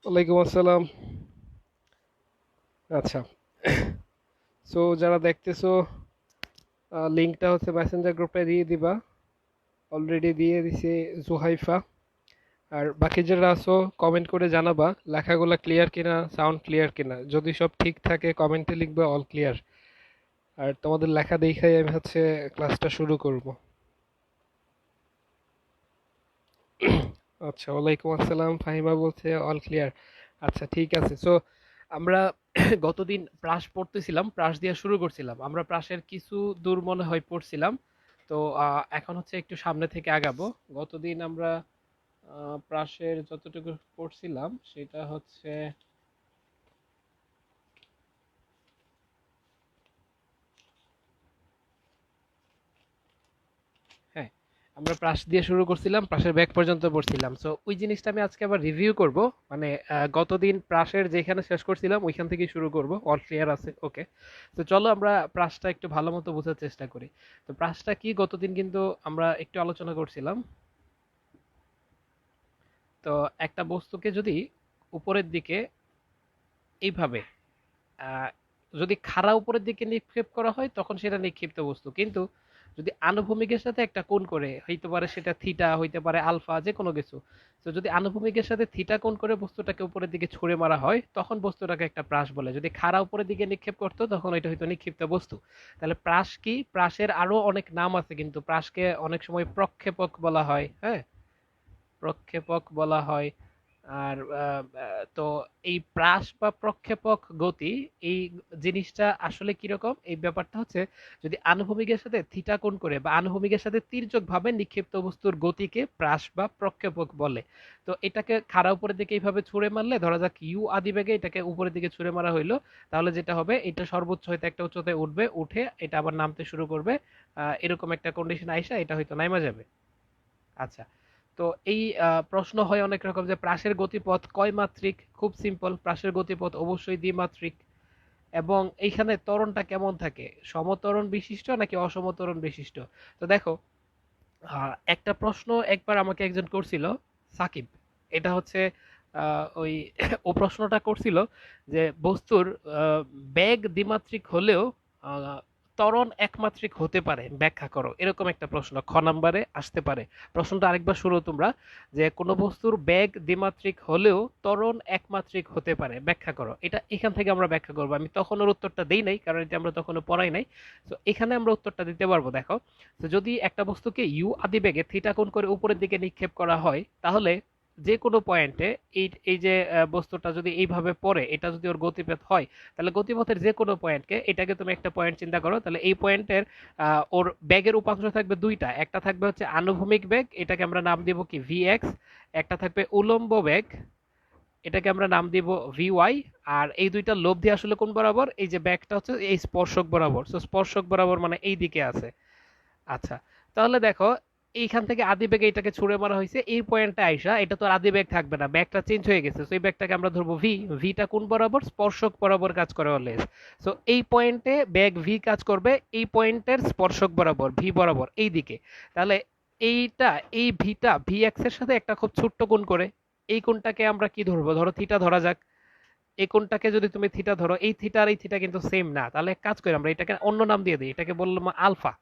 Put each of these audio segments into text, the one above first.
ওয়ালাইকুম আসসালাম। আচ্ছা, সো যারা দেখতেছো লিঙ্কটা হচ্ছে মেসেঞ্জার গ্রুপে দিয়ে দিবা। অলরেডি দিয়ে দিছে জুহাইফা। আর বাকি যারা আছো কমেন্ট করে জানাবা লেখাগুলো ক্লিয়ার কিনা, সাউন্ড ক্লিয়ার কিনা। যদি সব ঠিক থাকে কমেন্টে লিখবে অল ক্লিয়ার। আর তোমাদের লেখা দেখাই আমি হচ্ছে ক্লাসটা শুরু করব। আচ্ছা, ওয়ালাইকুম আসসালাম। ফাহিমা বলছে অল ক্লিয়ার। আচ্ছা, ঠিক আছে। সো আমরা গতদিন প্রাস পড়তেছিলাম, প্রাস দিয়ে শুরু করছিলাম। আমরা প্রাসের কিছু দূর মনে হয় পড়ছিলাম। তো এখন হচ্ছে একটু সামনে থেকে আগাবো। গতদিন আমরা প্রাসের যতটুকু পড়ছিলাম সেটা হচ্ছে, হ্যাঁ, আমরা প্রাস দিয়ে শুরু করছিলাম, প্রাসের ব্যাক পর্যন্ত পড়ছিলাম। সো ওই জিনিসটা আমি আজকে আবার রিভিউ করব। মানে গতদিন প্রাসের যেখানে শেষ করছিলাম ওইখান থেকেই শুরু করব। অল ক্লিয়ার আছে? ওকে। তো চলো আমরা প্রাসটা একটু ভালো মতো বোঝার চেষ্টা করি। তো প্রাসটা কি গতদিন কিন্তু আমরা একটু আলোচনা করছিলাম। তো একটা বস্তুকে যদি উপরের দিকে এইভাবে আহ, যদি খাড়া উপরের দিকে নিক্ষেপ করা হয় তখন সেটা নিক্ষিপ্ত বস্তু। কিন্তু যদি আনুভূমিকের সাথে একটা কোণ করে, হইতে পারে সেটা থিটা, হইতে পারে আলফা, যে কোনো কিছু। তো যদি আনুভূমিকের সাথে থিটা কোণ করে বস্তুটাকে উপরের দিকে ছুঁড়ে মারা হয় তখন বস্তুটাকে একটা প্রাস বলে। যদি খাড়া উপরের দিকে নিক্ষেপ করতো তখন এটা হয়তো নিক্ষিপ্ত বস্তু। তাহলে প্রাস কি? প্রাসের আরো অনেক নাম আছে, কিন্তু প্রাসকে অনেক সময় প্রক্ষেপক বলা হয়। হ্যাঁ, প্রক্ষেপক বলা হয়। আর তো এই প্রাস বা প্রক্ষেপক গতি, এই জিনিসটা আসলে কিরকম? এই ব্যাপারটা হচ্ছে যদি আনুভূমিকের সাথে থিটা কোণ করে বা আনুভূমিকের সাথে তির্যক ভাবে নিক্ষিপ্ত বস্তুর গতিকে প্রাস বা প্রক্ষেপক বলে। তো এটাকে খাড়া উপরের দিকে এইভাবে ছুঁড়ে মারলে, ধরা যাক ইউ আদিবেগে এটাকে উপরের দিকে ছুঁড়ে মারা হইলো, তাহলে যেটা হবে এটা সর্বোচ্চ হয়তো একটা উচ্চতায় উঠবে, উঠে এটা আবার নামতে শুরু করবে। এরকম একটা কন্ডিশন আইসা এটা হয়তো নাইমা যাবে। আচ্ছা, তো এই প্রশ্ন হয় অনেক রকম যে প্রাসের গতিপথ কয় মাত্রিক? খুব সিম্পল, প্রাসের গতিপথ অবশ্যই দ্বিমাত্রিক। এবং এইখানে ত্বরণটা কেমন থাকে? সমত্বরণ বিশিষ্ট নাকি অসমত্বরণ বিশিষ্ট? তো দেখো, একটা প্রশ্ন একবার আমাকে একজন করছিল, সাকিব। এটা হচ্ছে ওই ও প্রশ্নটা করছিল যে বস্তুর বেগ দ্বিমাত্রিক হলেও আহ, ত্বরণ একমাত্রিক হতে পারে, ব্যাখ্যা করো। এরকম একটা প্রশ্ন খ নাম্বারে আসতে পারে। প্রশ্নটা আরেকবার শুরু তোমরা, যে কোনো বস্তুর বেগ দ্বিমাত্রিক হলেও ত্বরণ একমাত্রিক হতে পারে, ব্যাখ্যা করো। এটা এখান থেকে আমরা ব্যাখ্যা করবো। আমি তখন ওর উত্তরটা দেই নাই, কারণ এটা আমরা তখনও পড়াই নাই। তো এখানে আমরা উত্তরটা দিতে পারবো। দেখো, তো যদি একটা বস্তুকে ইউ আদিবেগে থিটা কোণ করে উপরের দিকে নিক্ষেপ করা হয়, তাহলে যে কোনো পয়েন্টে এই এই যে বস্তুটা যদি এইভাবে পড়ে, এটা যদি ওর গতিপথ হয়, তাহলে গতিপথের যে কোনো পয়েন্টকে, এটাকে তুমি একটা পয়েন্ট চিন্তা করো, তাহলে এই পয়েন্টের ওর বেগের উপাংশ থাকবে দুইটা। একটা থাকবে হচ্ছে আনুভূমিক বেগ, এটাকে আমরা নাম দিব কি ভি এক্স। একটা থাকবে উলম্ব বেগ, এটাকে আমরা নাম দিব ভি ওয়াই। আর এই দুইটা লব্ধি আসলে কোন বরাবর? এই যে ব্যাগটা হচ্ছে এই স্পর্শক বরাবর। সো স্পর্শক বরাবর মানে এই দিকে আছে। আচ্ছা, তাহলে দেখো, এইখান থেকে আদিবেগে এটাকে ছুড়ে মারা হয়েছে, এই পয়েন্টটা আইসা এটা তো আর আদিবেগ থাকবে না, ব্যাগটা চেঞ্জ হয়ে গেছে। সো এই ব্যাগটাকে আমরা ধরবো ভি। ভিটা কোন বরাবর? স্পর্শক বরাবর কাজ করে অলওয়েজ। সো এই পয়েন্টে ব্যাগ ভি কাজ করবে এই পয়েন্টের স্পর্শক বরাবর, ভি বরাবর এই দিকে। তাহলে এইটা, এই ভিটা ভি এক্স এর সাথে একটা খুব ছোট্ট কোণ করে, এই কোণটাকে আমরা কি ধরবো? ধরো থিটা ধরা যাক। এই কোণটাকে যদি তুমি থিটা ধরো, এই থিটা আর এই থিটা কিন্তু সেম না। তাহলে এক কাজ করি, আমরা এটাকে অন্য নাম দিয়ে দিই, এটাকে বললাম আলফা।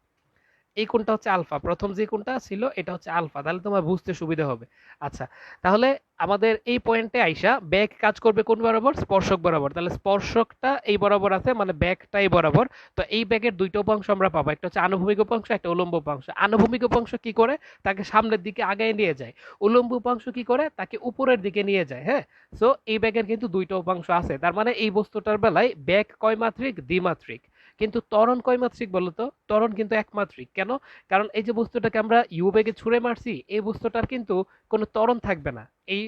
এই কোণটা হচ্ছে আলফা, প্রথম যে কোণটা ছিল এটা হচ্ছে আলফা, তাহলে তোমার বুঝতে সুবিধা হবে। আচ্ছা, তাহলে আমাদের এই পয়েন্টে আইসা ব্যাগ কাজ করবে কোন বরাবর? স্পর্শক বরাবর। তাহলে স্পর্শকটা এই বরাবর আছে, মানে ব্যাগটা এই বরাবর। তো এই ব্যাগের দুইটা উপাংশ আমরা পাবো, একটা হচ্ছে আনুভূমিক উপাংশ, একটা উলম্ব উপাংশ। আনুভূমিক উপাংশ কি করে? তাকে সামনের দিকে আগায় নিয়ে যায়। উলম্ব উপাংশ কি করে? তাকে উপরের দিকে নিয়ে যায়। হ্যাঁ, সো এই ব্যাগের কিন্তু দুইটা উপাংশ আছে, তার মানে এই বস্তুটার বেলায় ব্যাগ কয় মাত্রিক? দ্বিমাত্রিক। কিন্তু ত্বরণ কয় মাত্রিক বলতো? ত্বরণ কিন্তু একমাত্রিক। কেন? কারণ এই যে বস্তুটাকে আমরা ইউ বেগে ছুঁড়ে মারছি, এই বস্তুটার কিন্তু কোনো ত্বরণ থাকবে না। এই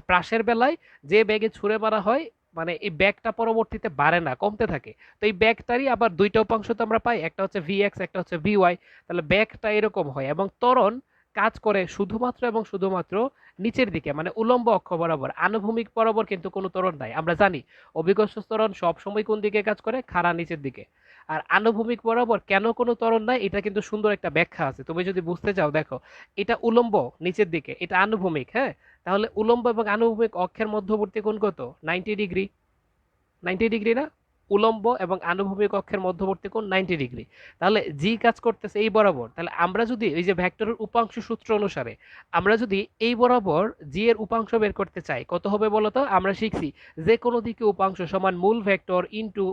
প্রাসের বেলায় যে বেগে ছুঁড়ে মারা হয়, মানে এই ব্যাগটা পরবর্তীতে বাড়ে না, কমতে থাকে। তো এই ব্যাগটারই আবার দুইটা উপাংশ তো আমরা পাই, একটা হচ্ছে ভি এক্স, একটা হচ্ছে ভি ওয়াই। তাহলে ব্যাগটা এরকম হয় এবং ত্বরণ কাজ করে শুধুমাত্র এবং শুধুমাত্র নিচের দিকে, মানে উলম্ব অক্ষ বরাবর। আনুভূমিক বরাবর কিন্তু কোনো ত্বরণ নাই। আমরা জানি অভিকর্ষ ত্বরণ সবসময় কোন দিকে কাজ করে, খাড়া নিচের দিকে। আর আনুভূমিক বরাবর কেন কোনো ত্বরণ নাই, এটা কিন্তু সুন্দর একটা ব্যাখ্যা আছে। তুমি যদি বুঝতে চাও, দেখো, এটা উলম্ব নিচের দিকে, এটা আনুভূমিক, হ্যাঁ। তাহলে উলম্ব এবং আনুভূমিক অক্ষের মধ্যবর্তী কোণ কত? 90 ডিগ্রি। 90 ডিগ্রি না? উলম্ব এবং আনুভূমিক অক্ষের মধ্যবর্তী কোণ 90 ডিগ্রি। তাহলে জি কাজ করতেছে এই বরাবর। তাহলে আমরা যদি এই যে ভেক্টরের উপাংশ সূত্র অনুসারে আমরা যদি এই বরাবর জি এর উপাংশ বের করতে চাই, কত হবে বলতো? আমরা শিখছি যে কোনো দিকে উপাংশ সমান মূল ভেক্টর ইনটু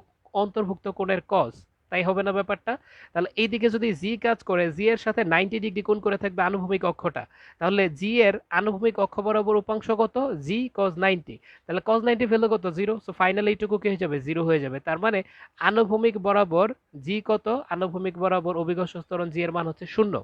অন্তর্ভুক্ত কোণের কস। তাই হবে না ব্যাপারটা? তাহলে এইদিকে যদি জি কাজ করে, জি এর সাথে 90 ডিগ্রি কোণ করে থাকবে আনুভূমিক অক্ষটা। তাহলে জি এর আনুভূমিক অক্ষ বরাবর উপাংশ কত? জি কস 90। তাহলে cos 90 ভ্যালু কত? 0। সো ফাইনালি এইটুকু কি হয়ে যাবে? 0 হয়ে যাবে। তার মানে আনুভূমিক বরাবর জি কত? আনুভূমিক বরাবর অভিকর্ষ ত্বরণ জি এর মান হচ্ছে 0।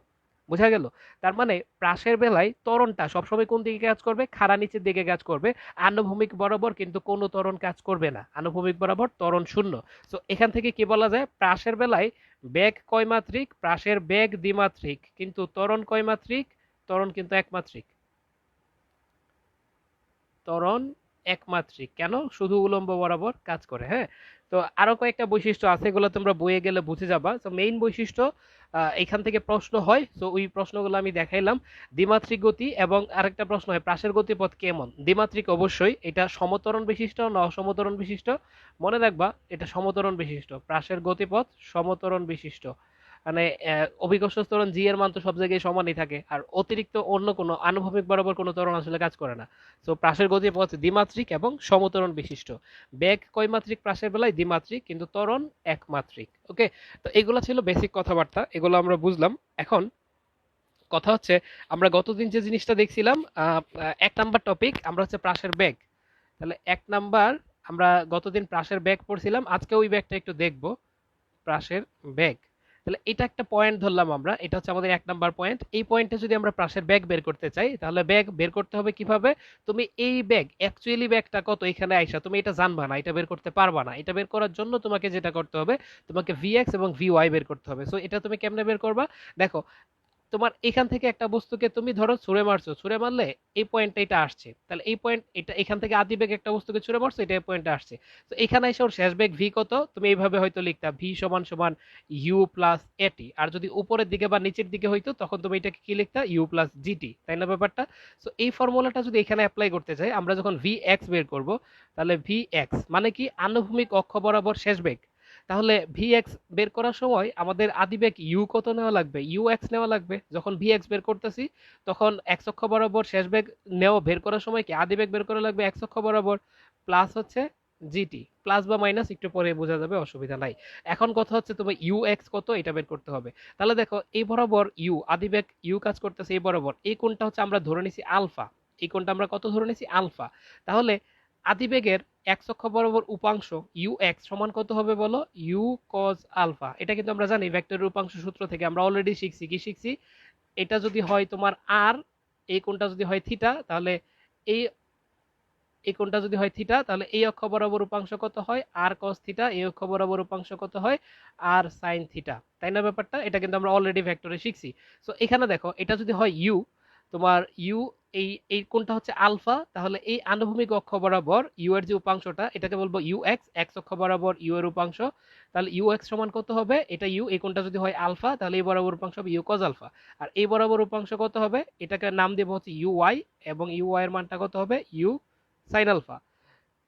বোঝা গেল? তার মানে প্রাসের বেলায় ত্বরণটা সবসময় কোন দিকে কাজ করবে? খাড়া নিচের দিকে কাজ করবে। আনুভূমিক বরাবর কিন্তু কোনো ত্বরণ কাজ করবে না। আনুভূমিক বরাবর ত্বরণ 0। সো এখান থেকে কি বলা যায়? প্রাসের বেলায় বেগ কয়মাত্রিক? প্রাসের বেগ দ্বিমাত্রিক, কিন্তু ত্বরণ কয়মাত্রিক? ত্বরণ কিন্তু একমাত্রিক। ত্বরণ একমাত্রিক। কেন? শুধু উলম্ব বরাবর কাজ করে, হ্যাঁ। তো আরো কয়েকটা বৈশিষ্ট্য আছে, এগুলো তোমরা বইয়ে গেলে বুঝে যাবা। তো মেইন বৈশিষ্ট্য এখান থেকে প্রশ্ন হয়, তো ওই প্রশ্নগুলো আমি দেখাইলাম। দ্বিমাত্রিক গতি এবং আরেকটা প্রশ্ন হয় প্রাসের গতিপথ কেমন। দ্বিমাত্রিক অবশ্যই। এটা সমত্বরণ বিশিষ্ট না অসমত্বরণ বিশিষ্ট? মনে রাখবা এটা সমত্বরণ বিশিষ্ট। প্রাসের গতিপথ সমত্বরণ বিশিষ্ট। মানে অভিকর্ষ ত্বরণ জি এর মান তো সব জায়গায় সমানই থাকে, আর অতিরিক্ত অন্য কোনো আনুভূমিক বরাবর কোনো ত্বরণ আসলে কাজ করে না। তো প্রাসের গতিপথ দ্বিমাত্রিক এবং সমত্বরণ বিশিষ্ট। বেগ কয়মাত্রিক প্রাসের বেলায়? দ্বিমাত্রিক, কিন্তু ত্বরণ একমাত্রিক। ওকে। তো এগুলো ছিল বেসিক কথাবার্তা, এগুলো আমরা বুঝলাম। এখন কথা হচ্ছে আমরা গতদিন যে জিনিসটা দেখছিলাম, 1 নাম্বার টপিক আমরা হচ্ছে প্রাসের বেগ। তাহলে 1 নাম্বার আমরা গতদিন প্রাসের বেগ পড়ছিলাম, আজকে ওই বেগটা একটু দেখবো। প্রাসের বেগ। তাহলে এটা একটা পয়েন্ট ধরলাম আমরা, এটা হচ্ছে আমাদের 1 নাম্বার পয়েন্ট। এই পয়েন্টে যদি আমরা প্রাসের বেগ বের করতে চাই, তাহলে বেগ বের করতে হবে কিভাবে? তুমি এই বেগ, অ্যাকচুয়ালি বেগটা কত, এখানে আইসা তুমি এটা জানবা না, এটা বের করতে পারবা না। এটা বের করার জন্য তোমাকে যেটা করতে হবে, তোমাকে ভি এক্স এবং ভি ওয়াই বের করতে হবে। সো এটা তুমি কেমনে বের করবা? দেখো, তোমার এখান থেকে একটা বস্তুকে তুমি ধরো ছুঁড়ে মারছো, ছুঁড়ে মারলে এই পয়েন্টে এটা আসছে, তাহলে এই পয়েন্ট এটা, এখান থেকে আদি বেগ একটা বস্তুকে ছুঁড়ে মারছো, এটা এই পয়েন্টে আসছে। তো এখানে এসে ওর শেষ বেগ ভি কত, তুমি এইভাবে হয়তো লিখতা ভি সমান সমান ইউ প্লাস এটি। আর যদি উপরের দিকে বা নিচের দিকে হইতো তখন তুমি এটাকে কি লিখতা? ইউ প্লাস জিটি, তাই না ব্যাপারটা? সো এই ফর্মুলাটা যদি এখানে অ্যাপ্লাই করতে চাই, আমরা যখন ভি এক্স বের করব, তাহলে ভি এক্স মানে কি? আনুভূমিক অক্ষ বরাবর শেষ বেগ। তাহলে ভি এক্স বের করার সময় আমাদের আদিবেগ ইউ কত নেওয়া লাগবে? ইউ এক্স নেওয়া লাগবে। যখন ভি এক্স বের করতেছি তখন এক্স অক্ষ বরাবর শেষ বেগ নেওয়া বের করার সময় কি আদিবেগ বের করা লাগবে এক্স অক্ষ বরাবর, প্লাস হচ্ছে জিটি। প্লাস বা মাইনাস একটু পরে বোঝা যাবে, অসুবিধা নাই। এখন কথা হচ্ছে তোমার ইউ এক্স কত, এটা বের করতে হবে। তাহলে দেখো, এই বরাবর ইউ, আদিবেগ ইউ কাজ করতেছে এই বরাবর, এই কোণটা হচ্ছে আমরা ধরে নিছি আলফা। এই কোণটা আমরা কত ধরে নিছি? আলফা। তাহলে আদিবেগের এক্স অক্ষ বরাবর উপাংশ ইউ এক্স সমান কত হবে বলো? U cos alpha. এটা কিন্তু আমরা জানি ভেক্টরের উপাংশ সূত্র থেকে, আমরা অলরেডি শিখছি। কি শিখছি? এটা যদি হয় তোমার আর, এই কোণটা যদি হয় থিটা, তাহলে এই এই কোণটা যদি হয় থিটা, তাহলে এই অক্ষ বরাবর উপাংশ কত হয়? আর কস থিটা। এই অক্ষ বরাবর উপাংশ কত হয়? আর সাইন থিটা। তাই না ব্যাপারটা? এটা কিন্তু আমরা অলরেডি ভেক্টরে শিখছি। সো এখানে দেখো, এটা যদি হয় ইউ, তোমার ইউ, এই এই কোণটা হচ্ছে আলফা, তাহলে এই আনুভূমিক অক্ষ বরাবর ইউ এর যে উপাংশটা, এটাকে বলবো ইউ এক্স। এক্স অক্ষ বরাবর ইউ এর উপাংশ, তাহলে ইউ এক্স সমান কত হবে? এটা ইউ, এই কোণটা যদি হয় আলফা, তাহলে এই বরাবর উপাংশ হবে ইউ কজ আলফা। আর এই বরাবর উপাংশ কত হবে? এটাকে নাম দেবো হচ্ছে ইউ ওয়াই, এবং ইউ ওয়াই এর মানটা কত হবে? U sine alpha.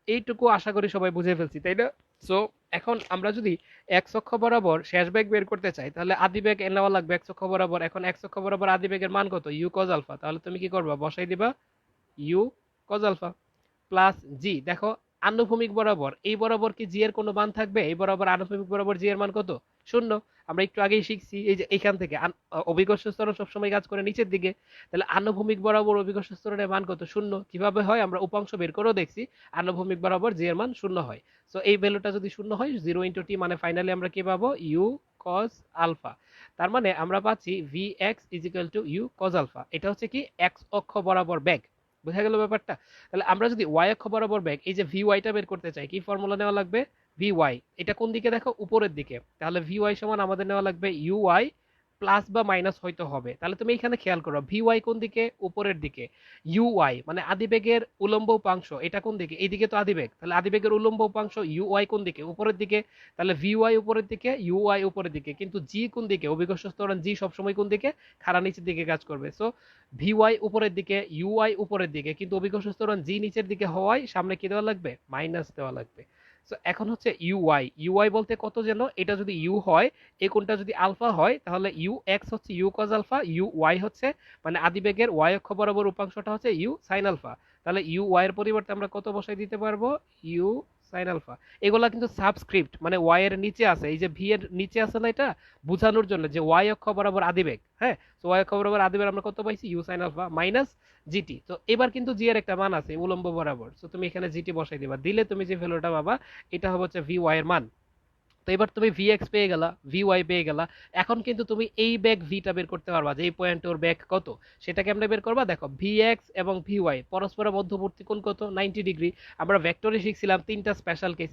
এইটুকু আশা করি সবাই বুঝে ফেলছি, তাই না? সো এখন আমরা যদি এক্স অক্ষ বরাবর শেষ বেগ বের করতে চাই, তাহলে আদি বেগ নেওয়া লাগবে এক্স অক্ষ বরাবর। এখন এক্স অক্ষ বরাবর আদি বেগের মান কত? You cos alpha. তাহলে তুমি কি করবা? বসাই দিবা u cos alpha plus g. দেখো, আনুভূমিক বরাবর এই বরাবর কি জি এর কোনো মান থাকবে? এই বরাবর আনুভূমিক বরাবর জি এর মান কত? 0। আমরা একটু আগেই শিখছি এই যে এখান থেকে অভিকর্ষ ত্বরণ সবসময় কাজ করে নিচের দিকে। তাহলে আনুভূমিক বরাবর অভিকর্ষ ত্বরণের মান কত? 0। কিভাবে হয়? আমরা উপাংশ বের করেও দেখছি, আনুভূমিক বরাবর জি এর মান 0 হয়। সো এই ভ্যালুটা যদি 0 হয়, 0 ইন্টু টি, মানে ফাইনালি আমরা কি পাবো? U cos alpha. তার মানে আমরা পাচ্ছি v x is equal to u cos alpha. এটা হচ্ছে কি? এক্স অক্ষ বরাবর বেগ। বোঝা গেল ব্যাপারটা? তাহলে আমরা যদি ওয়াই অক্ষ বরাবর বেগ, এই যে ভি ওয়াইটা বের করতে চাই, কি ফর্মুলা নেওয়া লাগবে? ভি ওয়াই, এটা কোন দিকে দেখো? উপরের দিকে। তাহলে ভি ওয়াই সমান আমাদের নেওয়া লাগবে ইউ ওয়াই প্লাস বা মাইনাস হয়তো হবে। তাহলে তুমি এখানে খেয়াল করো, ভি ওয়াই কোন দিকে? উপরের দিকে। ইউ ওয়াই মানে আদিবেগের উলম্ব উপাংশ, এটা কোন দিকে? এইদিকে তো আদিবেগ, তাহলে আদিবেগের উলম্ব উপাংশ ইউ ওয়াই কোন দিকে? উপরের দিকে। তাহলে ভি ওয়াই উপরের দিকে, ইউ ওয়াই উপরের দিকে, কিন্তু জি কোন দিকে? অভিকর্ষ ত্বরণ জি সবসময় কোন দিকে? খাড়া নিচের দিকে কাজ করবে। সো ভি ওয়াই উপরের দিকে, ইউ ওয়াই উপরের দিকে, কিন্তু অভিকর্ষ ত্বরণ জি নিচের দিকে হওয়ায় সামনে কি দেওয়া লাগবে? মাইনাস দেওয়া লাগবে। সো এখন হচ্ছে ইউ ওয়াই, ইউ ওয়াই বলতে কত যেন? এটা যদি ইউ হয়, এই কোণটা যদি আলফা হয়, তাহলে ইউ এক্স হচ্ছে you cos alpha, u y হচ্ছে মানে আদিবেগের ওয়াই অক্ষ বরাবর উপাংশটা হচ্ছে ইউ সাইন আলফা। তাহলে ইউ ওয়াই এর পরিবর্তে আমরা কত বসাই দিতে পারবো? U sine alpha. এগুলা কিন্তু সাবস্ক্রিপ্ট, মানে ওয়াই এর নিচে আছে, এই যে ভি এর নিচে আছে না, এটা বোঝানোর জন্য যে ওয়াই অক্ষ বরাবর আদিবেগ। হ্যাঁ, তো ওয়াই অক্ষ বরাবর আদিবেগ আমরা কত পাইছি? U sine alpha minus g t. তো এবার কিন্তু জি এর একটা মান আছে উলম্ব বরাবর, তো তুমি এখানে জিটি বসাই দিবা, দিলে তুমি যে ভ্যালুটা পাবা এটা হবে হচ্ছে ভি ওয়াই এর মান। তো এবার তুমি ভি এক্স পেয়ে গেলা, ভি ওয়াই পেয়ে গেলা। এখন কিন্তু তুমি এই ব্যাগ ভিটা বের করতে পারবা যে এই পয়েন্টে ওর ব্যাগ কত, সেটা কেমনে বের করবা? দেখো, ভি এক্স এবং ভি ওয়াই পরস্পরের মধ্যবর্তী কোণ কত? 90 ডিগ্রি। আমরা ভেক্টরে শিখছিলাম তিনটা স্পেশাল কেস।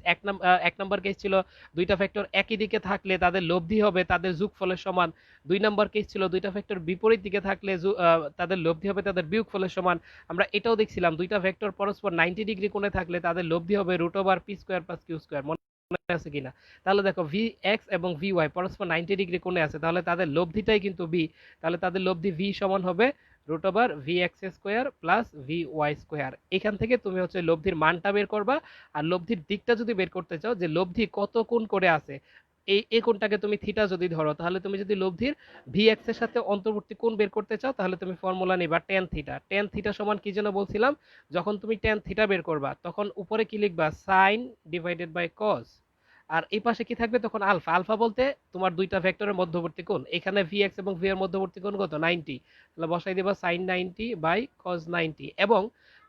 এক নাম্বার কেস ছিল দুইটা ভেক্টর একই দিকে থাকলে তাদের লব্ধি হবে তাদের যোগফলের সমান। 2 নাম্বার কেস ছিল দুইটা ভেক্টর বিপরীত দিকে থাকলে তাদের লব্ধি হবে তাদের বিয়োগফলের সমান। আমরা এটাও দেখছিলাম দুইটা ভেক্টর পরস্পর 90 ডিগ্রি কোণে থাকলে তাদের লব্ধি হবে root over p square plus q square. আছে কিনা? তাহলে দেখো, ভি এক্স এবং ভি ওয়াই পরস্পর 90 ডিগ্রি কোণে আছে, তাহলে তাদের লব্ধিটাই কিন্তু বি। তাহলে তাদের লব্ধি ভি সমান হবে root over v x square plus v y square. এখান থেকে তুমি হচ্ছে লব্ধির মানটা বের করবা। আর লব্ধির দিকটা যদি বের করতে চাও যে লব্ধি কত কোণ করে আছে, এই কোণটাকে তুমি থিটা যদি ধরো, তাহলে তুমি যদি লব্ধির ভি এক্স এর সাথে অন্তর্বর্তী কোণ বের করতে চাও, তাহলে তুমি ফর্মুলা নিবা টেন থিটা। টেন থিটা সমান কি যেন বলছিলাম? যখন তুমি টেন থিটা বের করবা তখন উপরে কি লিখবা? Sine divided by cos. আর এই পাশে কি থাকবে তখন? আলফা। আলফা বলতে তোমার দুইটা ভেক্টরের মধ্যবর্তী কোণ। এখানে ভি এক্স এবং ভি এর মধ্যবর্তী কোণ কত? 90। তাহলে বসাই দিবা সাইন 90 বাই কস 90। এবং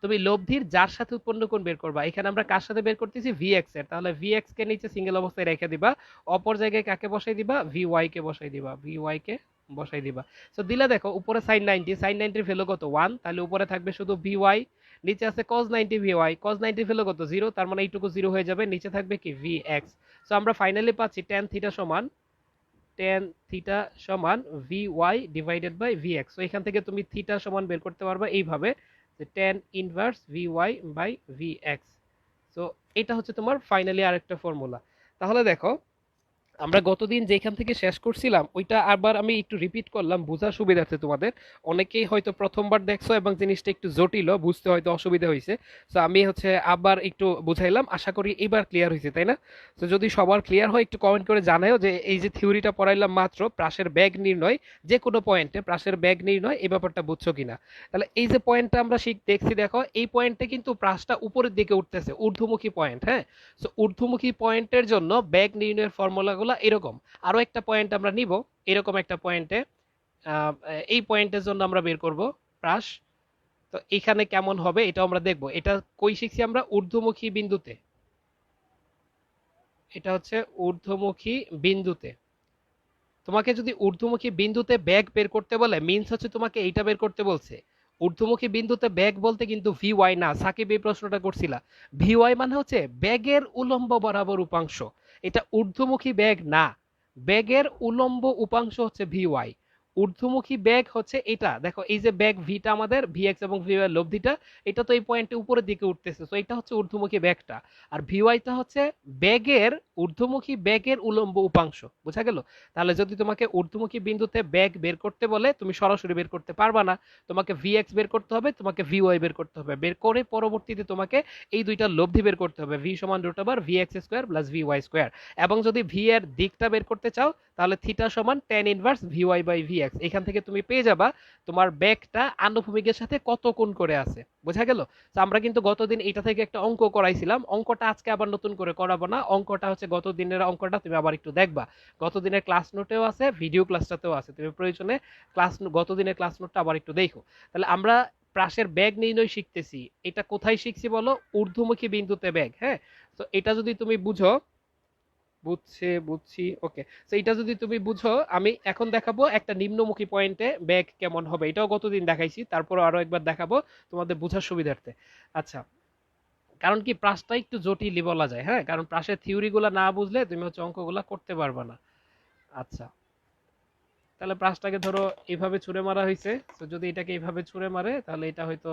তুমি লব্ধির যার সাথে উৎপন্ন কোণ বের করবা, এখানে আমরা কার সাথে বের করতেছি? ভি এক্স এর। তাহলে ভি এক্স কে নিচে সিঙ্গেল অবস্থায় রেখে দিবা, অপর জায়গায় কাকে বসাই দিবা? ভি ওয়াই কে বসাই দিবা, ভি ওয়াই কে বসাই দিবা। সো দিলে দেখো উপরে সাইন 90, সাইন 90 ভ্যালু কত? 1। তাহলে উপরে থাকবে শুধু ভি ওয়াই, নিচে আছে cos 90 v y, cos 90 value কত? 0, তার মানে এইটুকু 0 হয়ে যাবে, নিচে থাকবে কি? V x. সো আমরা ফাইনালি পাচ্ছি tan থিটা সমান v y divided by v x. So এখান থেকে তুমি থিটা সমান বের করতে পারবা এইভাবে যে tan inverse v y by v x. So এটা হচ্ছে তোমার ফাইনালি আরেকটা ফর্মুলা। তাহলে দেখো, আমরা গতদিন যেখান থেকে শেষ করছিলাম ওইটা আবার আমি একটু রিপিট করলাম বোঝার সুবিধার্থে তোমাদের। অনেকেই হয়তো প্রথমবার দেখছো এবং জিনিসটা একটু জটিল, বুঝতে হয়তো অসুবিধা হয়েছে। তো আমি হচ্ছে আবার একটু বুঝাইলাম, আশা করি এবার ক্লিয়ার হয়েছে, তাই না? তো যদি সবার ক্লিয়ার হয় একটু কমেন্ট করে জানাও যে এই যে থিওরিটা পড়াইলাম মাত্র, প্রাসের বেগ নির্ণয়, যে কোনো পয়েন্টে প্রাসের বেগ নির্ণয়, এই ব্যাপারটা বুঝছো কিনা। তাহলে এই যে পয়েন্টটা আমরা দেখছি, দেখো এই পয়েন্টে কিন্তু প্রাসটা উপরের দিকে উঠতেছে, ঊর্ধ্বমুখী পয়েন্ট। হ্যাঁ, সো ঊর্ধ্বমুখী পয়েন্টের জন্য বেগ নির্ণয়ের ফর্মুলাগুলো এরকম। আরো একটা পয়েন্ট আমরা নিব, এরকম একটা পয়েন্টে, এই পয়েন্টের জন্য আমরা বের করব প্রাস। তো এখানে কেমন হবে এটাও আমরা দেখব। এটা কই শিখছি আমরা? ঊর্ধ্বমুখী বিন্দুতে। এটা হচ্ছে ঊর্ধ্বমুখী বিন্দুতে। তোমাকে যদি ঊর্ধ্বমুখী বিন্দুতে বেগ বের করতে বলে, মিন্স হচ্ছে তোমাকে এইটা বের করতে বলছে। ঊর্ধ্বমুখী বিন্দুতে বেগ বলতে কিন্তু ভি ওয়াই না, সাকিব এই প্রশ্নটা করছিলা। ভি ওয়াই মানে হচ্ছে বেগের উলম্ব বরাবর উপাংশ, এটা ঊর্ধ্বমুখী বেগ না। বেগের উলম্ব উপাংশ হচ্ছে ভি ওয়াই। ঊর্ধ্বমুখী বেগ হচ্ছে এটা, দেখো এই যে বেগ ভিটা আমাদের ভি এক্স এবং ভি ওয়াই লব্ধিটা, এটা তো এই পয়েন্টে উপরের দিকে উঠতেছে, তো এটা হচ্ছে ঊর্ধ্বমুখী বেগটা। আর ভি ওয়াইটা হচ্ছে বেগের ঊর্ধ্বমুখী বেগের উলম্ব উপাংশ। বোঝা গেল? তাহলে যদি তোমাকে ঊর্ধ্বমুখী বিন্দুতে বেগ বের করতে বলে, তুমি সরাসরি বের করতে পারবা না, তোমাকে ভি এক্স বের করতে হবে, তোমাকে ভি ওয়াই বের করতে হবে, বের করে পরবর্তীতে তোমাকে এই দুইটা লব্ধি বের করতে হবে, ভি সমান root over v x square plus v y square. এবং যদি ভি এর দিকটা বের করতে চাও, তাহলে থিটা সমান tan inverse v y by v x. এখান থেকে তুমি পেয়ে যাবা তোমার বেগটা আনুভূমিকের সাথে কত কোণ করে আছে। বোঝা গেল? তো আমরা কিন্তু গতদিন এটা থেকে একটা অঙ্ক করাইছিলাম, অঙ্কটা আজকে আবার নতুন করে করাবো না, অঙ্কটা হচ্ছে গত দিনের অঙ্কটা তুমি আবার একটু দেখবা। গত দিনের ক্লাস নোটেও আছে, ভিডিও ক্লাসটাতেও আছে, তুমি প্রয়োজনে গত দিনের ক্লাস নোটটা আবার একটু দেখো। তাহলে আমরা প্রাসের বেগ নির্ণয় শিখতেছি, এটা কোথায় শিখছি বলো? ঊর্ধ্বমুখী বিন্দুতে বেগ। হ্যাঁ, তো এটা যদি তুমি বুঝো বুঝছি, ওকে। তো এটা যদি তুমি বুঝো, আমি এখন দেখাবো একটা নিম্নমুখী পয়েন্টে ব্যাগ কেমন হবে। এটাও গতদিন দেখাইছি, তারপর আরো একবার দেখাবো তোমাদের বোঝার সুবিধার্থে। আচ্ছা, কারণ কি প্রাসটা একটু জটিলই বলা যায়, হ্যাঁ, কারণ প্রাসের থিওরি গুলা না বুঝলে তুমি হচ্ছে অঙ্কগুলা করতে পারবে না। আচ্ছা, তাহলে প্রাসটাকে ধরো এইভাবে ছুঁড়ে মারা হয়েছে। তো যদি এটাকে এইভাবে ছুঁড়ে মারে তাহলে এটা হয়তো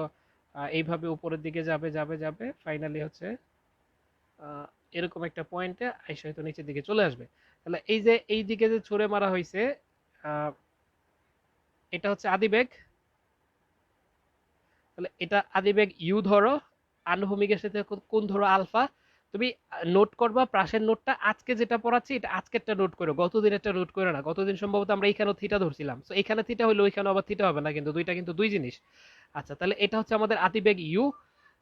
এইভাবে উপরের দিকে যাবে যাবে যাবে, ফাইনালি হচ্ছে আহ, এরকম একটা পয়েন্টে আইসা হয়তো নিচের দিকে চলে আসবে। তাহলে এই যে এই দিকে যে ছুঁড়ে মারা হয়েছে, আহ, এটা হচ্ছে আদিবেগ। তাহলে এটা আদিবেগ ইউ ধরো, আনুভূমিকের সাথে কোণ ধরো আলফা। তুমি নোট করবা প্রাসের নোটটা, আজকে যেটা পড়াচ্ছি এটা আজকেরটা নোট করো, গতদিন একটা নোট করে না। গতদিন সম্ভবত আমরা এইখানেও থিটা ধরছিলাম, তো এখানে থিটা হলে ওইখানে আবার থিটা হবে না, কিন্তু দুইটা কিন্তু দুই জিনিস। আচ্ছা, তাহলে এটা হচ্ছে আমাদের আদিবেগ ইউ।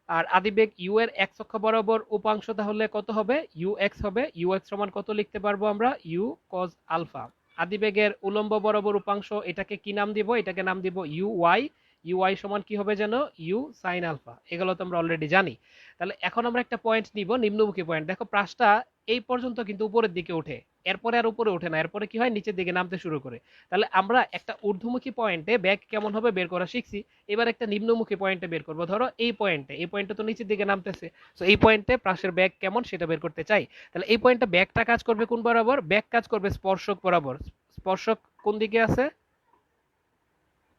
আর আদিবেগ ইউ এর এক্স অক্ষ বরাবর উপাংশ তাহলে কত হবে? ইউ এক্স হবে। ইউ এক্স সমান কত লিখতে পারবো আমরা? You cos alpha. আদিবেগের উলম্ব বরাবর উপাংশ, এটাকে কি নাম দিব? এটাকে নাম দিব ইউ ওয়াই। ইউ ওয়াই সমান কি হবে যেন? U sine alpha. এগুলো তো আমরা অলরেডি জানি। তাহলে এখন আমরা একটা পয়েন্ট নিব, নিম্নমুখী পয়েন্ট। দেখো প্রাসটা এই পর্যন্ত কিন্তু উপরের দিকে ওঠে, এরপরে আর উপরে ওঠে না, এরপরে কি হয়? নিচের দিকে নামতে শুরু করে। তাহলে আমরা একটা ঊর্ধ্বমুখী পয়েন্টে ব্যাগ কেমন হবে বের করা শিখছি। এবার একটা নিম্নমুখী পয়েন্টে বের করবো। ধরো এই পয়েন্টে তো নিচের দিকে নামতেছে, তো এই পয়েন্টে প্রাসের ব্যাগ কেমন সেটা বের করতে চাই। তাহলে এই পয়েন্টে ব্যাগটা কাজ করবে কোন বরাবর? ব্যাগ কাজ করবে স্পর্শক বরাবর। স্পর্শক কোন দিকে আছে?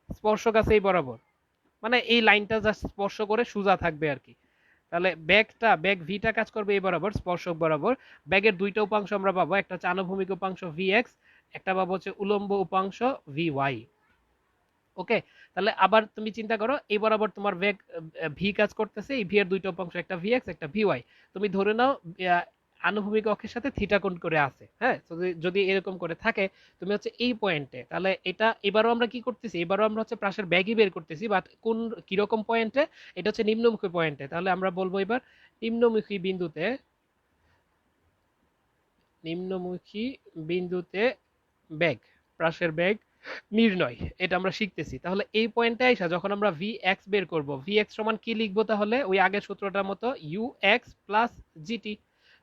স্পর্শক আছে এই বরাবর, মানে এই লাইনটা জাস্ট স্পর্শ করে সোজা থাকবে আর কি। তাহলে ব্যাগ ভিটা কাজ করবে এই বরাবর, স্পর্শক বরাবর। ব্যাগের দুইটা উপাংশ আমরা পাবো, একটা হচ্ছে আনুভূমিক উপাংশ ভি এক্স, একটা পাবো হচ্ছে উলম্ব উপাংশ ভি ওয়াই। ওকে, তাহলে আবার তুমি চিন্তা করো, এই বরাবর তোমার বেগ ভি কাজ করতেছে, এই ভি এর দুইটা উপাংশ, একটা ভি এক্স একটা ভি ওয়াই। তুমি ধরে নাও আনুভূমিক অক্ষের সাথে থিটা কোণ করে আছে, হ্যাঁ। যদি এরকম করে থাকে, তুমি হচ্ছে এই পয়েন্টে, তাহলে এটা এবারও আমরা কি করতেছি? এবারও আমরা হচ্ছে প্রাসের ব্যাগই বের করতেছি, বাট কোন কিরকম পয়েন্টে? এটা হচ্ছে নিম্নমুখী পয়েন্টে। তাহলে আমরা বলবো এবার নিম্নমুখী বিন্দুতে, নিম্নমুখী বিন্দুতে ব্যাগ, প্রাসের ব্যাগ নির্ণয়, এটা আমরা শিখতেছি। তাহলে এই পয়েন্টে আইসা যখন আমরা ভি এক্স বের করব, ভি এক্স সমান কি লিখবো তাহলে? ওই আগের সূত্রটার মতো ইউ এক্স প্লাস জিটি।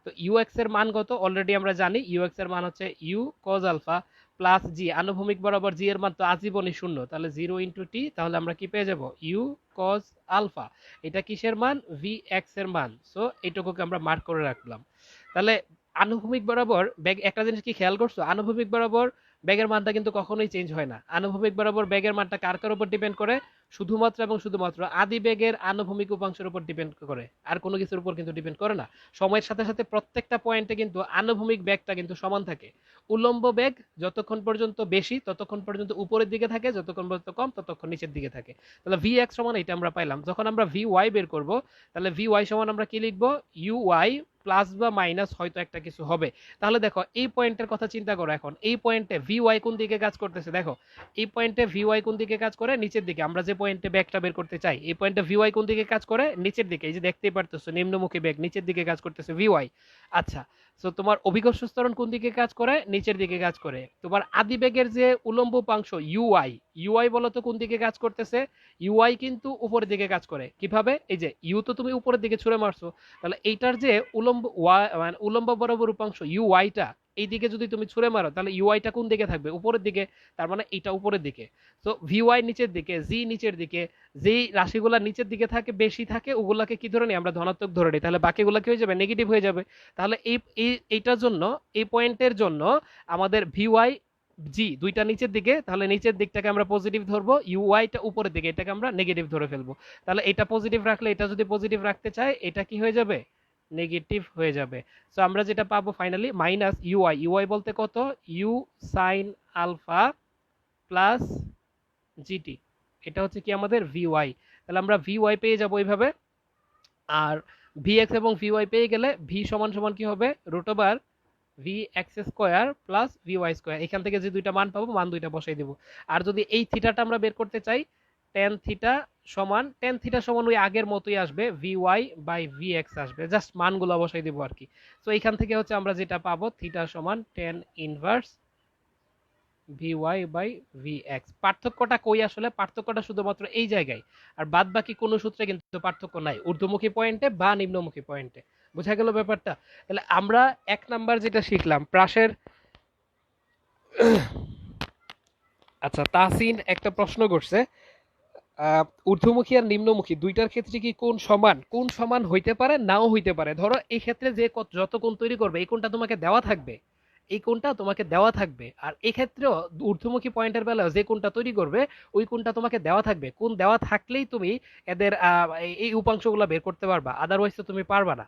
তো ইউ এক্স এর মান কত অলরেডি আমরা জানি, ইউ এক্স এর মান হচ্ছে ইউ কজ আলফা প্লাস জি, আনুভূমিক বরাবর জি এর মান তো আজীবনই শূন্য, তাহলে জিরো ইন্টু টি, তাহলে আমরা কি পেয়ে যাব? U cos alpha. এটা কিসের মান? ভি এক্স এর মান। সো এইটুকুকে আমরা মার্ক করে রাখলাম। তাহলে আনুভূমিক বরাবর ব্যাগ, একটা জিনিস কি খেয়াল করছো? আনুভূমিক বরাবর ব্যাগের মানটা কিন্তু কখনোই চেঞ্জ হয় না। আনুভূমিক বরাবর ব্যাগের মানটা কার কার উপর ডিপেন্ড করে? শুধুমাত্র এবং শুধুমাত্র আদি বেগের আনুভূমিক উপাংশের উপর ডিপেন্ড করে, আর কোনো কিছুর উপর কিন্তু ডিপেন্ড করে না। সময়ের সাথে সাথে প্রত্যেকটা পয়েন্টে কিন্তু আনুভূমিক বেগটা কিন্তু সমান থাকে। উলম্ব বেগ যতক্ষণ পর্যন্ত বেশি ততক্ষণ পর্যন্ত উপরের দিকে থাকে, যতক্ষণ পর্যন্ত কম ততক্ষণ নিচের দিকে থাকে। তাহলে ভি এক্স সমান এটা আমরা পাইলাম। যখন আমরা ভি ওয়াই বের করব, তাহলে ভি ওয়াই সমান আমরা কি লিখবো? ইউ ওয়াই প্লাস বা মাইনাস হয়তো একটা কিছু হবে। তাহলে দেখো এই পয়েন্টের কথা চিন্তা করো, এখন এই পয়েন্টে ভি ওয়াই কোন দিকে কাজ করতেছে? দেখো এই পয়েন্টে ভি ওয়াই কোন দিকে কাজ করে? নিচের দিকে। আমরা যে পয়েন্টে ব্যাগটা বের করতে চাই, এই পয়েন্টে ভি ওয়াই কোন দিকে কাজ করে? নিচের দিকে। এই যে দেখতেই পারতেছো নিম্নমুখী ব্যাগ নিচের দিকে কাজ করতেছে ভি ওয়াই। আচ্ছা, তো তোমার অভিকর্ষ ত্বরণ কোন দিকে কাজ করে? নিচের দিকে কাজ করে। তোমার আদি বেগের যে উলম্ব উপাংশ ইউআই, ইউআই বলো তো কোন দিকে কাজ করতেছে? ইউআই কিন্তু উপরের দিকে কাজ করে। কিভাবে? এই যে ইউ তো তুমি উপরের দিকে ছুঁড়ে মারছো, তাহলে এইটার যে উলম্ব ওয়াই, মানে উলম্ব বরাবর উপাংশ ইউআইটা, এই দিকে যদি তুমি ছুঁড়ে মারো তাহলে ইউআইটা কোন দিকে থাকবে? উপরের দিকে। তার মানে এইটা উপরের দিকে। তো ভিওয়াই নিচের দিকে, জি নিচের দিকে। যেই রাশিগুলা নিচের দিকে থাকে, বেশি থাকে, ওগুলাকে কি ধরে নিই আমরা? ধনাত্মক ধরে নিই। তাহলে বাকিগুলা কি হয়ে যাবে? নেগেটিভ হয়ে যাবে। তাহলে এইটার জন্য, এই পয়েন্টের জন্য আমাদের ভিওয়াই জি দুইটা নিচের দিকে, তাহলে নিচের দিকটাকে আমরা পজিটিভ ধরবো, ইউআইটা উপরের দিকে, এটাকে আমরা নেগেটিভ ধরে ফেলবো। তাহলে এটা পজিটিভ রাখলে, এটা যদি পজিটিভ রাখতে চাই, এটা কি হয়ে যাবে? নেগেটিভ হয়ে যাবে। সো আমরা যেটা পাবো ফাইনালি মাইনাস ইউআই। ইউআই বলতে কত? You sine alpha plus g t. এটা হচ্ছে কি আমাদের ভিওয়াই। তাহলে আমরা ভিওয়াই পেয়ে যাবো এইভাবে। আর ভি এক্স এবং ভিওয়াই পেয়ে গেলে ভি সমান সমান কি হবে? Root over v x square plus v y square. এখান থেকে যে দুইটা মান পাবো, মান দুইটা বসাই দেবো। আর যদি এই থিটাটা আমরা বের করতে চাই, টেন থিটা সমান ওই আগের মতোই আসবে, v y by v x আসবে, জাস্ট মানগুলো বসাই দেবো আর কি। তো এখান থেকে হচ্ছে আমরা যেটা পাবো, থিটা সমান tan inverse v y by v x. পার্থক্যটা কই আসলে? পার্থক্যটা শুধুমাত্র এই জায়গায়, আর বাদ বাকি কোনো সূত্রে কিন্তু পার্থক্য নাই ঊর্ধ্বমুখী পয়েন্টে বা নিম্নমুখী পয়েন্টে। বোঝা গেল ব্যাপারটা? তাহলে আমরা এক নাম্বার যেটা শিখলাম প্রাসের। আচ্ছা, তাহসিন একটা প্রশ্ন করছে, ঊর্ধ্বমুখী আর নিম্নমুখী দুইটার ক্ষেত্রে কি কোণ সমান? কোণ সমান হইতে পারে, নাও হইতে পারে। ধরো এই ক্ষেত্রে যে যত কোণ তৈরি করবে এই কোণটা তোমাকে দেওয়া থাকবে, এই কোণটা তোমাকে দেওয়া থাকবে। আর এই ক্ষেত্রেও ঊর্ধ্বমুখী পয়েন্টের বেলায় যে কোণটা তৈরি করবে ওই কোণটা তোমাকে দেওয়া থাকবে। কোণ দেওয়া থাকলেই তুমি এদের এই উপাংশগুলো বের করতে পারবা, আদারওয়াইজ তো তুমি পারবা না।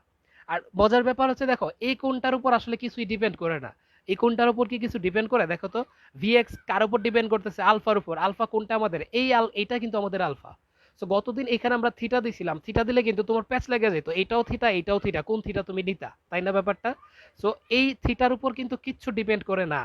আর মজার ব্যাপার হচ্ছে দেখো এই কোণটার উপর আসলে কিছুই ডিপেন্ড করে না। এই কোণটার উপর কি কিছু ডিপেন্ড করে? দেখো তো, ভিএক্স কার উপর ডিপেন্ড করতেছে? আলফার উপর। আলফা কোনটা আমাদের? এইটা কিন্তু আমাদের আলফা। সো গতদিন এখানে আমরা থিটা দিছিলাম, থিটা দিলে কিন্তু তোমার প্যাচ লেগে যেত, এটাও থিটা এটাও থিটা, কোন থিটা তুমি নিতা, তাই না ব্যাপারটা? সো এই থিটার উপর কিন্তু কিচ্ছু ডিপেন্ড করে না।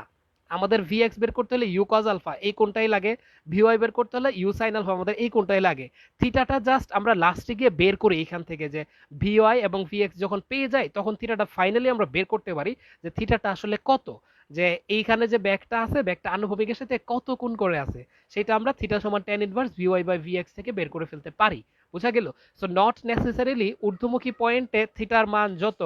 আমাদের ভিএক্স বের করতে হলে ইউ কজ আলফা এই কোনটাই লাগে, ভিওয়াই বের করতে হলে ইউ সাইন আলফা আমাদের এই কোনটাই লাগে। থিটাটা জাস্ট আমরা লাস্টে গিয়ে বের করি এখান থেকে, যে ভিওয়াই এবং ভিএক্স যখন পেয়ে যাই তখন থিটাটা ফাইনালি আমরা বের করতে পারি যে থিটাটা আসলে কত, যে এইখানে যে ব্যাগটা আছে ব্যাগটা আনুভূমিকের সাথে কত কোণ করে আছে, সেটা আমরা থিটা সমান tan inverse v y by v x থেকে বের করে ফেলতে পারি। বুঝা গেল? সো নট নেসেসারিলি ঊর্ধ্বমুখী পয়েন্টে থিটার মান যত,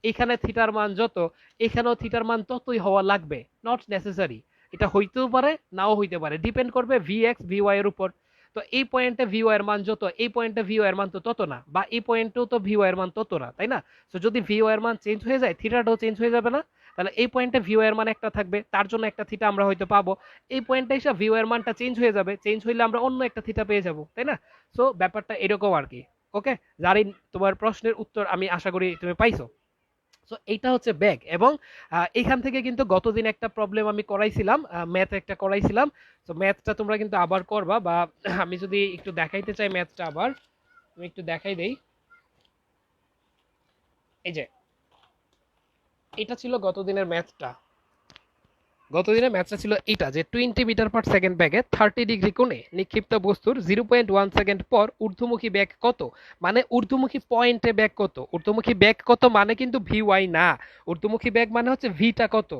এখানে থিটার মান যত, এখানেও থিটার মান ততই হওয়া লাগবে, নট নেসেসারি। এটা হইতেও পারে নাও হইতে পারে, ডিপেন্ড করবে ভিএক্স ভিওয়াই এর উপর। তো এই পয়েন্টে ভিওয়াই এর মান যত, এই পয়েন্টে ভিওয়াই এর মান তো তত না, বা এই পয়েন্টেও তো ভিওয়াই এর মান তত না, তাই না? সো যদি ভিওয়াই এর মান চেঞ্জ হয়ে যায় থিটাটাও চেঞ্জ হয়ে যাবে না? তাহলে এই পয়েন্টে ভিও এর মান একটা থাকবে, তার জন্য একটা থিটা আমরা হয়তো পাবো। এই পয়েন্টে এসে ভিও এর মানটা চেঞ্জ হয়ে যাবে, চেঞ্জ হইলে আমরা অন্য একটা থিটা পেয়ে যাব, তাই না? সো ব্যাপারটা এরকম আর কি। ওকে, জারিন, তোমার প্রশ্নের উত্তর আমি আশা করি তুমি পাইছো। সো এইটা হচ্ছে ব্যাগ। এবং এখান থেকে কিন্তু গতদিন একটা প্রবলেম আমি করাইছিলাম, ম্যাথ একটা করাইছিলাম। তো ম্যাথটা তোমরা কিন্তু আবার করবা, বা আমি যদি একটু দেখাইতে চাই ম্যাথটা আবার, আমি একটু দেখাই দেই। এই যে এটা ছিল গতদিনের ম্যাথটা। গতদিনের ম্যাচটা ছিল এটা, যে 20 মিটার/সেকেন্ড ব্যাগে 30 ডিগ্রি কোণে নিক্ষিপ্ত বস্তুর 0.1 সেকেন্ড পর ঊর্ধ্বমুখী ব্যাগ কত? মানে ঊর্ধ্বমুখী পয়েন্টে ব্যাগ কত? ঊর্ধ্বমুখী ব্যাগ কত মানে কিন্তু ভি ওয়াই না, ঊর্ধ্বমুখী ব্যাগ মানে হচ্ছে ভিটা কত।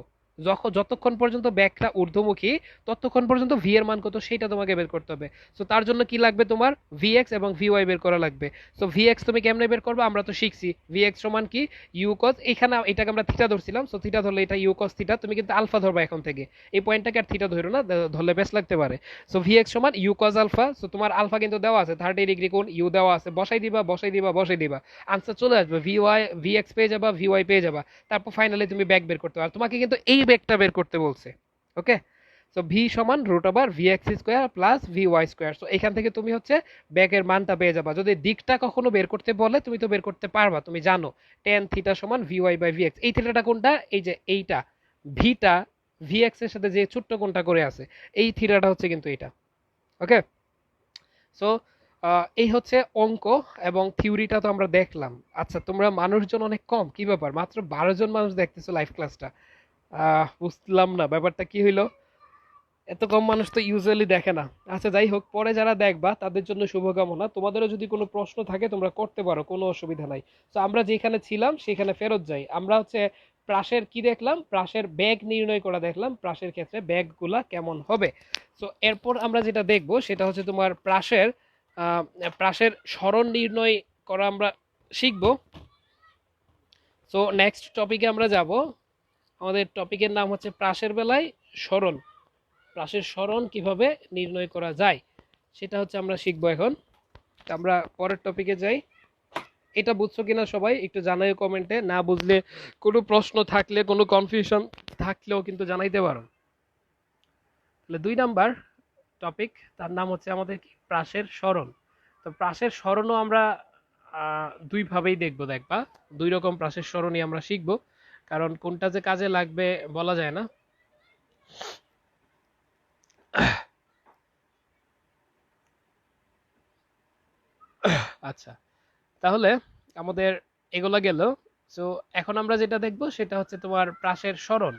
যতক্ষণ পর্যন্ত ব্যাগটা ঊর্ধ্বমুখী ততক্ষণ পর্যন্ত ভি এর মান কত সেটা তোমাকে বের করতে হবে। সো তার জন্য কি লাগবে? তোমার ভিএক্স এবং ভিওয়াই বের করা লাগবে। সো ভিএক্স তুমি কেমনে বের করবে? আমরা তো শিখছি ভিএক্স সমান কি, ইউ কজ, এখানে এটাকে আমরা থিটা ধরছিলাম, সো থিটা ধরলে এটা ইউ কজ থিটা, তুমি কিন্তু আলফা ধরবা এখন থেকে, এই পয়েন্টটাকে আর থিটা ধরো না, ধরলে বেশ লাগতে পারে। সো ভিএক্স সমান ইউ কজ আলফা। সো তোমার আলফা কিন্তু দেওয়া আছে 30 ডিগ্রি কোণ, ইউ দেওয়া আছে, বসাই দিবা বসাই দিবা বসাই দিবা, আনসার চলে আসবে, ভিওয়াই ভিএক্স পেয়ে যাবা, ভিওয়াই পেয়ে যাবা। তারপর ফাইনালি তুমি ব্যাক বের করতে পারো, তোমাকে কিন্তু এই ব্যাকটা বের করতে বলছে। ওকে, সো ভি সমান root over v x square plus v y square. So এখান থেকে তুমি হচ্ছে ব্যাকের মানটা পেয়ে যাবা। যদি দিকটা কখনো বের করতে বলে তুমি তো বের করতে পারবা, তুমি জানো টেন থিটা সমান v y by v x. এই থিটাটা কোনটা? এই যে এইটা ভিটা, ভি এক্স এর সাথে যে ছোট্ট কোনটা করে আছে এই থিটাটা হচ্ছে কিন্তু এটা। ওকে, সো এই হচ্ছে অঙ্ক এবং থিওরিটা তো আমরা দেখলাম। আচ্ছা, তোমরা মানুষজন অনেক কম, কি ব্যাপার? মাত্র 12 জন মানুষ দেখতেছো লাইভ ক্লাসটা। বুঝলাম না ব্যাপারটা কি হইলো, এত কম মানুষ তো ইউজুয়ালি দেখে না। আচ্ছা যাই হোক, পরে যারা দেখবা তাদের জন্য শুভকামনা। তোমাদেরও যদি কোনো প্রশ্ন থাকে তোমরা করতে পারো, কোনো অসুবিধা নাই। তো আমরা যেখানে ছিলাম সেখানে ফেরত যাই। আমরা হচ্ছে প্রাসের কি দেখলাম? প্রাসের ব্যাগ নির্ণয় করা দেখলাম, প্রাসের ক্ষেত্রে ব্যাগগুলা কেমন হবে। তো এরপর আমরা যেটা দেখব সেটা হচ্ছে তোমার প্রাসের আহ, প্রাসের সরণ নির্ণয় করা আমরা শিখব। সো নেক্সট টপিকে আমরা যাব। আমাদের টপিকের নাম হচ্ছে প্রাসের বেলায় সরণ, প্রাসের সরণ কিভাবে নির্ণয় করা যায় সেটা হচ্ছে আমরা শিখবো এখন। আমরা পরের টপিকে যাই। এটা বুঝছো কিনা সবাই একটু জানাই কমেন্টে, না বুঝলে কোনো প্রশ্ন থাকলে কোনো কনফিউশন থাকলেও কিন্তু জানাইতে পারো। তাহলে 2 নাম্বার টপিক, তার নাম হচ্ছে আমাদের কি, প্রাসের সরণ। তো প্রাসের সরণও আমরা দুই ভাবেই দেখবো, দেখবা 2 রকম প্রাসের সরণই আমরা শিখবো, কারণ কোনটা যে কাজে লাগবে বলা যায় না। আচ্ছা, তাহলে আমাদের এগুলা গেল। সো এখন আমরা যেটা দেখবো সেটা হচ্ছে তোমার প্রাসের সরণ।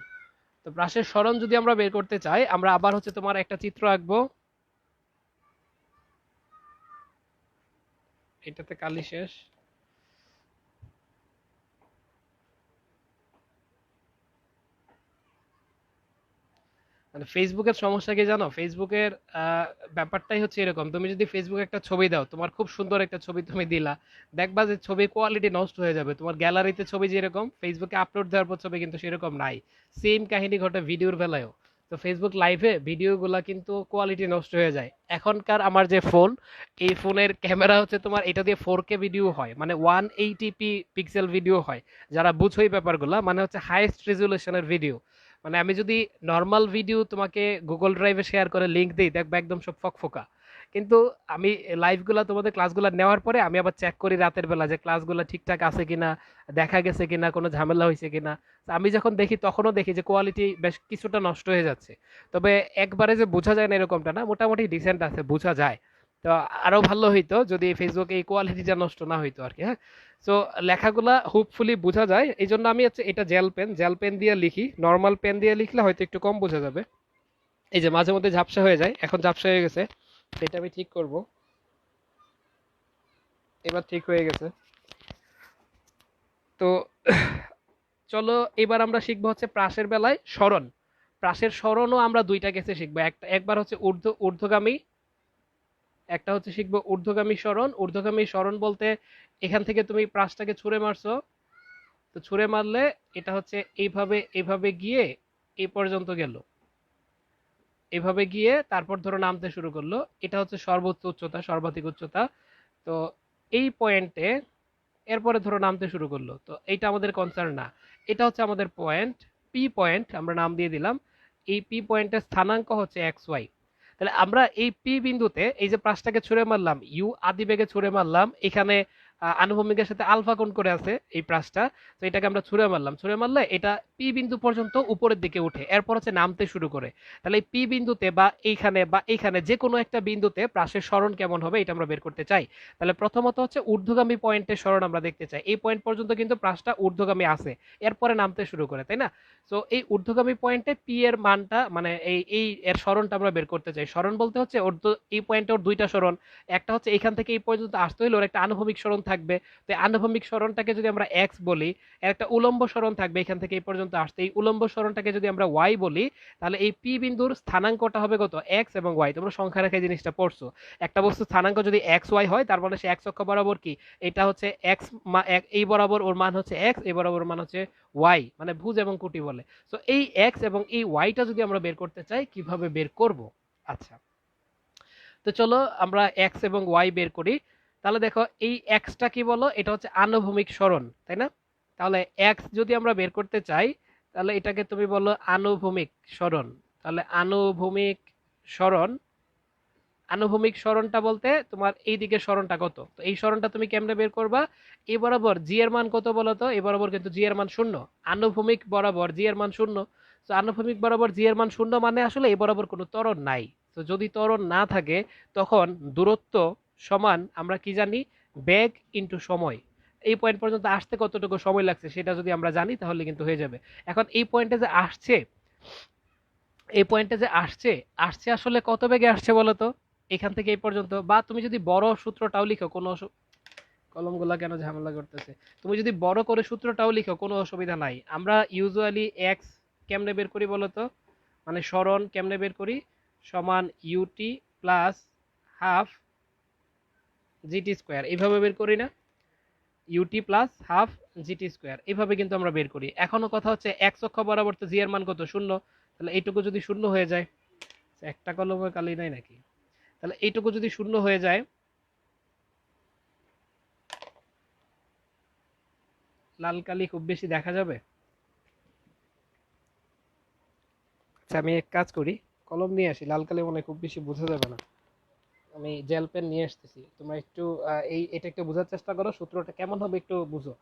তো প্রাসের সরণ যদি আমরা বের করতে চাই, আমরা আবার হচ্ছে তোমার একটা চিত্র আঁকবো। এটাতে কালি শেষ। মানে ফেসবুকের সমস্যা কি জানো? ফেসবুকের আহ, ব্যাপারটাই হচ্ছে এরকম, তুমি যদি ফেসবুকে একটা ছবি দাও, তোমার খুব সুন্দর একটা ছবি তুমি দিলা, দেখবা যে ছবির কোয়ালিটি নষ্ট হয়ে যাবে। তোমার গ্যালারিতে ছবি যেরকম, ফেসবুকে আপলোড দেওয়ার পর ছবি কিন্তু সেরকম নাই। সেম কাহিনী ঘটে ভিডিওর বেলায়ও। তো ফেসবুক লাইভে ভিডিওগুলা কিন্তু কোয়ালিটি নষ্ট হয়ে যায়। এখনকার আমার যে ফোন, এই ফোনের ক্যামেরা হচ্ছে তোমার এটা দিয়ে 4K ভিডিও হয়, মানে 180p পিক্সেল ভিডিও হয়। যারা বুঝো এই ব্যাপারগুলা, মানে হচ্ছে হাইয়েস্ট রেজুলেশনের ভিডিও। মানে আমি যদি নর্মাল ভিডিও তোমাকে গুগল ড্রাইভে শেয়ার করে লিংক দিই, দেখবে একদম সব ফকফকা। কিন্তু আমি লাইভগুলা তোমাদের ক্লাসগুলো নেওয়ার পরে আমি আবার চেক করি রাতের বেলা যে ক্লাসগুলো ঠিকঠাক আছে কিনা, দেখা গেছে কিনা, কোনো ঝামেলা হয়েছে কিনা। তো আমি যখন দেখি তখনও দেখি যে কোয়ালিটি বেশ কিছুটা নষ্ট হয়ে যাচ্ছে। তবে একবারে যে বোঝা যায় না এরকমটা না, মোটামুটি ডিসেন্ট আছে, বোঝা যায়। তো আরো ভালো হইতো যদি ফেসবুকে এই কোয়ালিটিটা নষ্ট না হইতো আর কি, হ্যাঁ। সো লেখাগুলা হোপফুলি বোঝা যায়, এই জন্য আমি হচ্ছে এটা জেল পেন দিয়ে লিখি। নর্মাল পেন দিয়ে লিখলে হয়তো একটু কম বোঝা যাবে। এই যে মাঝে মধ্যে ঝাপসা হয়ে যায়, এখন ঝাপসা হয়ে গেছে, এটা আমি ঠিক করব। এবার ঠিক হয়ে গেছে। তো চলো, এবার আমরা শিখবো হচ্ছে প্রাসের বেলায় স্মরণ। প্রাসের স্মরণও আমরা দুইটা কেসে শিখবো, একবার হচ্ছে ঊর্ধ্বগামী, একটা হচ্ছে শিখবো ঊর্ধ্বগামী স্মরণ। ঊর্ধ্বগামী স্মরণ বলতে এখান থেকে তুমি প্রাসটাকে ছুঁড়ে মারছো, তো ছুঁড়ে মারলে এটা হচ্ছে এইভাবে এইভাবে গিয়ে এই পর্যন্ত গেল, এভাবে গিয়ে তারপর ধরো নামতে শুরু করলো। এটা হচ্ছে সর্বোচ্চ উচ্চতা, সর্বাধিক উচ্চতা। তো এই পয়েন্টে এরপরে ধরো নামতে শুরু করলো, তো এইটা আমাদের কনসার্ন না। এটা হচ্ছে আমাদের পয়েন্ট, পি পয়েন্ট আমরা নাম দিয়ে দিলাম। এই পি পয়েন্টের স্থানাঙ্ক হচ্ছে XY। তাহলে আমরা এই পি বিন্দুতে এই যে প্রাসটাকে ছুঁড়ে মারলাম, ইউ আদি বেগে ছুঁড়ে মারলাম, এখানে আনুভূমিকের সাথে আলফা কোণ করে আছে এই প্রাসটা। তো এটাকে আমরা ছুঁড়ে মারলাম, ছুঁড়ে মারলে এটা পি বিন্দু পর্যন্ত উপরের দিকে উঠে, এরপর হচ্ছে নামতে শুরু করে। তাহলে এই পি বিন্দুতে বা এইখানে যে কোনো একটা বিন্দুতে প্রাসের সরণ কেমন হবে এটা আমরা বের করতে চাই। তাহলে প্রথমত হচ্ছে ঊর্ধ্বগামী পয়েন্টের সরণ আমরা দেখতে চাই। এই পয়েন্ট পর্যন্ত কিন্তু প্রাসটা ঊর্ধ্বগামী আছে, এরপরে নামতে শুরু করে, তাই না? তো এই ঊর্ধ্বগামী পয়েন্টে পি এর মানটা, মানে এই এই এর সরণটা আমরা বের করতে চাই। সরণ বলতে হচ্ছে এই পয়েন্টে ওর দুইটা সরণ। একটা হচ্ছে এখান থেকে এই পর্যন্ত আসতে হলে ওর একটা আনুভূমিক সরণ থাকবে। তো এই আনুভূমিক সরণটাকে যদি আমরা এক্স বলি, এর একটা উলম্ব সরণ থাকবে এখান থেকে এই পর্যন্ত আসতে, এই উলম্ব সরণটাকে যদি আমরা ওয়াই বলি, তাহলে এই পি বিন্দুর স্থানাঙ্কটা হবে কত? এক্স এবং ওয়াই। তোমরা সংখ্যা রেখে জিনিসটা পড়ছো। একটা বস্তুর স্থানাঙ্ক যদি এক্স ওয়াই হয়, তার মানে সে এক্স অক্ষ বরাবর কি, এটা হচ্ছে এক্স, এই বরাবর ওর মান হচ্ছে এক্স, এই বরাবর ওর মান হচ্ছে ওয়াই, মানে ভুজ এবং কুটি বলে। তো এই এক্স এবং এই ওয়াইটা যদি আমরা বের করতে চাই, কিভাবে বের করব? আচ্ছা, তো চলো আমরা এক্স এবং ওয়াই বের করি। তাহলে দেখো এই এক্সটা কি বলো, এটা হচ্ছে আনুভূমিক সরণ, তাই না? তাহলে এক্স যদি আমরা বের করতে চাই, তাহলে এটাকে তুমি বলো আনুভূমিক সরণ। তাহলে আনুভূমিক সরণ, আনুভূমিক সরণটা বলতে তোমার এই দিকের সরণটা কত, তো এই সরণটা তুমি কেমনে বের করবা? এই বরাবর জি এর মান কত বলো তো? এই বরাবর কিন্তু জি এর মান শূন্য। আনুভূমিক বরাবর জি এর মান শূন্য। তো আনুভূমিক বরাবর জি এর মান শূন্য মানে আসলে এই বরাবর কোনো ত্বরণ নাই। তো যদি ত্বরণ না থাকে, তখন দূরত্ব সমান আমরা কি জানি? বেগ ইনটু সময়। এই পয়েন্ট পর্যন্ত আসতে কতটুকু সময় লাগছে সেটা যদি আমরা জানি, তাহলে কিন্তু হয়ে যাবে। এখন এই পয়েন্টে যে আসছে, এই পয়েন্টে যে আসছে, আসছে আসলে কত বেগে আসছে বলো তো? এখান থেকে এই পর্যন্ত, বা তুমি যদি বড় সূত্রটাও লিখো, কোনো কলমগুলা কেন ঝামেলা করতেছে, তুমি যদি বড় করে সূত্রটাও লিখো কোনো অসুবিধা নাই। আমরা ইউজুয়ালি এক্স কেমনে বের করি বলো তো? মানে সরণ কেমনে বের করি? সমান u t plus half GT square, এইভাবে বের করি না? U t plus half GT square, এইভাবে কিন্তু আমরা বের করি। এখনো কথা হচ্ছে এক্স অক্ষ বরাবর তো জি এর মান কত? শূন্য। তাহলে এইটুকু যদি শূন্য হয়ে যায়, একটা কলমের কালি নাই নাকি? তাহলে এইটুকু যদি শূন্য হয়ে যায়, লাল কালি খুব বেশি দেখা যাবে? আচ্ছা, আমি এক কাজ করি, কলম নিয়ে আসি, লাল কালি মনে হয় খুব বেশি বোঝা যাবে না। আমি জেল পেন নিয়ে আসতেছি, তোমরা একটু এটা একটু বোঝার চেষ্টা করো, সূত্রটা কেমন হবে একটু বুঝো।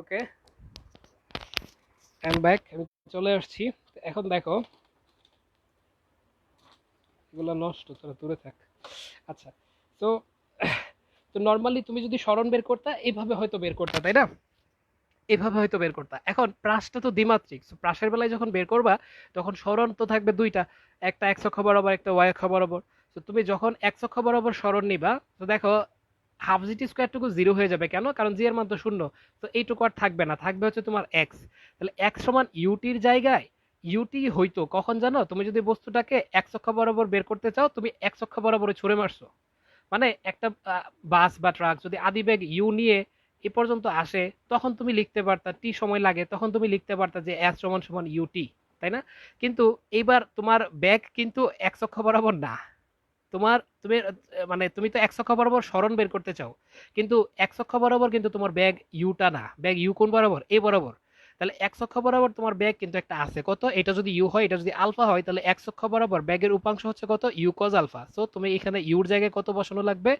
ওকে, আই এম ব্যাক, আমি চলে আসছি। এখন দেখো, এগুলো নষ্ট, তোরা দূরে থাক। আচ্ছা, তো তো নর্মালি তুমি যদি সরণ বের করতা এইভাবে হয়তো বের করতা, তাই না? এভাবে হয়তো বের করতা। এখন প্রাসটা তো দ্বিমাত্রিক, সো প্রাসের বেলায় যখন বের করবা তখন সরণ তো থাকবে দুইটা, একটা এক্স অক্ষ বরাবর, একটা ওয়াই অক্ষ বরাবর। তো তুমি যখন এক্স অক্ষ বরাবর সরণ নিবা, তো দেখো হাফ জিটি স্কোয়ারটুকু জিরো হয়ে যাবে। কেন? কারণ জি এর মান তো শূন্য। তো এইটুকু আর থাকবে না, থাকবে হচ্ছে তোমার এক্স। তাহলে এক্স সমান ইউটির জায়গায় ইউটি হইতো কখন জানো? তুমি যদি বস্তুটাকে এক্স অক্ষ বরাবর বের করতে চাও, তুমি এক্স অক্ষ বরাবর ছুঁড়ে মারছো। মানে একটা বাস বা ট্রাক যদি আদিবেগ ইউ নিয়ে এ পর্যন্ত আসে, তখন তুমি লিখতে পারতা, টি সময় লাগে, তখন তুমি লিখতে পারতা যে এস সমান সমান ইউটি, তাই না? কিন্তু এইবার তোমার ব্যাগ কিন্তু এক্স অক্ষ বরাবর না। তুমি মানে তুমি তো এক্স অক্ষ বরাবর সরণ বের করতে চাও, কিন্তু এক্স অক্ষ বরাবর কিন্তু তোমার ব্যাগ ইউটা না, ব্যাগ ইউ কোন বরাবর? এ বরাবর। তাহলে এক্স অক্ষ বরাবর তোমার ব্যাগ কিন্তু একটা আছে কত, এটা যদি ইউ হয়, এটা যদি আলফা হয়, তাহলে এক্স অক্ষ বরাবর ব্যাগের উপাংশ হচ্ছে কত? You cos alpha. সো তুমি এখানে ইউর জায়গায় কত বসানো লাগবে?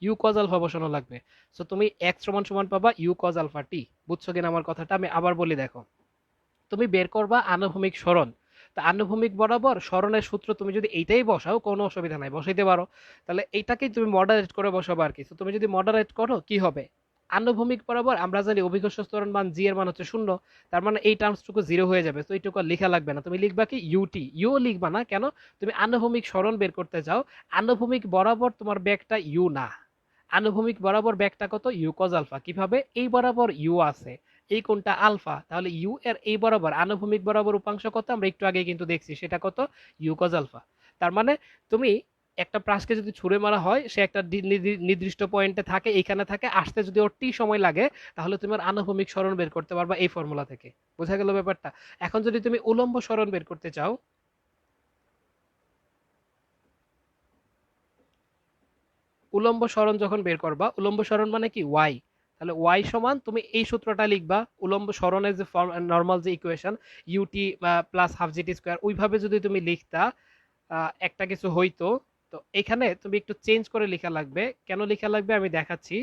ইউ কজ আলফা বসানো লাগবে। সো তুমি এক্স সমান সমান পাবা ইউ কজ আলফা টি। বুঝছো কিনা আমার কথাটা? আমি আবার বলি, দেখো, তুমি বের করবা আনুভূমিক সরণ। তা আনুভূমিক বরাবর সরণের সূত্র তুমি যদি এইটাই বসাও, কোনো অসুবিধা নাই, বসাইতে পারো। তাহলে এইটাকেই তুমি মডারেট করে বসাবো আর কি। তো তুমি যদি মডারেট করো কি হবে? আনুভূমিক বরাবর আমরা জানি অভিকর্ষ ত্বরণ মান জি এর মান হচ্ছে শূন্য। তার মানে এই টার্মসটুকু জিরো হয়ে যাবে। তো এইটুকু আর লেখা লাগবে না, তুমি লিখবা কি ইউটি। ইউ লিখবা না কেন? তুমি আনুভূমিক সরণ বের করতে চাও। আনুভূমিক বরাবর তোমার ব্যাগটা ইউ না, আনুভূমিক বরাবর ব্যাগটা কত? You cos alpha. কিভাবে? এই বরাবর ইউ আছে, এই কোনটা? আলফা। তাহলে ইউ এর এই বরাবর আনুভূমিক বরাবর উপাংশ কত? আমরা একটু আগে কিন্তু দেখছি, সেটা কত? You cos alpha. তার মানে তুমি একটা প্রাসকে যদি ছুঁড়ে মারা হয়, সে একটা নির্দিষ্ট পয়েন্টে থাকে, এইখানে থাকে, আসতে যদি ওর টি সময় লাগে, তাহলে তোমার আনুভূমিক সরণ বের করতে পারবা এই ফর্মুলা থেকে। বোঝা গেল ব্যাপারটা? এখন যদি তুমি উলম্ব সরণ বের করতে চাও, উলম্ব সরণ যখন বের করবা, উলম্ব সরণ মানে কি? ওয়াই। তাহলে ওয়াই সমান তুমি এই সূত্রটা লিখবা, উলম্ব সরণের যে নর্মাল যে equation, u t plus half GT square, ওইভাবে যদি তুমি লিখতা, একটা কিছু হইতো। তো এখানে তুমি একটু চেঞ্জ করে লেখা লাগবে। কেন লেখা লাগবে আমি দেখাচ্ছি।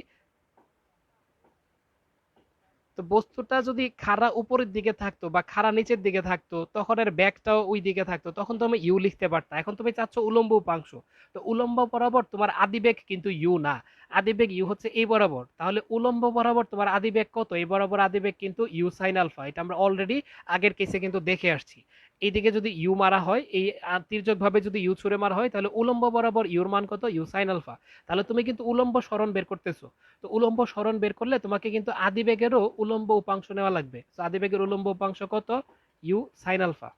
তো বস্তুটা যদি খাড়া উপরের দিকে থাকতো বা খাড়া নিচের দিকে থাকতো, তখন এর ব্যাকটাও ওই দিকে থাকতো, তখন তুমি ইউ লিখতে পারতা। এখন তুমি চাচ্ছ উলম্ব উপাংশ। তো উলম্ব বরাবর তোমার আদিবেগ কিন্তু ইউ না, আদিবেগ ইউ হচ্ছে এই বরাবর। তাহলে উলম্ব বরাবর তোমার আদিবেগ কত? এই বরাবর আদিবেগ কিন্তু ইউ সাইন আলফা। এটা আমরা অলরেডি আগের কেসে কিন্তু দেখে আসছি। এইদিকে যদি ইউ মারা হয়, এই তির্যক ভাবে যদি ইউ ছুড়ে মারা হয়, তাহলে উলম্ব বরাবর ইউর মান কত? You sine alpha. তাহলে তুমি কিন্তু উলম্ব সরণ বের করতেছো। তো উলম্ব সরণ বের করলে তোমাকে কিন্তু আদিবেগেরও উলম্ব উপাংশ নেওয়া লাগবে। তো আদিবেগের উলম্ব উপাংশ কত? You sine alpha.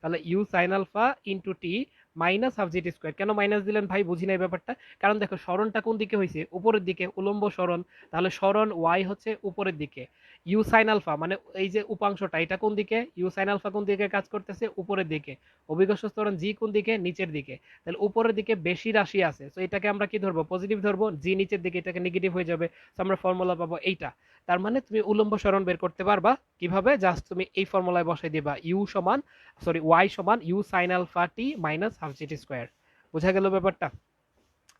তাহলে ইউ সাইন আলফা ইন্টু টি মাইনাস হাফ জিটি স্কোয়ার। কেন মাইনাস দিলেন ভাই? বুঝি নাই ব্যাপারটা। কারণ দেখো সরণটা কোন দিকে হয়েছে? উপরের দিকে, উলম্ব সরণ। তাহলে সরণ ওয়াই হচ্ছে উপরের দিকে। ইউ সাইন আলফা মানে এই যে উপাংশটা, এটা কোন দিকে? ইউ সাইন আলফা কোন দিকে কাজ করতেছে? উপরের দিকে। অভিকর্ষ ত্বরণ জি কোন দিকে? নিচের দিকে। তাহলে উপরের দিকে বেশি রাশি আছে, তো এটাকে আমরা কি ধরবো? পজিটিভ ধরবো। জি নিচের দিকে, এটাকে নেগেটিভ হয়ে যাবে। তো আমরা ফর্মুলা পাবো এইটা। তার মানে তুমি উলম্ব সরণ বের করতে পারবা কিভাবে? জাস্ট তুমি এই ফর্মুলায় বসাই দিবা, ইউ সমান, সরি, ওয়াই সমান u sine alpha t minus half GT square. বোঝা গেল ব্যাপারটা?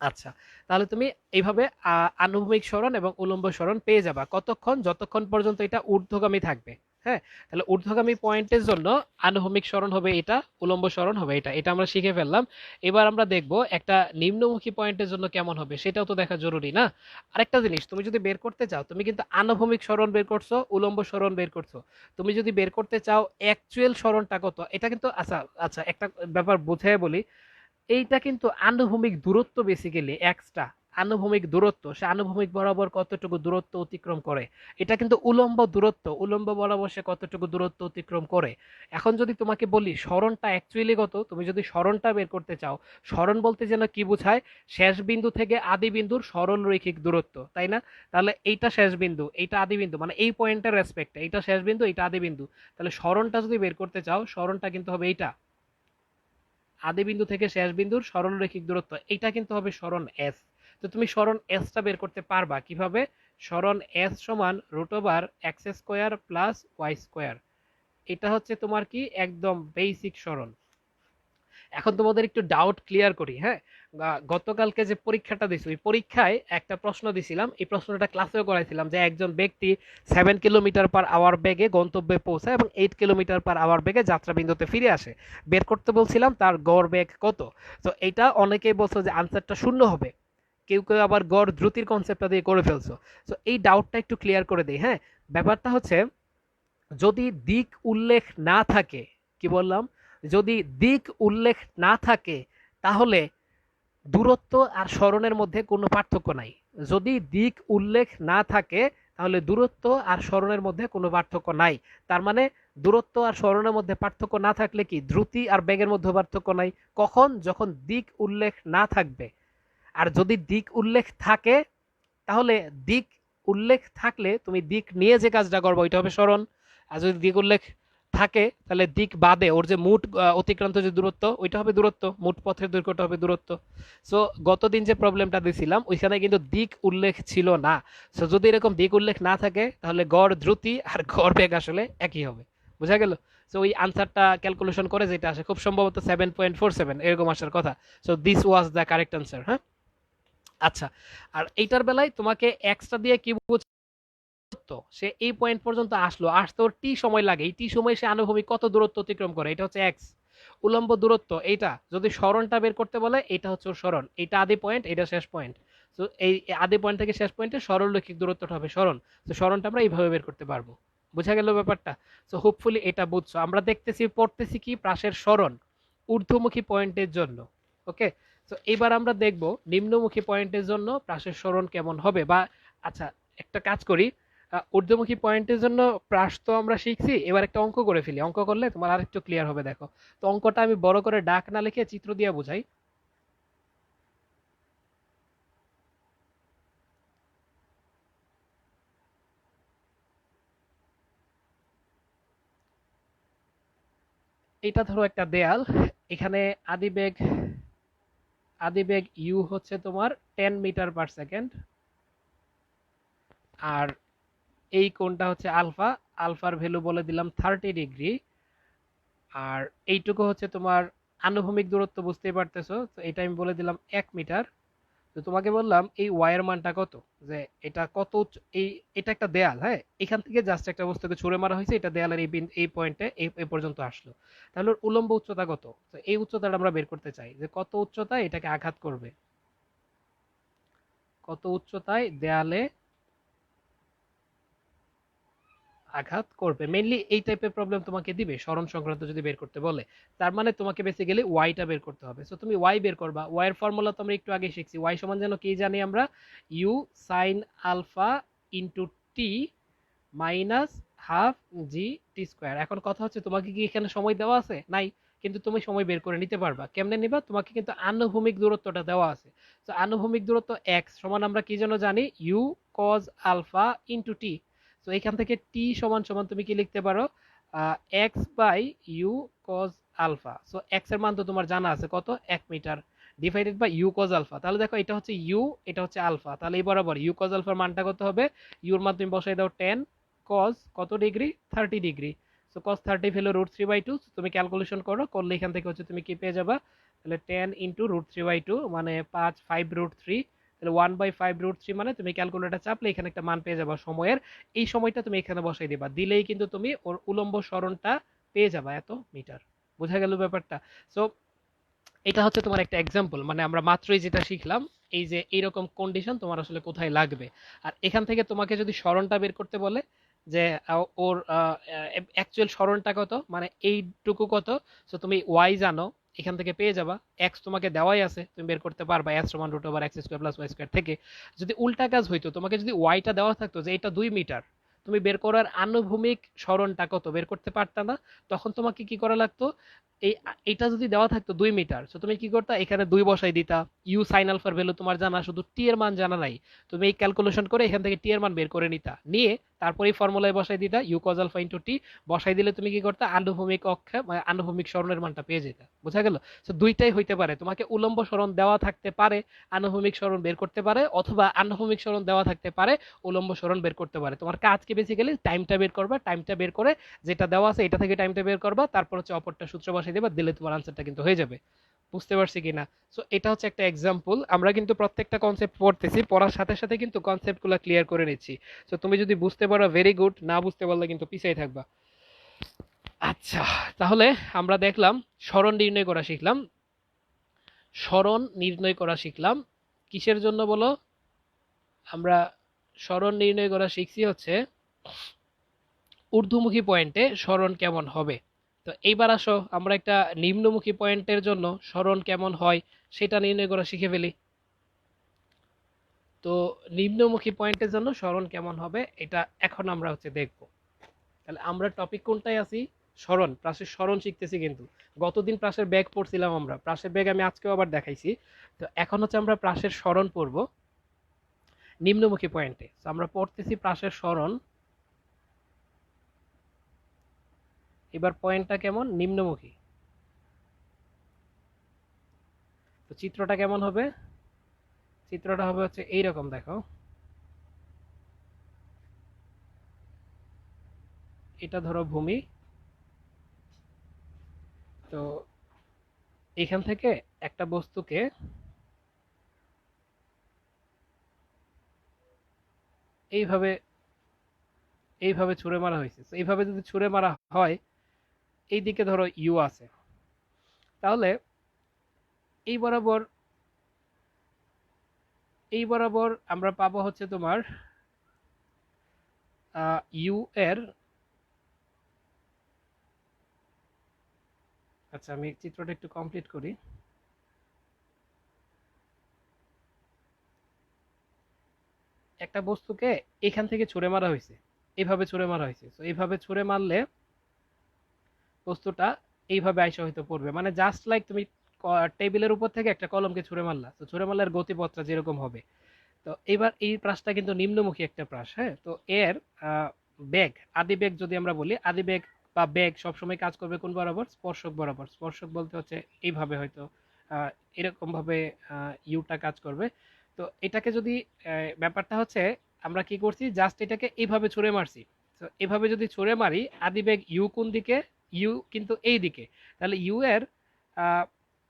আচ্ছা, তাহলে তুমি এইভাবে আনুভূমিক সরণ এবং উলম্ব সরণ পেয়ে যাবা। কতক্ষণ? যতক্ষণ পর্যন্ত এটা ঊর্ধ্বগামী থাকবে। হ্যাঁ, তাহলে ঊর্ধ্বগামী পয়েন্টের জন্য আনুভূমিক সরণ হবে এটা, উলম্ব সরণ হবে এটা। এটা আমরা শিখে ফেললাম। এবার আমরা দেখব একটা নিম্নমুখী পয়েন্টের জন্য কেমন হবে, সেটাও তো দেখা জরুরি না? আরেকটা জিনিস, তুমি যদি বের করতে চাও, তুমি কিন্তু আনুভূমিক সরণ বের করছো, উলম্ব সরণ বের করছো। তুমি যদি বের করতে চাও অ্যাকচুয়াল সরণটা কত, এটা কিন্তু, আচ্ছা আচ্ছা, একটা ব্যাপার বুঝিয়ে বলি। এইটা কিন্তু আনুভূমিক দূরত্ব, বেসিক্যালি এক্সটা আনুভূমিক দূরত্ব, সে আনুভূমিক বরাবর কতটুকু দূরত্ব অতিক্রম করে। এটা কিন্তু উলম্ব দূরত্ব, উলম্ব বরাবর সে কতটুকু দূরত্ব অতিক্রম করে। এখন যদি তোমাকে বলি সরণটা অ্যাকচুয়ালি কত, তুমি যদি সরণটা বের করতে চাও, সরণ বলতে যেন কি বোঝায়? শেষ বিন্দু থেকে আদি বিন্দুর সরল রৈখিক দূরত্ব, তাই না? তাহলে এইটা শেষ বিন্দু, এইটা আদি বিন্দু, মানে এই পয়েন্টের রেসপেক্টে এইটা শেষ বিন্দু, এইটা আদি বিন্দু। তাহলে সরণটা যদি বের করতে চাও, সরণটা কিন্তু হবে এইটা, আদি বিন্দু থেকে শেষ বিন্দুর সরলরৈখিক দূরত্ব। এটা কিন্তু হবে সরণ এস। তো তুমি সরণ এসটা বের করতে পারবা কিভাবে? সরণ এস সমান root over x square plus y square. এটা হচ্ছে তোমার কি একদম বেসিক সরণ। এখন তোমাদের একটু ডাউট ক্লিয়ার করি, হ্যাঁ? গতকালকে যে পরীক্ষাটা দিছি ওই পরীক্ষায় একটা প্রশ্ন দিছিলাম, এই প্রশ্নটা ক্লাসেও করাইছিলাম যে একজন ব্যক্তি 7 কিলোমিটার পার আওয়ার বেগে গন্তব্যে পৌঁছায় এবং 8 কিলোমিটার পার আওয়ার বেগে যাত্রা বিন্দুতে ফিরে আসে। বের করতে বলছিলাম তার গড় বেগ কত। তো এটা অনেকেই বলছো যে আনসারটা শূন্য হবে, কেউ কেউ আবার গড় দ্রুতির কনসেপ্টটা দিয়ে করে ফেলছো। তো এই ডাউটটা একটু ক্লিয়ার করে দিই। হ্যাঁ, ব্যাপারটা হচ্ছে যদি দিক উল্লেখ না থাকে, কি বললাম, যদি দিক উল্লেখ না থাকে তাহলে দূরত্ব আর সরণের মধ্যে কোনো পার্থক্য নাই। যদি দিক উল্লেখ না থাকে তাহলে দূরত্ব আর সরণের মধ্যে কোনো পার্থক্য নাই। তার মানে দূরত্ব আর সরণের মধ্যে পার্থক্য না থাকলে কি দ্রুতি আর বেগের মধ্যে পার্থক্য নাই? কখন? যখন দিক উল্লেখ না থাকবে। আর যদি দিক উল্লেখ থাকে তাহলে দিক উল্লেখ থাকলে তুমি দিক নিয়ে যে কাজটা করবো ওইটা হবে সরণ। আর যদি দিক উল্লেখ থাকে তাহলে দিক বাদে ওর যে মোট অতিক্রান্ত যে দূরত্ব ওইটা হবে দূরত্ব, মোট পথের দৈর্ঘ্যটা হবে দূরত্ব। সো গতদিন যে প্রবলেমটা দিছিলাম ওইখানে কিন্তু দিক উল্লেখ ছিল না। সো যদি এরকম দিক উল্লেখ না থাকে তাহলে গড় দ্রুতি আর গড় বেগ আসলে একই হবে। বুঝা গেল? সো ওই আনসারটা ক্যালকুলেশন করে যেটা আসে খুব সম্ভবত 7.47 এরকম আসার কথা। So this was the correct answer. হ্যাঁ, আচ্ছা। আর এইটার বেলায় তোমাকে এক্সটা দিয়ে কি বুঝতো, সে এই পয়েন্ট পর্যন্ত আসলো, আসতে ওর টি সময় লাগে, এই টি সময় সে আনুভূমিক কত দূরত্ব অতিক্রম করে, এটা হচ্ছে এক্স। উলম্ব দূরত্ব এইটা, যদি সরণটা বের করতে বলে এটা হচ্ছে ওর সরণ, এইটা আদি পয়েন্ট, এটা শেষ পয়েন্ট। তো এই আদি পয়েন্ট থেকে শেষ পয়েন্টে সরলরৈখিক দূরত্বটা হবে সরণ। তো সরণটা আমরা এইভাবে বের করতে পারবো। বোঝা গেল ব্যাপারটা? সো হোপফুলি এটা বুঝছো। আমরা দেখতেছি পড়তেছি কি প্রাসের সরণ ঊর্ধ্বমুখী পয়েন্টের জন্য। ওকে, তো এবার আমরা দেখব নিম্নমুখী পয়েন্টের জন্য প্রাসের সরণ কেমন হবে। বা আচ্ছা, একটা কাজ করি, ঊর্ধ্বমুখী পয়েন্টের জন্য প্রাস তো আমরা শিখছি, এবার একটা অঙ্ক করে ফেলি, অঙ্ক করলে তোমার আর একটু ক্লিয়ার হবে। দেখো তো অঙ্কটা আমি বড় করে ডাক না লিখে চিত্র দিয়ে বুঝাই। এটা ধরো একটা দেয়াল, এখানে আদিবেগ আদিবেগ ইউ হচ্ছে তোমার 10 মিটার পার সেকেন্ড, আর এই কোণটা হচ্ছে আলফা, আলফার ভ্যালু বলে দিলাম 30 ডিগ্রি। আর এইটুকু হচ্ছে তোমার আনুভূমিক দূরত্ব, বুঝতেই পারতেছো, তো এটা আমি বলে দিলাম 1 মিটার। তো তোমাকে বললাম এই ওয়াই এর মানটা কত, যে এটা কত এই, এটা একটা দেয়াল, হ্যাঁ, এখান থেকে জাস্ট একটা বস্তুকে ছুঁড়ে মারা হয়েছে, এটা দেয়ালের এই পয়েন্টে এই পর্যন্ত আসলো। তাহলে ওর উলম্ব উচ্চতা কত? তো এই উচ্চতাটা আমরা বের করতে চাই, যে কত উচ্চতায় এটাকে আঘাত করবে, কত উচ্চতায় দেয়ালে আঘাত করবে। মেইনলি এই টাইপের প্রবলেম তোমাকে দিবে সরণ সংক্রান্ত যদি বের করতে বলে। তার মানে তোমাকে বেসিক্যালি ওয়াইটা বের করতে হবে। সো তুমি ওয়াই বের করবা। ওয়াই এর ফর্মুলা তো আমরা একটু আগে শিখছি, ওয়াই সমান যেন কি জানি আমরা, ইউ সাইন আলফা ইন্টু টি minus half g t square. এখন কথা হচ্ছে তোমাকে কি এখানে সময় দেওয়া আছে? নাই, কিন্তু তুমি সময় বের করে নিতে পারবা। কেমনে নিবা? তোমাকে কিন্তু আনুভূমিক দূরত্বটা দেওয়া আছে। তো আনুভূমিক দূরত্ব এক্স সমান আমরা কি যেন জানি, ইউ কজ আলফা ইন্টু টি। তো এখান থেকে টি সমান সমান তুমি কি লিখতে পারো, x by you cos alpha. So x এর মান তো তোমার জানা আছে কত, 1 metre, divided by you cos alpha. তাহলে দেখো এটা হচ্ছে ইউ, এটা হচ্ছে আলফা, তাহলে এই বরাবর ইউ কজ আলফার মানটা কত হবে, ইউর মান তুমি বসাই দাও 10 cos কত degree, 30 degree. So cos 30 value √3/2। তুমি ক্যালকুলেশন করো, করলে এখান থেকে হচ্ছে তুমি কি পেয়ে যাবা, তাহলে 10 ইন্টু √3/2 মানে 5/3, তাহলে 1/5√3, মানে তুমি ক্যালকুলেটর চাপলে এখানে একটা মান পেয়ে যাবা সময়ের। এই সময়টা তুমি এখানে বসাই দিবা, দিলেই কিন্তু তুমি ওর উলম্ব সরণটা পেয়ে যাবা এত মিটার। বোঝা গেল ব্যাপারটা? সো এটা হচ্ছে তোমার একটা এক্সাম্পল, মানে আমরা মাত্রই যেটা শিখলাম, এই যে এইরকম কন্ডিশন তোমার আসলে কোথায় লাগবে। আর এখান থেকে তোমাকে যদি সরণটা বের করতে বলে, যে ওর অ্যাকচুয়াল সরণটা কত, মানে এইটুকু কত, সো তুমি ওয়াই জানো, এখান থেকে পেয়ে যাবা। এক্স তোমাকে দেওয়াই আছে, তুমি বের করতে পারবা এক্স সমান √x² + y² থেকে। যদি উল্টা কাজ হইতো, তোমাকে যদি ওয়াইটা দেওয়া থাকতো যে এটা 2 মিটার, তুমি বের করার আনুভূমিক সরণটা কত বের করতে পারতা না। তখন তোমাকে কি করা লাগতো, এই এটা যদি দেওয়া থাকতো 2 মিটার, তো তুমি কি করতা, এখানে 2 বসাই দিতা। ইউ সাইন আলফার ভ্যালু তোমার জানা, শুধু টি এর মান জানা নাই। তুমি এই ক্যালকুলেশন করে এখান থেকে টি এর মান বের করে নিতা, নিয়ে তারপরে এই ফর্মুলায় বসাই দিতা ইউ কজ আলফা ইন্টু টি, বসাই দিলে তুমি কি করতে আনুভূমিক অক্ষে মানে আনুভূমিক সরণের মানটা পেয়ে যেতা। বোঝা গেল? তো দুইটাই হইতে পারে, তোমাকে উলম্ব সরণ দেওয়া থাকতে পারে, আনুভূমিক সরণ বের করতে পারে, অথবা আনুভূমিক সরণ দেওয়া থাকতে পারে, উলম্ব সরণ বের করতে পারে। তোমার কাজ কি বেসিক্যালি টাইমটা বের করবা, টাইমটা বের করে যেটা দেওয়া আছে এটা থেকে টাইমটা বের করবা, তারপর হচ্ছে অপরটা সূত্র বসাই দেবা, দিলে তোমার আনসারটা কিন্তু হয়ে যাবে। বুঝতে পারছি কিনা? সো এটা হচ্ছে একটা এক্সাম্পল। আমরা কিন্তু প্রত্যেকটা কনসেপ্ট পড়তেছি, পড়ার সাথে সাথে কিন্তু কনসেপ্টগুলো ক্লিয়ার করে নিচ্ছি। সো তুমি যদি বুঝতে পারো ভেরি গুড, না বুঝতে পারলে কিন্তু পিছিয়ে থাকবা। আচ্ছা, তাহলে আমরা দেখলাম সরণ নির্ণয় করা শিখলাম। সরণ নির্ণয় করা শিখলাম কিসের জন্য বলো? আমরা সরণ নির্ণয় করা শিখছি হচ্ছে ঊর্ধ্বমুখী পয়েন্টে সরণ কেমন হবে। তো এইবার আসো আমরা একটা নিম্নমুখী পয়েন্টের জন্য সরণ কেমন হয় সেটা নির্ণয় করা শিখে ফেলি। তো নিম্নমুখী পয়েন্টের জন্য সরণ কেমন হবে এটা এখন আমরা হচ্ছে দেখব। তাহলে আমরা টপিক কোনটায় আছি? সরণ, প্রাসের সরণ শিখতেছি। কিন্তু গতদিন প্রাসের বেগ পড়ছিলাম আমরা, প্রাসের বেগ আমি আজকেও আবার দেখাইছি। তো এখন হচ্ছে আমরা প্রাসের সরণ পড়ব নিম্নমুখী পয়েন্টে। তো আমরা পড়তেছি প্রাসের সরণ। এবার পয়েন্টটা কেমন? নিম্নমুখী। তো চিত্রটা কেমন হবে? চিত্রটা হবে হচ্ছে এইরকম, দেখো এটা ধরো ভূমি। তো এখান থেকে একটা বস্তুকে এইভাবে এইভাবে ছুঁড়ে মারা হয়েছে। এইভাবে যদি ছুঁড়ে মারা হয়, এই দিকে ধরো ইউ আছে, তাহলে এই বরাবর আমরা পাবো হচ্ছে তোমার ইউ এর, আচ্ছা আমি চিত্রটা একটু কমপ্লিট করি। একটা বস্তুকে এখান থেকে ছুঁড়ে মারা হয়েছে, এইভাবে ছুঁড়ে মারা হয়েছে। তো এইভাবে ছুঁড়ে মারলে বস্তুটা এইভাবে আইসা হয়তো পড়বে, মানে জাস্ট লাইক তুমি টেবিলের উপর থেকে একটা কলমকে ছুঁড়ে মারলা, তো ছুঁড়ে মারলে গতিপথটা যেরকম হবে। তো এবার এই প্রাসটা কিন্তু নিম্নমুখী একটা প্রাস। হ্যাঁ, তো এর বেগ, আদি বেগ যদি আমরা বলি, আদি বেগ বা বেগ সবসময় কাজ করবে কোন বরাবর? স্পর্শক বরাবর। স্পর্শক বলতে হচ্ছে এইভাবে, হয়তো এরকম ভাবে ইউটা কাজ করবে। তো এটাকে যদি ব্যাপারটা হচ্ছে আমরা কি করছি, জাস্ট এটাকে এইভাবে ছুঁড়ে মারছি। তো এভাবে যদি ছুঁড়ে মারি, আদি বেগ ইউ কোন দিকে? ইউ কিন্তু এই দিকে। তাহলে ইউ এর আহ,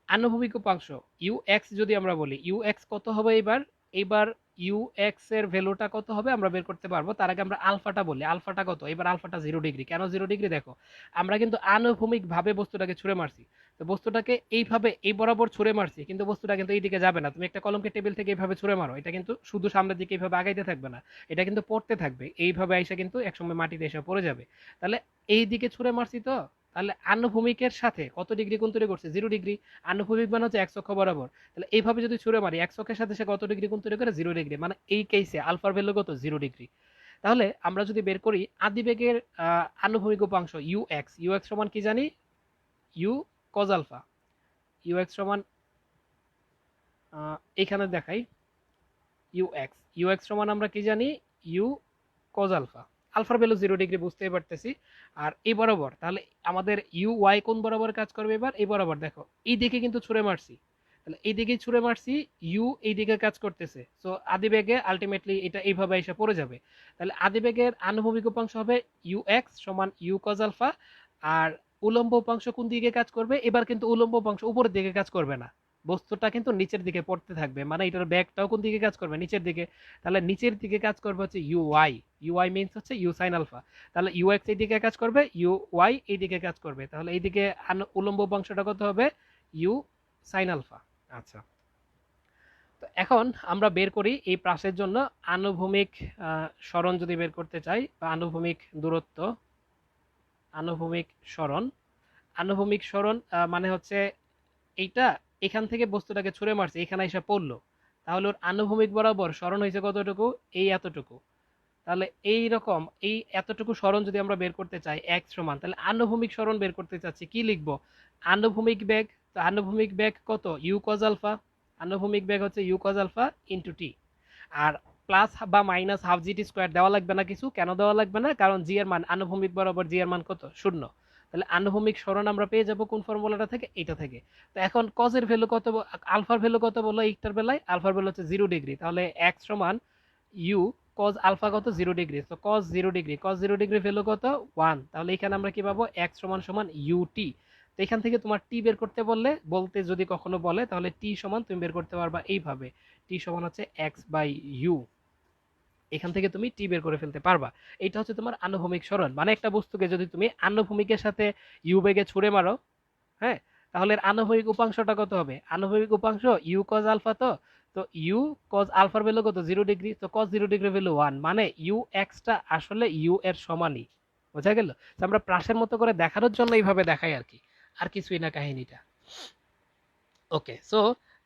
আনুভূমিক উপাংশ ইউ এক্স যদি আমরা বলি, ইউ এক্স কত হবে এবার? এবার ইউ এক্স এর ভ্যালুটা কত হবে আমরা বের করতে পারবো। তার আগে আমরা আলফাটা বলি, আলফাটা কত? এবার আলফাটা 0 ডিগ্রি। কেন 0 ডিগ্রি? দেখো আমরা কিন্তু আনুভূমিক ভাবে বস্তুটাকে ছুঁড়ে মারছি। তো বস্তুটাকে এইভাবে এই বরাবর ছুঁড়ে মারছি, কিন্তু বস্তুটা কিন্তু এইদিকে যাবে না। তুমি একটা কলমকে টেবিল থেকে এইভাবে ছুঁড়ে মারো, এটা কিন্তু শুধু সামনের দিকে এইভাবে আগাইতে থাকবে না, এটা কিন্তু পড়তে থাকবে এইভাবে, আইসা কিন্তু একসময় মাটিতে এসে পড়ে যাবে। তাহলে এই দিকে ছুঁড়ে মারছি, তো তাহলে আনুভূমিকের সাথে কত ডিগ্রি কোণ তৈরি করছে? 0 ডিগ্রি। আনুভূমিক মানে হচ্ছে এক্স অক্ষ বরাবর। তাহলে এইভাবে যদি ছুঁড়ে মারি, এক্স অক্ষের সাথে সে কত ডিগ্রি কোণ তৈরি করে? 0 ডিগ্রি। মানে এই কেসে আলফার ভ্যালু কত? 0 ডিগ্রি। তাহলে আমরা যদি বের করি আদিবেগের আনুভূমিক উপাংশ ইউ এক্স, ইউ এক্স সমান কি জানি? U cos alpha. U x সমান এখানে দেখাই, ইউ এক্স, ইউ এক্স সমান আমরা কি জানি? U cos alpha. আলফার ভ্যালু 0 ডিগ্রি, বুঝতেই পারতেছি। আর এই বরাবর তাহলে আমাদের ইউ ওয়াই কোন বরাবর কাজ করবে? এবার এই বরাবর দেখো এই দিকে কিন্তু ছুঁড়ে মারছি, তাহলে এই দিকে ছুঁড়ে মারছি, ইউ এই দিকে কাজ করতেছে। সো আদিবেগে আলটিমেটলি এটা এইভাবে এসে পড়ে যাবে। তাহলে আদিবেগের আনুভূমিক উপাংশ হবে ইউ এক্স সমান ইউ কজ আলফা। আর উলম্ব উপাংশ কোন দিকে কাজ করবে? এবার কিন্তু উলম্ব উপাংশ উপরের দিকে কাজ করবে না, বস্তুটা কিন্তু নিচের দিকে পড়তে থাকবে, মানে এটার ব্যাগটাও কোন দিকে কাজ করবে? নিচের দিকে। তাহলে নিচের দিকে কাজ করবে হচ্ছে u y. U y means হচ্ছে ইউ সাইন আলফা। তাহলে ইউ এক্স এই দিকে কাজ করবে, ইউ ওয়াই এই দিকে কাজ করবে। তাহলে এইদিকে উলম্ব উপাংশটা কত হবে? U sine alpha. আচ্ছা, তো এখন আমরা বের করি এই প্রাসের জন্য আনুভূমিক সরণ যদি বের করতে চাই, বা আনুভূমিক দূরত্ব, আনুভূমিক সরণ। আনুভূমিক সরণ মানে হচ্ছে এইটা এখান থেকে বস্তুটাকে ছুঁড়ে মারছে, এখানে এসে পড়লো, তাহলে ওর আনুভূমিক বরাবর সরণ হয়েছে কতটুকু? এই এতটুকু। তাহলে এই রকম এই এতটুকু সরণ যদি আমরা বের করতে চাই এক্স সমান, তাহলে আনুভূমিক সরণ বের করতে চাচ্ছি, কি লিখবো? আনুভূমিক বেগ। তো আনুভূমিক বেগ কত? You cos alpha. আনুভূমিক বেগ হচ্ছে you cos alpha into T. আর প্লাস বা মাইনাস হাফ জিটি স্কোয়ার দেওয়া লাগবে না কিছু। কেন দেওয়া লাগবে না? কারণ জি এর মান আনুভূমিক বরাবর জি এর মান কত? শূন্য। তাহলে আনুভূমিক সরণ আমরা পেয়ে যাব কোন ফর্মুলাটা থেকে? এইটা থেকে। তো এখন কজের ভ্যালু কত, আলফার ভ্যালু কত বলো এইটার বেলায়? আলফার ভ্যালু হচ্ছে 0 ডিগ্রি। তাহলে এক্স সমান ইউ কজ আলফা কত? 0 ডিগ্রি। তো cos 0 degree, cos 0 degree value কত? 1। তাহলে এখানে আমরা কি পাবো? এক্স সমান সমান ইউটি। তো এখান থেকে তোমার টি বের করতে বলতে যদি কখনো বলে, তাহলে টি সমান তুমি বের করতে পারবা এইভাবে, টি সমান হচ্ছে এক্স বাই ইউ। এখান থেকে তুমি টি বের করে ফেলতে পারবা। এটা হচ্ছে তোমার আনুভূমিক সরণ। মানে একটা বস্তুকে যদি তুমি আনুভূমিকের সাথে ইউ বেগে ছুড়ে মারো, হ্যাঁ, তাহলে এর আনুভূমিক উপাংশটা কত হবে? আনুভূমিক উপাংশ ইউ কজ আলফা। তো তো ইউ কজ আলফার ভ্যালু কত? 0 ডিগ্রি। তো কজ 0 ডিগ্রি ভ্যালু 1, মানে ইউ এক্সটা আসলে ইউ এর সমানই। বোঝা গেল? তো আমরা প্রাসের মতো করে দেখানোর জন্য এইভাবে দেখাই আর কি, আর কিছুই না কাহিনীটা। ওকে, সো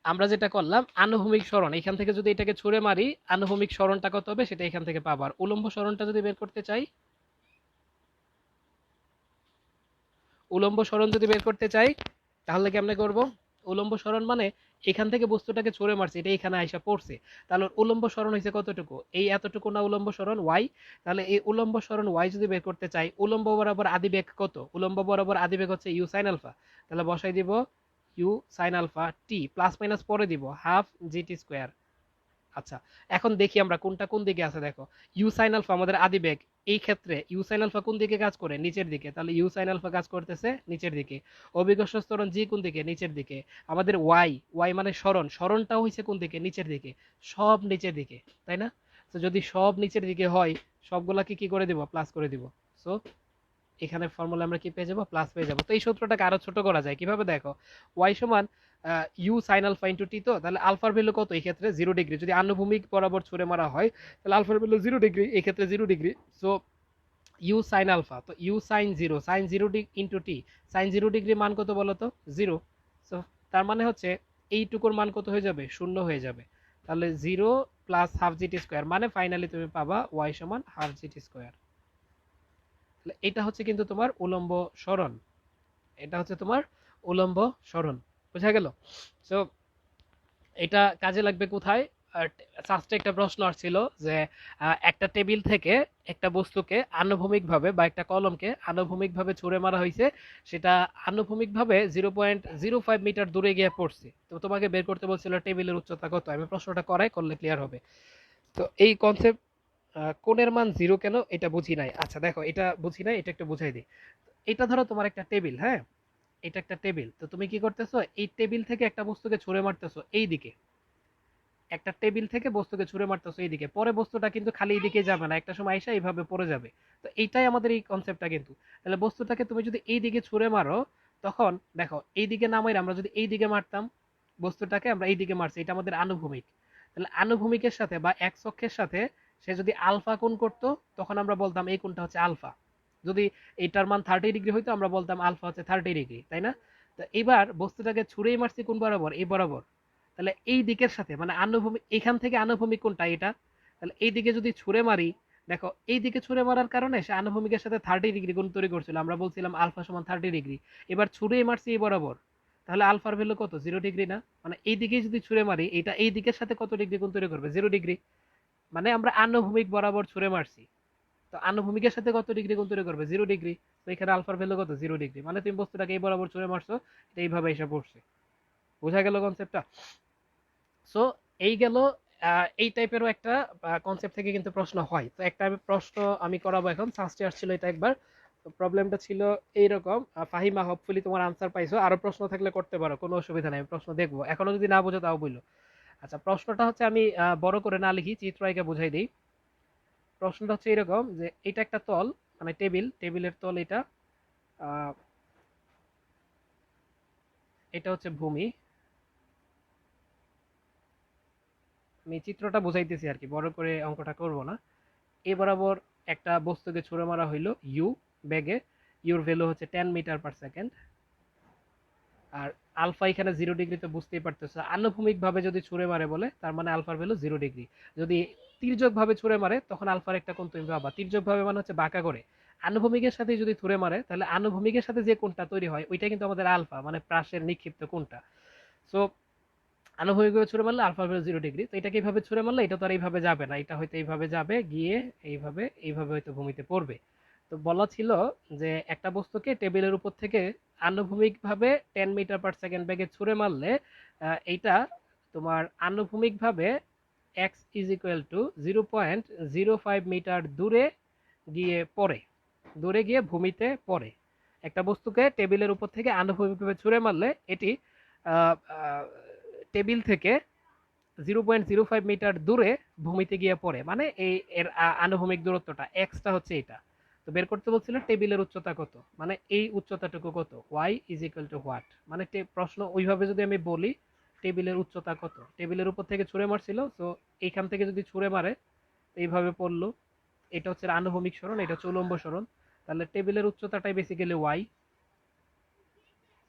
আমরা যেটা করলাম আনুভূমিক সরণ, এখান থেকে যদি এটাকে ছুঁড়ে মারি আনুভূমিক সরণটা কত হবে সেটা এখান থেকে পাবো। আর উলম্ব সরণটা যদি বের করতে চাই, উলম্ব সরণ যদি বের করতে চাই তাহলে কেমনে করব? উলম্ব সরণ মানে এখান থেকে বস্তুটাকে ছুঁড়ে মারছে, এটা এখানে আইসা পড়ছে। তাহলে উলম্ব সরণ হয়েছে কতটুকু? এই এতটুকু না উলম্ব সরণ ওয়াই। তাহলে এই উলম্ব সরণ ওয়াই যদি বের করতে চাই, উলম্ব বরাবর আদিবেগ কত? উলম্ব বরাবর আদিবেগ হচ্ছে ইউ সাইন আলফা। তাহলে বসাই দিব u sine alpha t, plus minus পরে দিব হাফ জিটি স্কোয়ার। আচ্ছা, এখন দেখি আমরা কোনটা কোন দিকে আছে। দেখো, ইউ সাইন আলফা আমাদের আদিবেগ, এই ক্ষেত্রে ইউ সাইন আলফা কোন দিকে কাজ করে? নিচের দিকে। তাহলে ইউ সাইন আলফা কাজ করতেছে নিচের দিকে। অভিকর্ষ ত্বরণ জি কোন দিকে? নিচের দিকে। আমাদের ওয়াই, ওয়াই মানে সরণ, সরণটাও হইছে কোন দিকে? নিচের দিকে। সব নিচের দিকে, তাই না? তো যদি সব নিচের দিকে হয়, সবগুলাকে কি করে দিব? প্লাস করে দিব। সো এখানে ফর্মুলা আমরা কি পেয়ে যাবো? প্লাস পেয়ে যাবো। তো এই সূত্রটাকে আরো ছোট করা যায় কিভাবে? দেখো, ওয়াই সমান ইউ সাইন আলফা ইন্টু টি। তো তাহলে আলফার ভ্যালু কত এই ক্ষেত্রে? 0 ডিগ্রি। যদি আনুভূমিক বরাবর ছুড়ে মারা হয় তাহলে আলফার ভ্যালু 0 ডিগ্রি, এই ক্ষেত্রে 0 degree. So U sine alpha, তো U sine zero, sine 0 into T. Sine 0 degree মান কত বলো তো? 0। সো তার মানে হচ্ছে এইটুকুর মান কত হয়ে যাবে? 0 হয়ে যাবে। তাহলে 0 প্লাস হাফ জিটি স্কোয়ার, মানে ফাইনালি তুমি পাবা ওয়াই সমান হাফ জিটি স্কোয়ার। এটা হচ্ছে কিন্তু তোমার উলম্ব সরণ, এটা হচ্ছে তোমার উলম্ব সরণ। বোঝা গেল? সো এটা কাজে লাগবে কোথায়? ফার্স্টে একটা প্রশ্ন আসছিল যে একটা টেবিল থেকে একটা বস্তুকে আনুভূমিকভাবে বা একটা কলমকে আনুভূমিকভাবে ছুঁড়ে মারা হয়েছে, সেটা আনুভূমিকভাবে 0.05 মিটার দূরে গিয়ে পড়ছে। তো তোমাকে বের করতে বলছিল টেবিলের উচ্চতা কত। আমি প্রশ্নটা করাই, করলে ক্লিয়ার হবে। তো এই কনসেপ্ট, কোণের মান 0 কেন এটা বুঝি নাই। আচ্ছা দেখো, এটা বুঝি নাই, এটা একটু বুঝাই দিই। এটা ধরো তোমার একটা টেবিল, হ্যাঁ, এটা একটা টেবিল। তো তুমি কি করতেছো? এই টেবিল থেকে একটা বস্তুকে ছুঁড়ে মারতেছো এই দিকে, একটা টেবিল থেকে বস্তুকে ছুঁড়ে মারতেছো এইদিকে। পরে বস্তুটা কিন্তু খালি এইদিকে যাবে না, একটা সময় এসে এইভাবে পড়ে যাবে। তো এইটাই আমাদের এই কনসেপ্টটা কিন্তু। তাহলে বস্তুটাকে তুমি যদি এই দিকে ছুঁড়ে মারো, তখন দেখো এইদিকে নামাই, আমরা যদি এই দিকে মারতাম বস্তুটাকে, আমরা এই দিকে মারছি, এটা আমাদের আনুভূমিক। তাহলে আনুভূমিকের সাথে বা এক্স অক্ষের সাথে সে যদি আলফা কোণ করতো, তখন আমরা বলতাম এই কোণটা হচ্ছে আলফা। যদি এইটার মান 30 ডিগ্রি হইতো, আমরা বলতাম আলফা হচ্ছে 30 ডিগ্রি, তাই না? তো এবার বস্তুটাকে ছুঁড়েই মারছি কোন বরাবর? এই বরাবর। তাহলে এই দিকের সাথে মানে আনুভূমিক, এখান থেকে আনুভূমিক কোনটা? এটা। তাহলে এই দিকে যদি ছুঁড়ে মারি, দেখো এই দিকে ছুঁড়ে মারার কারণে সে আনুভূমিকের সাথে 30 ডিগ্রি কোণ তৈরি করছিল। আমরা বলছিলাম আলফা সমান 30 ডিগ্রি। এবার ছুঁড়েই মারছি এই বরাবর, তাহলে আলফার ভ্যালু কত? 0 ডিগ্রি না? মানে এই দিকে যদি ছুঁড়ে মারি, এটা এই দিকের সাথে কত ডিগ্রি কোণ তৈরি করবে? 0 ডিগ্রি। মানে আমরা আনুভূমিক বরাবর ছুঁড়ে মারছি, তো আনুভূমিকের সাথে কত ডিগ্রি কোণ তৈরি করবে? 0 ডিগ্রি। তো এখানে আলফার ভ্যালু কত? 0 ডিগ্রি। মানে তুমি বস্তুটাকে এই বরাবর ছুঁড়ে মারছো, এটা এইভাবে এসে পড়ছে। বোঝা গেল কনসেপ্টটা? সো এই গেল, এই টাইপেরও একটা কনসেপ্ট থেকে কিন্তু প্রশ্ন হয়। তো একটা প্রশ্ন আমি করাবো এখন, ফার্স্টে আসছিল এটা একবার। তো প্রবলেমটা ছিল এইরকম। ফাহিমা, হোপফুলি তোমার আনসার পাইছো। আরো প্রশ্ন থাকলে করতে পারো, কোনো অসুবিধা নাই, আমি প্রশ্ন দেখবো। এখনো যদি না বোঝো তাও বললো। আচ্ছা, প্রশ্নটা হচ্ছে, আমি বড় করে না লিখি, চিত্রায়কে বুঝাই দিই। প্রশ্নটা হচ্ছে এরকম যে এটা একটা তল, মানে টেবিল, টেবিলের তল এটা। আহ, এটা হচ্ছে ভূমি। আমি চিত্রটা বুঝাইতেছি আর কি, বড় করে অঙ্কটা করব না। এ বরাবর একটা বস্তুকে ছুঁড়ে মারা হইলো ইউ বেগে, ইউর ভ্যালু হচ্ছে 10 মিটার পার সেকেন্ড। আর আলফা এখানে 0 ডিগ্রি, তো বুঝতেই পারতেছো আনুভূমিক ভাবে যদি ছুঁড়ে মারে বলে, তার মানে আলফার ভ্যালু 0 ডিগ্রি। যদি তির্যক ভাবে ছুঁড়ে মারে, তখন আলফার একটা কোণ তুমি পাবা। তির্যক ভাবে মানে হচ্ছে বাঁকা করে। আনুভূমিকের সাথে যদি ছুঁড়ে মারে, তাহলে আনুভূমিকের সাথে যে কোণটা তৈরি হয় ওইটা কিন্তু আমাদের আলফা, মানে প্রাসের নিক্ষিপ্ত কোণটা। সো আনুভূমিকভাবে ছুড়ে মারলে আলফা ভ্যালু 0 ডিগ্রি। তো এটাকে এইভাবে ছুড়ে মারলে এটা তো আর এইভাবে যাবে না, এটা হয়তো এইভাবে যাবে গিয়ে এইভাবে এইভাবে হয়তো ভূমিতে পড়বে। তো বলা ছিল যে একটা বস্তুকে টেবিলের উপর থেকে আনুভূমিকভাবে 10 মিটার পার সেকেন্ড বেগে ছুড়ে মারলে এইটা তোমার আনুভূমিকভাবে X is equal to 0.05 metre দূরে গিয়ে পড়ে, দূরে গিয়ে ভূমিতে পড়ে। একটা বস্তুকে টেবিলের উপর থেকে আনুভূমিকভাবে ছুঁড়ে মারলে এটি টেবিল থেকে 0.05 মিটার দূরে ভূমিতে গিয়ে পড়ে, মানে এই এর আনুভূমিক দূরত্বটা এক্সটা হচ্ছে এটা। তো বের করতে বলছিল টেবিলের উচ্চতা কত, মানে এই উচ্চতাটুকু কত, y is equal to what. মানে প্রশ্ন ওইভাবে যদি আমি বলি টেবিলের উচ্চতা কত, টেবিলের উপর থেকে ছুঁড়ে মারছিল, তো এইখান থেকে যদি ছুঁড়ে মারে এইভাবে পড়লো, এটা হচ্ছে আনুভূমিক সরণ, এটা হচ্ছে উলম্ব সরণ, তাহলে টেবিলের উচ্চতাটাই বেসিক্যালি ওয়াই।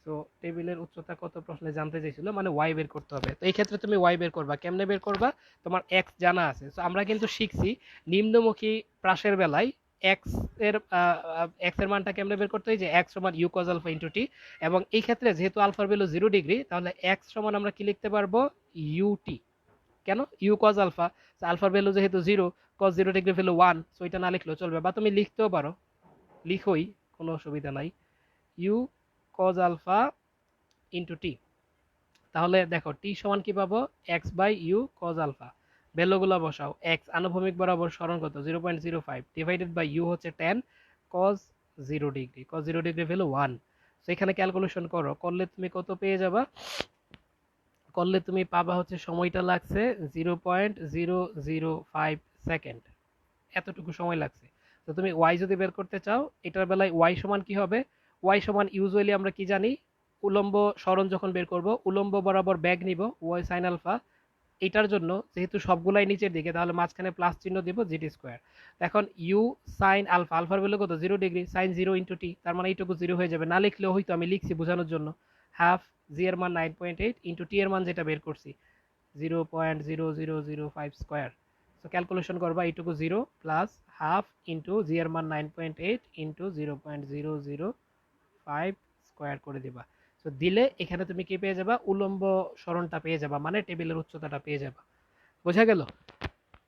তো টেবিলের উচ্চতা কত প্রশ্নে জানতে চাইছিল, মানে ওয়াই বের করতে হবে। তো এই ক্ষেত্রে তুমি ওয়াই বের করবা, কেমনে বের করবা, তোমার এক্স জানা আছে। তো আমরা কিন্তু শিখছি নিম্নমুখী প্রাসের বেলায় এক্স এর এক্স এর মানটা কেমনে বের করতে হয়, যে এক্স সমান ইউ কজ আলফা ইন্টু টি। এবং এই ক্ষেত্রে যেহেতু আলফার ভ্যালু 0 ডিগ্রি, তাহলে এক্স সমান আমরা কি লিখতে পারবো, ইউটি। কেন, ইউ কজ আলফা, আলফার ভ্যালু যেহেতু 0, কজ 0 ডিগ্রি ভ্যালু 1, সো এটা না লিখলেও চলবে, বা তুমি লিখতেও পারো, লিখোই, কোনো অসুবিধা নাই, U cos alpha into T. তাহলে দেখো টি সমান কি পাবো, X by you cos alpha, ভ্যালুগুলো বসাও। এক্স আনুভূমিক বরাবর সরণ কত, 0.05 ডিভাইডেড বাই ইউ হচ্ছে 10 cos 0 degree, cos 0 degree value 1। তো এখানে ক্যালকুলেশন করো, করলে তুমি কত পেয়ে যাবা, করলে তুমি পাবা হচ্ছে সময়টা লাগছে 0.005 সেকেন্ড, এতটুকু সময় লাগছে। তো তুমি ওয়াই যদি বের করতে চাও, এটার বেলায় ওয়াই সমান কি হবে, ওয়াই সমান ইউজুয়ালি আমরা কি জানি, উলম্ব সরণ যখন বের করব উলম্ব বরাবর ব্যাগ নিব ওয়াই সাইন আলফা। এটার জন্য যেহেতু সবগুলাই নিচের দিকে, তাহলে মাঝখানে প্লাস চিহ্ন দিব জিটি স্কোয়ার। এখন ইউ সাইন আলফা, আলফার ভ্যালু কত, 0 ডিগ্রি, সাইন 0 ইন্টু টি, তার মানে এইটুকু 0 হয়ে যাবে, না লিখলেও হয়তো, আমি লিখছি বোঝানোর জন্য। হাফ জি এর মান 9.8 ইন্টু টি এর মান যেটা বের করছি 0.0005 স্কোয়ার। সো ক্যালকুলেশন করবা, এইটুকু 0 প্লাস হাফ ইন্টু জি এর মান 9.8 ইন্টু 0.005 স্কোয়ার করে দিবা। তো দিলে এখানে তুমি কি পেয়ে যাবা, উলম্ব সরণটা পেয়ে যাবা, মানে টেবিলের উচ্চতাটা পেয়ে যাবা। বোঝা গেল?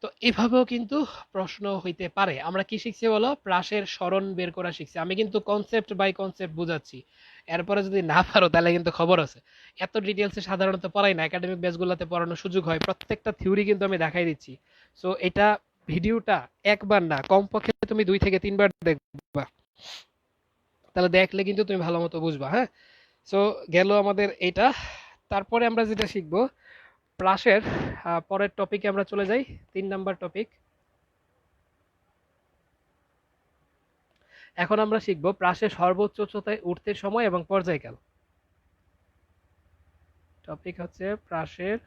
তো এভাবেও কিন্তু প্রশ্ন হইতে পারে। আমরা কি শিখছি বলো, প্রাসের সরণ বের করা শিখছি। আমি কিন্তু কনসেপ্ট বাই কনসেপ্ট বুঝাচ্ছি, এরপরে যদি না পারো তাহলে কিন্তু খবর আছে। এত ডিটেলসে সাধারণত পড়াই না, একাডেমিক ব্যাচগুলোতে পড়ানোর সুযোগ হয়, প্রত্যেকটা থিওরি কিন্তু আমি দেখাই দিচ্ছি। সো এটা ভিডিওটা একবার না, কমপক্ষে তুমি 2 থেকে 3 বার দেখবা, তাহলে দেখলে কিন্তু তুমি ভালো মতো বুঝবা। হ্যাঁ, সো গেল আমাদের এটা। তারপরে আমরা যেটা শিখবো প্রাসের পরের টপিকে আমরা চলে যাই, 3 নাম্বার টপিক। এখন আমরা শিখবো প্রাসের সর্বোচ্চ উচ্চতায় উঠতে সময় এবং পর্যায়কাল। টপিক হচ্ছে প্রাসের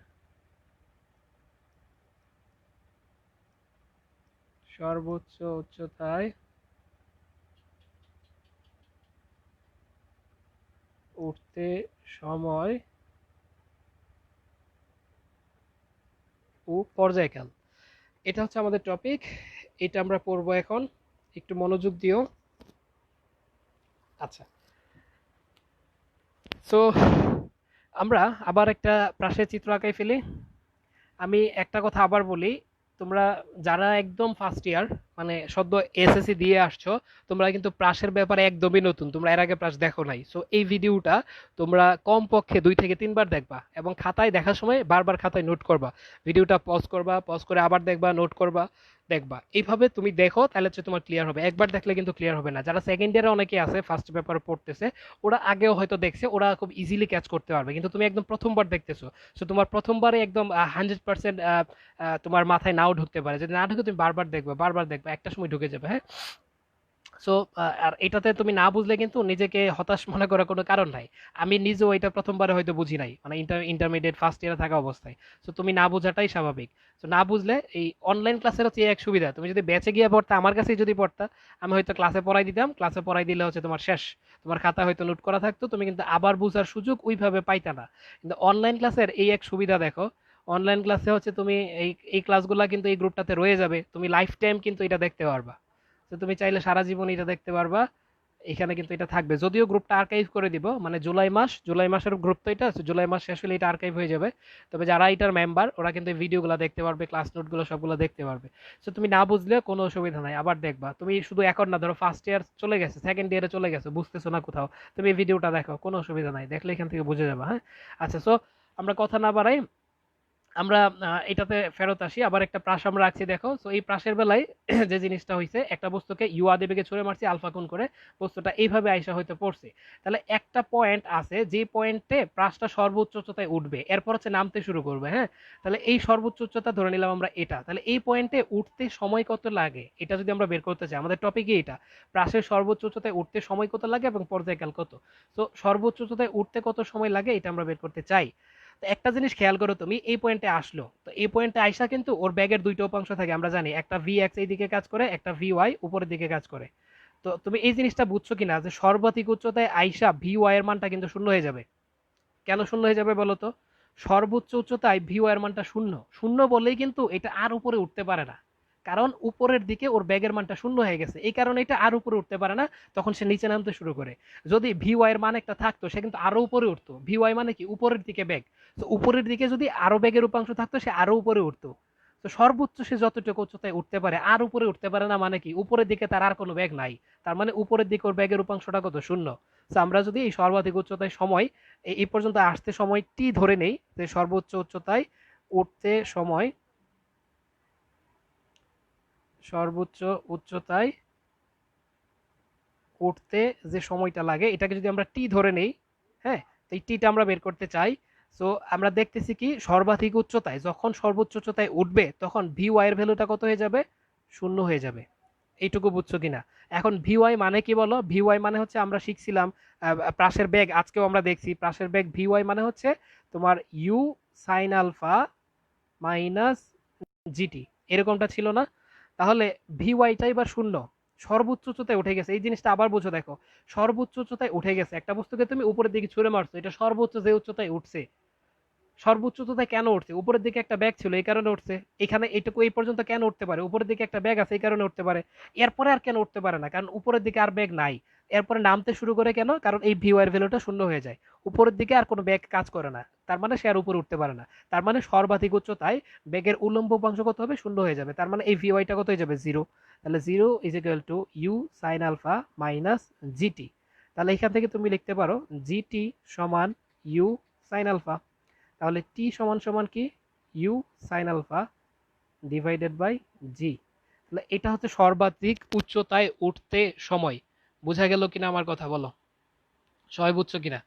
সর্বোচ্চ উচ্চতায় উঠতে সময় ও পর্যায়কাল, এটা হচ্ছে আমাদের টপিক। এটা আমরা পড়বো এখন, একটু মনোযোগ দিও। আচ্ছা, সো আমরা আবার একটা প্রাসের চিত্র আঁকাই ফেলি। আমি একটা কথা আবার বলি, তোমরা যারা একদম ফার্স্ট ইয়ার, মানে সদ্য এসএসসি দিয়ে আসছো, তোমরা কিন্তু প্রাসের ব্যাপারে একদমই নতুন, তোমরা এর আগে প্রাস দেখো নাই। সো এই ভিডিওটা তোমরা কমপক্ষে 2 থেকে 3 বার দেখবা, এবং খাতায় দেখার সময় বারবার খাতায় নোট করবা, ভিডিওটা পজ করবা, পজ করে আবার দেখবা, নোট করবা, দেখবা। এইভাবে তুমি দেখো, তাহলে হচ্ছে তোমার ক্লিয়ার হবে। একবার দেখলে কিন্তু ক্লিয়ার হবে না। যারা সেকেন্ড ইয়ারে অনেকে আছে ফার্স্ট পেপার পড়তেছে, ওরা আগেও হয়তো দেখছে, ওরা খুব ইজিলি ক্যাচ করতে পারবে, কিন্তু তুমি একদম প্রথমবার দেখতেছো। সো তোমার প্রথমবারে একদম 100% তোমার মাথায় নাও ঢুকতে পারে, যদি না ঢুকে তুমি বারবার দেখবে, বারবার দেখবে, একটা সময় ঢুকে যাবে। হ্যাঁ, সো আর এটাতে তুমি না বুঝলে কিন্তু নিজেকে হতাশ মনে করার কোনো কারণ নাই। আমি নিজেও এটা প্রথমবারে হয়তো বুঝি নাই, মানে ইন্টারমিডিয়েট ফার্স্ট ইয়ারে থাকা অবস্থায়। সো তুমি না বোঝাটাই স্বাভাবিক। সো না বুঝলে এই অনলাইন ক্লাসের হচ্ছে এক সুবিধা, তুমি যদি ব্যাচে গিয়ে পড়তা, আমার কাছেই যদি পড়তা, আমি হয়তো ক্লাসে পড়াই দিতাম, ক্লাসে পড়াই দিলে হচ্ছে তোমার শেষ, তোমার খাতা হয়তো নোট করা থাকতো, তুমি কিন্তু আবার বুঝার সুযোগ ওইভাবে পাইতা না। কিন্তু অনলাইন ক্লাসের এই এক সুবিধা দেখো, অনলাইন ক্লাসে হচ্ছে তুমি এই এই ক্লাসগুলা কিন্তু এই গ্রুপটাতে রয়ে যাবে, তুমি লাইফ টাইম কিন্তু এটা দেখতে পারবা। তো তুমি চাইলে সারা জীবন এটা দেখতে পারবা, এখানে কিন্তু এটা থাকবে, যদিও গ্রুপটা আর্কাইভ করে দিব, মানে জুলাই মাসের গ্রুপ তো এটা, জুলাই মাস শেষ হলে এটা আর্কাইভ হয়ে যাবে। তবে যারা এটার মেম্বার ওরা কিন্তু এই ভিডিওগুলো দেখতে পারবে, ক্লাস নোটগুলো সবগুলো দেখতে পারবে। সো তুমি না বুঝলে কোনো অসুবিধা নাই, আবার দেখবা। তুমি শুধু এখন না, ধরো ফার্স্ট ইয়ার চলে গেছে, সেকেন্ড ইয়ারে চলে গেছে, বুঝতেছো না কোথাও, তুমি এই ভিডিওটা দেখো, কোনো অসুবিধা নাই, দেখলে এখান থেকে বুঝে যাবে। হ্যাঁ, আচ্ছা। সো আমরা কথা না বাড়াই, আমরা এটাতে ফেরত আসি। আবার একটা প্রাস আমরা রাখছি, দেখো। সো এই প্রাসের বেলায় যে জিনিসটা হয়েছে, একটা বস্তুকে ইউ আদিবেগে ছুড়ে মারছি আলফা কোণ করে, বস্তুটা এইভাবে আইসা হয়তো পড়ছে। তাহলে একটা পয়েন্ট আছে যে পয়েন্টে প্রাসটা সর্বোচ্চ উচ্চতায় উঠবে, এরপর হচ্ছে নামতে শুরু করবে। হ্যাঁ, তাহলে এই সর্বোচ্চ উচ্চতা ধরে নিলাম আমরা এটা। তাহলে এই পয়েন্টে উঠতে সময় কত লাগে এটা যদি আমরা বের করতে চাই, আমাদের টপিকে এটা, প্রাসের সর্বোচ্চ উচ্চতায় উঠতে সময় কত লাগে এবং পর্যায়কাল কত। তো সর্বোচ্চ উচ্চতায় উঠতে কত সময় লাগে এটা আমরা বের করতে চাই। তো একটা জিনিস খেয়াল করো, তুমি এই পয়েন্টে আসলো, তো এই পয়েন্টে আইসা কিন্তু ওর ব্যাগের দুইটা উপাংশ থাকে, আমরা জানি, একটা ভি এক্স এই দিকে কাজ করে, একটা ভি ওয়াই উপরের দিকে কাজ করে। তো তুমি এই জিনিসটা বুঝছো কিনা যে সর্বাধিক উচ্চতায় আইসা ভি ওয়াই এর মানটা কিন্তু শূন্য হয়ে যাবে। কেন শূন্য হয়ে যাবে বলো তো? সর্বোচ্চ উচ্চতায় ভি ওয়াই এর মানটা শূন্য, শূন্য বলেই কিন্তু এটা আর উপরে উঠতে পারে না, কারণ উপরের দিকে ওর ব্যাগের মানটা শূন্য হয়ে গেছে, এই কারণে এটা আর উপরে উঠতে পারে না, তখন সে নিচে নামতে শুরু করে। যদি ভি ওয়াই এর মান একটা থাকতো, সে কিন্তু আরো উপরে উঠতো। ভি ওয়াই মানে কি? উপরের দিকে ব্যাগ। তো উপরের দিকে যদি আরো ব্যাগের উপাংশ থাকতো, সে আরো উপরে উঠতো। তো সর্বোচ্চ সে যতটুকু উচ্চতায় উঠতে পারে, আর উপরে উঠতে পারে না, মানে কি উপরের দিকে তার আর কোনো ব্যাগ নাই, তার মানে উপরের দিকে ওর ব্যাগের উপাংশটা কত? শূন্য। তো আমরা যদি এই সর্বাধিক উচ্চতায় সময় এই পর্যন্ত আসতে সময় টি ধরে নেই, যে সর্বোচ্চ উচ্চতায় উঠতে সময়, সর্বোচ্চ উচ্চতায় উঠতে যে সময়টা লাগে এটাকে যদি আমরা টি ধরে নেই, হ্যাঁ, তো এই টিটা আমরা বের করতে চাই। সো আমরা দেখতেছি কি, সর্বাধিক উচ্চতায় যখন সর্বোচ্চ উচ্চতায় উঠবে তখন ভি ওয়াই এর ভ্যালুটা কত হয়ে যাবে? শূন্য হয়ে যাবে। এইটুকু বুঝছো কিনা? এখন ভি ওয়াই মানে কি বলো? ভি ওয়াই মানে হচ্ছে, আমরা শিখছিলাম প্রাসের বেগ, আজকেও আমরা দেখছি প্রাসের বেগ ভি ওয়াই মানে হচ্ছে তোমার u sine alpha minus g t, এরকমটা ছিল না? তাহলে ভি ওয়াইটা এবার শূন্য, সর্বোচ্চ উচ্চতায় উঠে গেছে। এই জিনিসটা আবার বুঝো, দেখো, সর্বোচ্চ উচ্চতায় উঠে গেছে, একটা বস্তুকে তুমি উপরের দিকে ছুঁড়ে মারছো, এটা সর্বোচ্চ যে উচ্চতায় উঠছে। সর্বোচ্চ উচ্চতায় কেন উঠছে? উপরের দিকে একটা ব্যাগ ছিল এই কারণে উঠছে। এখানে এইটুকু এই পর্যন্ত কেন উঠতে পারে? উপরের দিকে একটা ব্যাগ আছে এই কারণে উঠতে পারে। এরপরে আর কেন উঠতে পারে না? কারণ উপরের দিকে আর ব্যাগ নাই। এরপরে নামতে শুরু করে কেন? কারণ এই ভি ওয়াই এর ভ্যালুটা শূন্য হয়ে যায়, উপরের দিকে আর কোনো ব্যাগ কাজ করে না, তার মানে সে আর উপরে উঠতে পারে না। তার মানে সর্বাধিক উচ্চতায় বেগের উল্লম্ব উপাংশ কত হবে? শূন্য হয়ে যাবে। তার মানে এই ভি ওয়াইটা কত হয়ে যাবে? জিরো। তাহলে zero is equal to you sine alpha minus g t. তাহলে এখান থেকে তুমি লিখতে পারো জিটি সমান ইউ সাইন আলফা। তাহলে টি সমান সমান কি? U sine alpha divided by G. তাহলে এটা হচ্ছে সর্বাধিক উচ্চতায় উঠতে সময়। বোঝা গেল কিনা আমার কথা, বলো সবাই বুঝছো কিনা?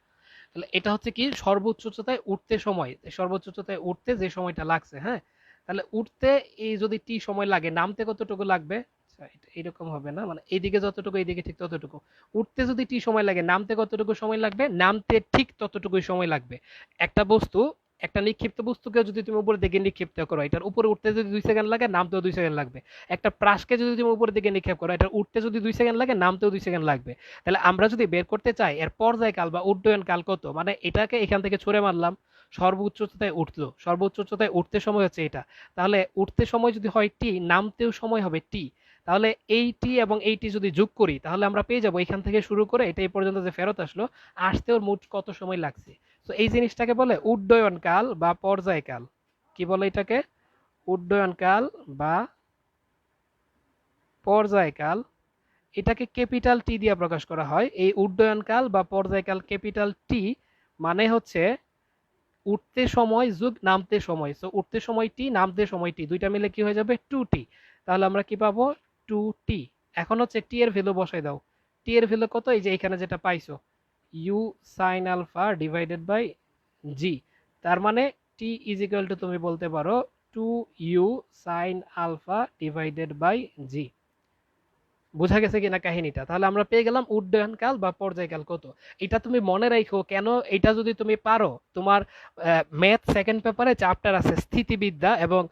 তাহলে এটা হচ্ছে কি, সর্বোচ্চ উচ্চতায় উঠতে সময়, সর্বোচ্চ উচ্চতায় উঠতে যে সময়টা লাগছে। হ্যাঁ, তাহলে উঠতে এই যদি টি সময় লাগে, নামতে কতটুকু লাগবে? আচ্ছা, এরকম হবে না, মানে এইদিকে যতটুকু এইদিকে ঠিক ততটুকু। উঠতে যদি টি সময় লাগে, নামতে কতটুকু সময় লাগবে? নামতে ঠিক ততটুকুই সময় লাগবে। একটা বস্তু, একটা নিক্ষিপ্ত বস্তুকে যদি তুমি উপরের দিকে নিক্ষিপ্ত করো, এটার উপরে উঠতে যদি 2 সেকেন্ড লাগে, নামতেও 2 সেকেন্ড লাগবে। একটা প্রাসকে যদি তুমি উপরের দিকে নিক্ষেপ করো, এটার উঠতে যদি 2 সেকেন্ড লাগে, নামতেও 2 সেকেন্ড লাগবে। তাহলে আমরা যদি বের করতে চাই এর পর্যায়কাল বা উড্ডয়ন কাল কত, মানে এটাকে এখান থেকে ছুড়ে মারলাম, সর্বোচ্চ উচ্চতায় উঠলো, সর্বোচ্চ উচ্চতায় উঠতে সময় হচ্ছে এটা। তাহলে উঠতে সময় যদি হয় টি, নামতেও সময় হবে টি। তাহলে এই টি এবং এই টি যদি যোগ করি, তাহলে আমরা পেয়ে যাবো এখান থেকে শুরু করে এটা এই পর্যন্ত যে ফেরত আসলো, আসতে ওর মোট কত সময় লাগছে। তো এই জিনিসটাকে বলে উড্ডয়ন কাল বা পর্যায়কাল। কি বলে এটাকে? উড্ডয়ন কাল বা পর্যায়কাল। এটাকে ক্যাপিটাল টি দিয়ে প্রকাশ করা হয়। এই উড্ডয়নকাল বা পর্যায়কাল ক্যাপিটাল টি মানে হচ্ছে উঠতে সময় যোগ নামতে সময়। সো উঠতে সময় টি, নামতে সময় টি, দুইটা মিলে কি হয়ে যাবে? 2t। তাহলে আমরা কি পাবো? 2t। এখন হচ্ছে টি এর ভ্যালু বসাই দাও। টি এর ভ্যালু কত? এই যে এখানে যেটা পাইছো, U sine alpha divided by G. তার মানে টি ইজ ইকুয়াল টু, তুমি বলতে পারো 2u sine alpha divided by G. বোঝা গেছে কিনা কাহিনীটা? তাহলে আমরা পেয়ে গেলাম উড্ডয়নকাল বা পর্যায়কাল কত। এটা তুমি মনে রাখো, কেন এটা যদি তুমি পারো, তোমার ম্যাথ সেকেন্ড পেপারে চ্যাপ্টার আছে স্থিতিবিদ্যা এবং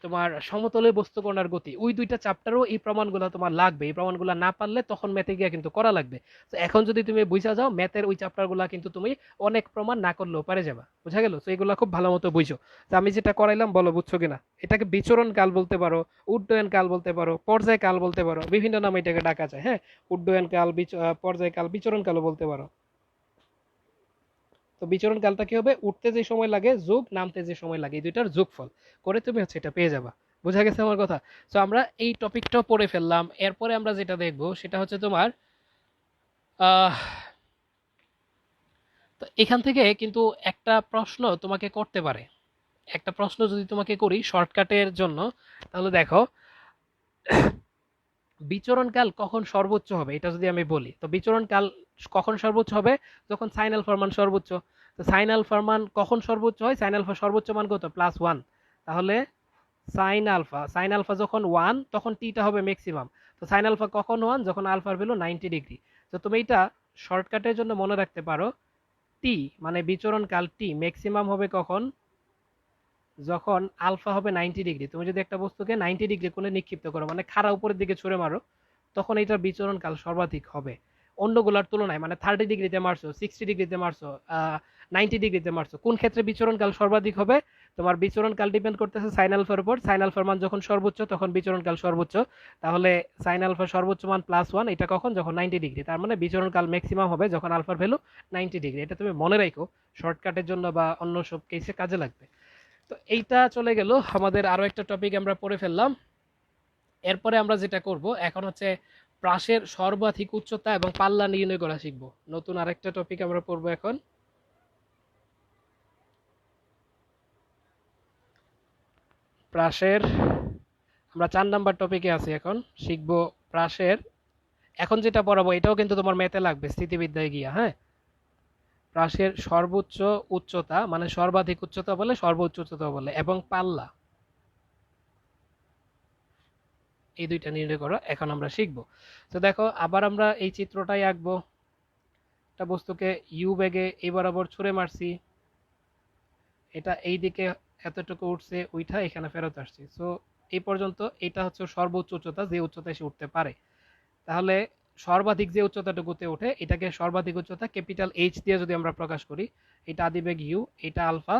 তোমার সমতলে বস্তু কণার গতি, ওই দুইটা চ্যাপ্টারও এই প্রমাণগুলো তোমার লাগবে। এই প্রমাণগুলো না পারলে তখন ম্যাথে গিয়ে কিন্তু করা লাগবে। তো এখন যদি তুমি বুঝা যাও ম্যাথের ওই চ্যাপ্টারগুলো কিন্তু তুমি অনেক প্রমাণ না করলেও পারে যাবা, বুঝা গেল? তো এগুলো খুব ভালো মতো বুঝো। তো আমি যেটা করাইলাম বলো বুঝছো কিনা? এটাকে বিচরণ কাল বলতে পারো, উড্ডয়ন কাল বলতে পারো, পর্যায় কাল বলতে পারো, বিভিন্ন নামে এটাকে ডাকা যায়। হ্যাঁ, উড্ডয়ন কাল, পর্যায় কাল, বিচরণ কালও বলতে পারো। তো বিচরণ কালটা কি হবে? উঠতে যে সময় লাগে যোগ নামতে যে সময় লাগে, এই দুইটার যোগফল করে তুমি হচ্ছে এটা পেয়ে যাবা। বোঝা গেছে আমার কথা? তো আমরা এই টপিকটাও পড়ে ফেললাম। এরপরে আমরা যেটা দেখবো সেটা হচ্ছে তোমার আহ তো এখান থেকে কিন্তু একটা প্রশ্ন তোমাকে করতে পারে। একটা প্রশ্ন যদি তোমাকে করি শর্টকাটের জন্য, তাহলে দেখো বিচরণকাল কখন সর্বোচ্চ হবে এটা যদি আমি বলি, তো বিচরণকাল কখন সর্বোচ্চ হবে? যখন সাইন আলফার মান সর্বোচ্চ। তো সাইন আলফার মান কখন সর্বোচ্চ হয়? সাইন আলফা সর্বোচ্চ মান কত? +1। তাহলে সাইন আলফা যখন 1 তখন টিটা হবে ম্যাক্সিমাম। তো সাইন আলফা কখন 1? যখন আলফার ভ্যালু 90 ডিগ্রি। তো তুমি এটা শর্টকাটের জন্য মনে রাখতে পারো, টি মানে বিচরণকাল টি ম্যাক্সিমাম হবে কখন? যখন আলফা হবে 90 ডিগ্রি। তুমি যদি একটা বস্তুকে 90 ডিগ্রি কোণে নিক্ষিপ্ত করো, মানে খাড়া উপরের দিকে ছুঁড়ে মারো, তখন এটার বিচরণ কাল সর্বাধিক হবে অন্যগুলোর তুলনায়। মানে 30 ডিগ্রিতে মারছো, 60 ডিগ্রিতে মারছো, 90 ডিগ্রিতে মারছো, কোন ক্ষেত্রে বিচরণ কাল সর্বাধিক হবে? তোমার বিচরণ কাল ডিপেন্ড করতেছে সাইন আলফার উপর। সাইন আলফার মান যখন সর্বোচ্চ তখন বিচরণ কাল সর্বোচ্চ। তাহলে সাইন আলফা সর্বোচ্চ মান +1, এটা কখন? যখন 90 ডিগ্রি। তার মানে বিচরণ কাল ম্যাক্সিমাম হবে যখন আলফার ভ্যালু 90 ডিগ্রি। এটা তুমি মনে রাখো, শর্টকাটের জন্য বা অন্য সব কেসে কাজে লাগবে। তো এইটা চলে গেল, আমাদের আরো একটা টপিক আমরা পড়ে ফেললাম। এরপরে আমরা যেটা করব এখন হচ্ছে প্রাসের সর্বাধিক উচ্চতা এবং পাল্লা নির্ণয় করা শিখব। নতুন আরেকটা টপিক আমরা পড়ব এখন। প্রাসের আমরা 4 নাম্বার টপিকে আছি, এখন শিখব প্রাসের। এখন যেটা পড়াবো এটাও কিন্তু তোমার ম্যাথে লাগবে স্থিতিবিদ্যায় গিয়া। হ্যাঁ, প্রাসের সর্বোচ্চ উচ্চতা মানে সর্বাধিক উচ্চতা বলে, সর্বোচ্চ উচ্চতা বলে, এবং পাল্লা, এই দুইটা নির্ণয় করা এখন আমরা শিখব। তো দেখো আবার আমরা এই চিত্রটাই আঁকবো। একটা বস্তুকে ইউ বেগে এই বরাবর ছুঁড়ে মারছি, এটা এই দিকে এতটুকু উঠছে, ওইটা এখানে ফেরত আসছে। সো এই পর্যন্ত এটা হচ্ছে সর্বোচ্চ উচ্চতা, যে উচ্চতায় সে উঠতে পারে। তাহলে সর্বাধিক যে উচ্চতাটুকুতে ওঠে এটাকে সর্বাধিক উচ্চতা ক্যাপিটাল এইচ দিয়ে যদি আমরা প্রকাশ করি, এটা আদিবেগ ইউ, এটা আলফা।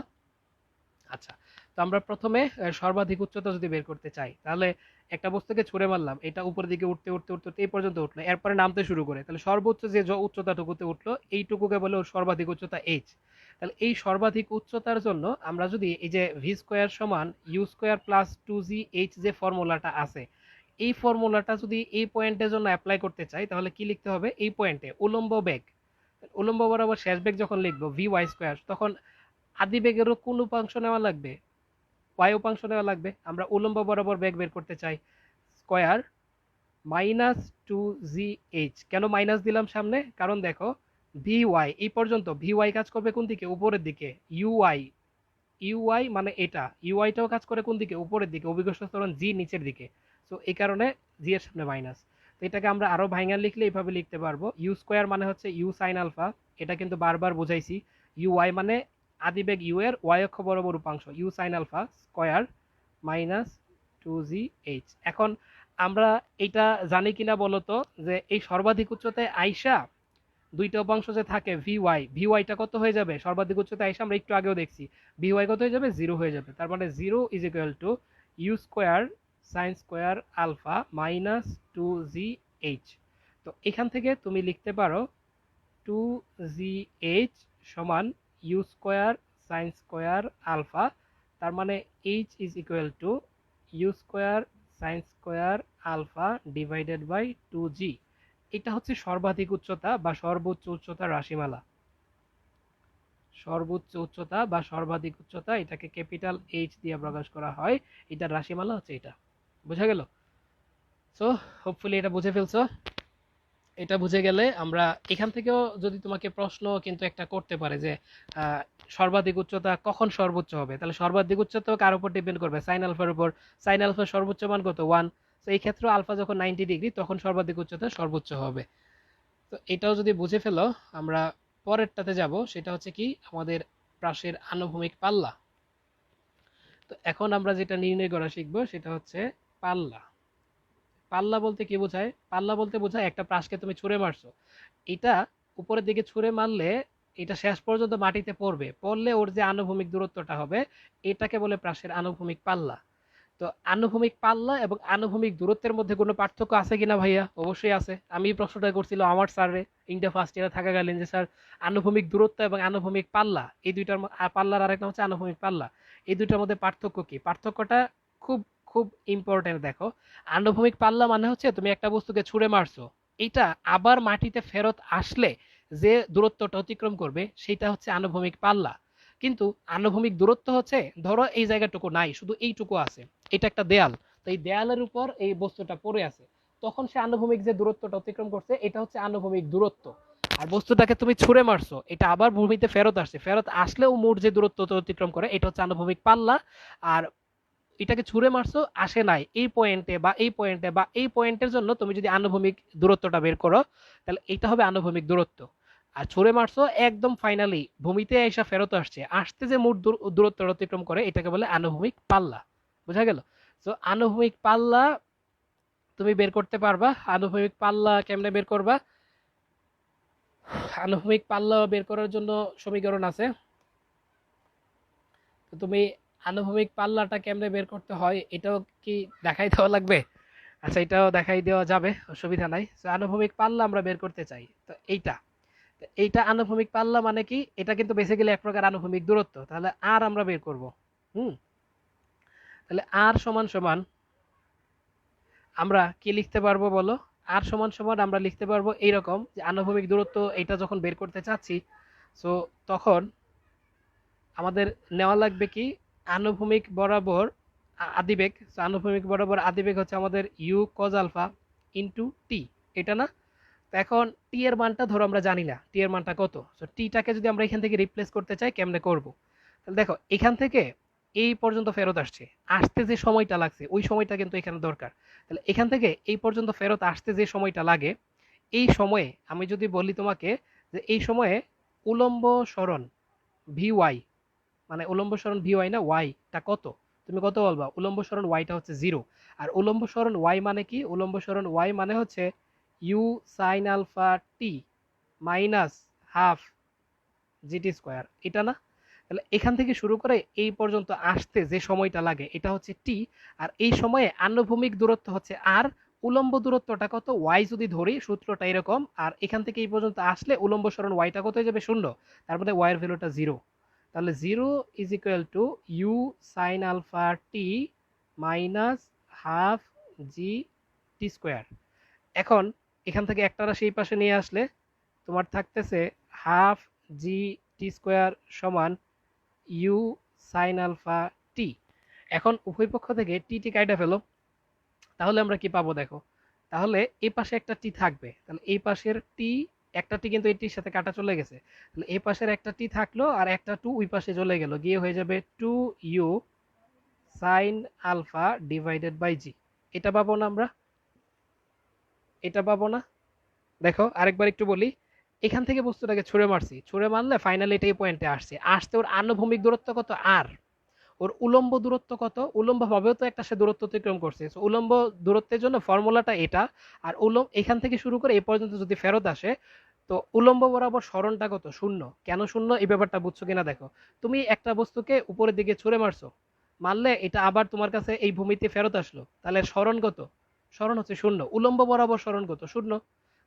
আচ্ছা, তো আমরা প্রথমে সর্বাধিক উচ্চতা যদি বের করতে চাই, তাহলে একটা বস্তুকে ছুঁড়ে মারলাম, এটা উপরের দিকে উঠতে উঠতে উঠতে উঠতে এই পর্যন্ত উঠলো, এরপরে নামতে শুরু করে, তাহলে সর্বোচ্চ যে উচ্চতাটুকুতে উঠলো এইটুকুকে বলে ওর সর্বাধিক উচ্চতা এইচ। তাহলে এই সর্বাধিক উচ্চতার জন্য আমরা যদি এই যে ভি স্কোয়ার সমান ইউ স্কোয়ার প্লাস 2জি এইচ যে ফর্মুলাটা আছে, এই ফর্মুলাটা যদি এই পয়েন্টের জন্য অ্যাপ্লাই করতে চাই, তাহলে কি লিখতে হবে? এই পয়েন্টে উলম্ব বেগ, উলম্ব বরাবর শেষ বেগ যখন লিখবো ভি ওয়াই স্কোয়ার, তখন আদি বেগেরও কোন উপাংশ নেওয়া লাগবে? ওয়াই উপাংশ নেওয়া লাগবে। আমরা উলম্ব বরাবর বেগ বের করতে চাই, স্কোয়ার -2gh। কেন মাইনাস দিলাম সামনে? কারণ দেখো ভি ওয়াই এই পর্যন্ত, ভি ওয়াই কাজ করবে কোন দিকে? উপরের দিকে। ইউআই, ইউআই মানে এটা, ইউআইটাও কাজ করে কোন দিকে? উপরের দিকে। অভিকর্ষ ত্বরণ জি নিচের দিকে। সো এই কারণে জি এর সামনে মাইনাস। তো এটাকে আমরা আরো ভাঙা লিখলে এইভাবে লিখতে পারবো, ইউ স্কোয়ার মানে হচ্ছে ইউ সাইন আলফা, এটা কিন্তু বারবার বুঝাইছি। ইউআই মানে আদিবেগ ইউ এর ওয়াই অক্ষ বরাবর উপাংশ, you sine alpha square -2gh। এখন আমরা এটা জানি কিনা বলতো, যে এই সর্বাধিক উচ্চতায় আইসা দুইটা উপাংশ যে থাকে ভি ওয়াই, ভি ওয়াইটা কত হয়ে যাবে? সর্বাধিক উচ্চতায় আইসা আমরা একটু আগেও দেখছি ভি ওয়াই কত হয়ে যাবে? 0 হয়ে যাবে। তার মানে 0 is equal to u square sine square alpha -2gh। তো এখান থেকে তুমি লিখতে পারো 2gh সমান you square sine square alpha. তার মানে h is equal to u square sine square alpha divided by 2g। এটা হচ্ছে সর্বাধিক উচ্চতা বা সর্বোচ্চ উচ্চতার রাশিমালা। সর্বোচ্চ উচ্চতা বা সর্বাধিক উচ্চতা, এটাকে ক্যাপিটাল এইচ দিয়ে প্রকাশ করা হয়। এটার রাশিমালা হচ্ছে এটা। বোঝা গেল? সো হোপফুলি এটা বুঝে ফেলছো। এটা বুঝে গেলে আমরা এখান থেকেও যদি তোমাকে প্রশ্ন কিন্তু একটা করতে পারে যে সর্বাধিক উচ্চতা কখন সর্বোচ্চ হবে, তাহলে সর্বাধিক উচ্চতা কার উপর ডিপেন্ড করবে? সাইন আলফার উপর। সাইন আলফার সর্বোচ্চ মান কত? 1। তো এই ক্ষেত্রে আলফা যখন 90 ডিগ্রি তখন সর্বাধিক উচ্চতা সর্বোচ্চ হবে। তো এটাও যদি বুঝে ফেলো, আমরা পরেরটাতে যাব, সেটা হচ্ছে কি আমাদের প্রাসের আনুভূমিক পাল্লা। তো এখন আমরা যেটা নির্ণয় করা শিখবো সেটা হচ্ছে পাল্লা। পাল্লা বলতে কি বোঝায়? পাল্লা বলতে বোঝায় একটা প্রাসকে তুমি ছুঁড়ে মারছো, এটা উপরের দিকে ছুঁড়ে মারলে এটা শেষ পর্যন্ত মাটিতে পড়বে, পড়লে ওর যে আনুভূমিক দূরত্বটা হবে এটাকে বলে প্রাসের আনুভূমিক পাল্লা। তো আনুভূমিক পাল্লা এবং আনুভূমিক দূরত্বের মধ্যে কোনো পার্থক্য আছে কিনা ভাইয়া? অবশ্যই আছে। আমি এই প্রশ্নটা করছিল আমার স্যারে ইন্টার ফার্স্ট ইয়ারে থাকাকালীন, যে স্যার আনুভূমিক দূরত্ব এবং আনুভূমিক পাল্লা এই দুইটার পাল্লার আরেক নাম হচ্ছে আনুভূমিক পাল্লা, এই দুইটার মধ্যে পার্থক্য কি? পার্থক্যটা খুব খুব ইম্পর্টেন্ট। দেখো, আনুভূমিক পাল্লা মানে হচ্ছে তুমি একটা বস্তুকে ছুঁড়ে মারছো, এটা আবার মাটিতে ফেরত আসলে যে দূরত্বটা অতিক্রম করবে সেটা হচ্ছে আনুভূমিক পাল্লা। কিন্তু আনুভূমিক দূরত্ব হচ্ছে, ধরো এই জায়গাটুকু নাই, শুধু এইটুকু আছে, এটা একটা দেয়াল, তো এই দেয়ালের উপর এই বস্তুটা পড়ে আছে, তখন সে আনুভূমিক যে দূরত্বটা অতিক্রম করছে এটা হচ্ছে আনুভূমিক দূরত্ব। আর বস্তুটাকে তুমি ছুঁড়ে মারছো, এটা আবার ভূমিতে ফেরত আসছে, ফেরত আসলেও মোট যে দূরত্বটা অতিক্রম করে এটা হচ্ছে আনুভূমিক পাল্লা। আর এটাকে ছুঁড়ে মারছো, আসে নাই এই পয়েন্টে বা এই পয়েন্টে বা এই পয়েন্টের জন্য তুমি যদি আনুভূমিক দূরত্বটা বের করো তাহলে এটা হবে আনুভূমিক দূরত্ব। আর ছুঁড়ে মারছো একদম ফাইনালি ভূমিতে এসে ফেরত আসছে, আসতে যে মোট দূরত্ব অতিক্রম করে এটাকে বলে আনুভূমিক পাল্লা। বোঝা গেল? তো আনুভূমিক পাল্লা তুমি বের করতে পারবা। আনুভূমিক পাল্লা কেমনে বের করবা? আনুভূমিক পাল্লা বের করার জন্য সমীকরণ আছে। তো তুমি আনুভূমিক পাল্লাটা কেমনে বের করতে হয় এটাও কি দেখাই দেওয়া লাগবে? আচ্ছা, এটাও দেখাই দেওয়া যাবে, অসুবিধা নাই। তো আনুভূমিক পাল্লা আমরা বের করতে চাই, তো এইটা আনুভূমিক পাল্লা মানে কি? এটা কিন্তু বেসিক্যালি এক প্রকার আনুভূমিক দূরত্ব। তাহলে আর আমরা বের করব। হুম, তাহলে আর সমান সমান আমরা কি লিখতে পারবো বলো? আর সমান সমান আমরা লিখতে পারবো এইরকম, যে আনুভূমিক দূরত্ব এটা যখন বের করতে চাচ্ছি, সো তখন আমাদের নেওয়া লাগবে কি, আনুভূমিক বরাবর আদিবেগ। আনুভূমিক বরাবর আদিবেগ হচ্ছে আমাদের ইউ কজ আলফা ইন্টু টি, এটা না? তো এখন টি এর মানটা ধরো আমরা জানি না টি এর মানটা কত, সো টিটাকে যদি আমরা এখান থেকে রিপ্লেস করতে চাই কেমনে করব? তাহলে দেখো, এখান থেকে এই পর্যন্ত ফেরত আসছে, আসতে যে সময়টা লাগছে ওই সময়টা কিন্তু এখানে দরকার। তাহলে এখান থেকে এই পর্যন্ত ফেরত আসতে যে সময়টা লাগে, এই সময়ে আমি যদি বলি তোমাকে যে এই সময়ে উলম্ব সরণ ভি ওয়াই, মানে উলম্ব সরণ ভি ওয়াই না ওয়াইটা কত, তুমি কত বলবা? উলম্ব সরণ ওয়াইটা হচ্ছে 0। আর উলম্ব সরণ ওয়াই মানে কি? উলম্ব সরণ ওয়াই মানে হচ্ছে u sine alpha t minus half GT square, এটা না? তাহলে এখান থেকে শুরু করে এই পর্যন্ত আসতে যে সময়টা লাগে এটা হচ্ছে টি। আর এই সময়ে আনুভূমিক দূরত্ব হচ্ছে আর, উলম্ব দূরত্বটা কত? ওয়াই যদি ধরি, সূত্রটা এরকম, আর এখান থেকে এই পর্যন্ত আসলে উলম্ব সরণ ওয়াইটা কত হয়ে যাবে? 0। তার মধ্যে ওয়াইয়ের ভ্যালুটা 0। তাহলে 0 is equal to you sine alpha t minus half g t square. এখন এখান থেকে একটা রাশি এই পাশে নিয়ে আসলে তোমার থাকতেছে হাফ জি টি স্কোয়ার সমান ইউ সাইন আলফা টি। এখন উভয় পক্ষ থেকে টি টি কাইটা ফেলো, তাহলে আমরা কি পাবো দেখো? তাহলে এই পাশে একটা টি থাকবে, তাহলে এই পাশের টি, একটা টি কিন্তু এই টির সাথে কাটা চলে গেছে, তাহলে এই পাশের একটা টি থাকলো আর একটা টু ওই পাশে চলে গেল, গিয়ে হয়ে যাবে two you sine alpha divided by জি। এটা পাবো না আমরা? এটা পাবো না? দেখো আরেকবার একটু বলি, এখান থেকে বস্তুটাকে ছুঁড়ে মারছি, ছুঁড়ে মারলে ফাইনালি এটা এই পয়েন্টে আসছে, আসতে ওর আনুভূমিক দূরত্ব কত? আর। ওর উলম্ব দূরত্ব কত? উলম্ব ভাবেও তো একটা সে দূরত্ব অতিক্রম করছে, উলম্ব দূরত্বের জন্য ফর্মুলাটা এটা। আর এখান থেকে শুরু করে এই পর্যন্ত যদি ফেরত আসে, তো উলম্ব বরাবর সরণটা কত? 0। কেন 0 এই ব্যাপারটা বুঝছো কিনা দেখো। তুমি একটা বস্তুকে উপরের দিকে ছুঁড়ে মারছো, মারলে এটা আবার তোমার কাছে এই ভূমিতে ফেরত আসলো, তাহলে সরণ কত? সরণ হচ্ছে 0। উলম্ব বরাবর সরণ কত? 0।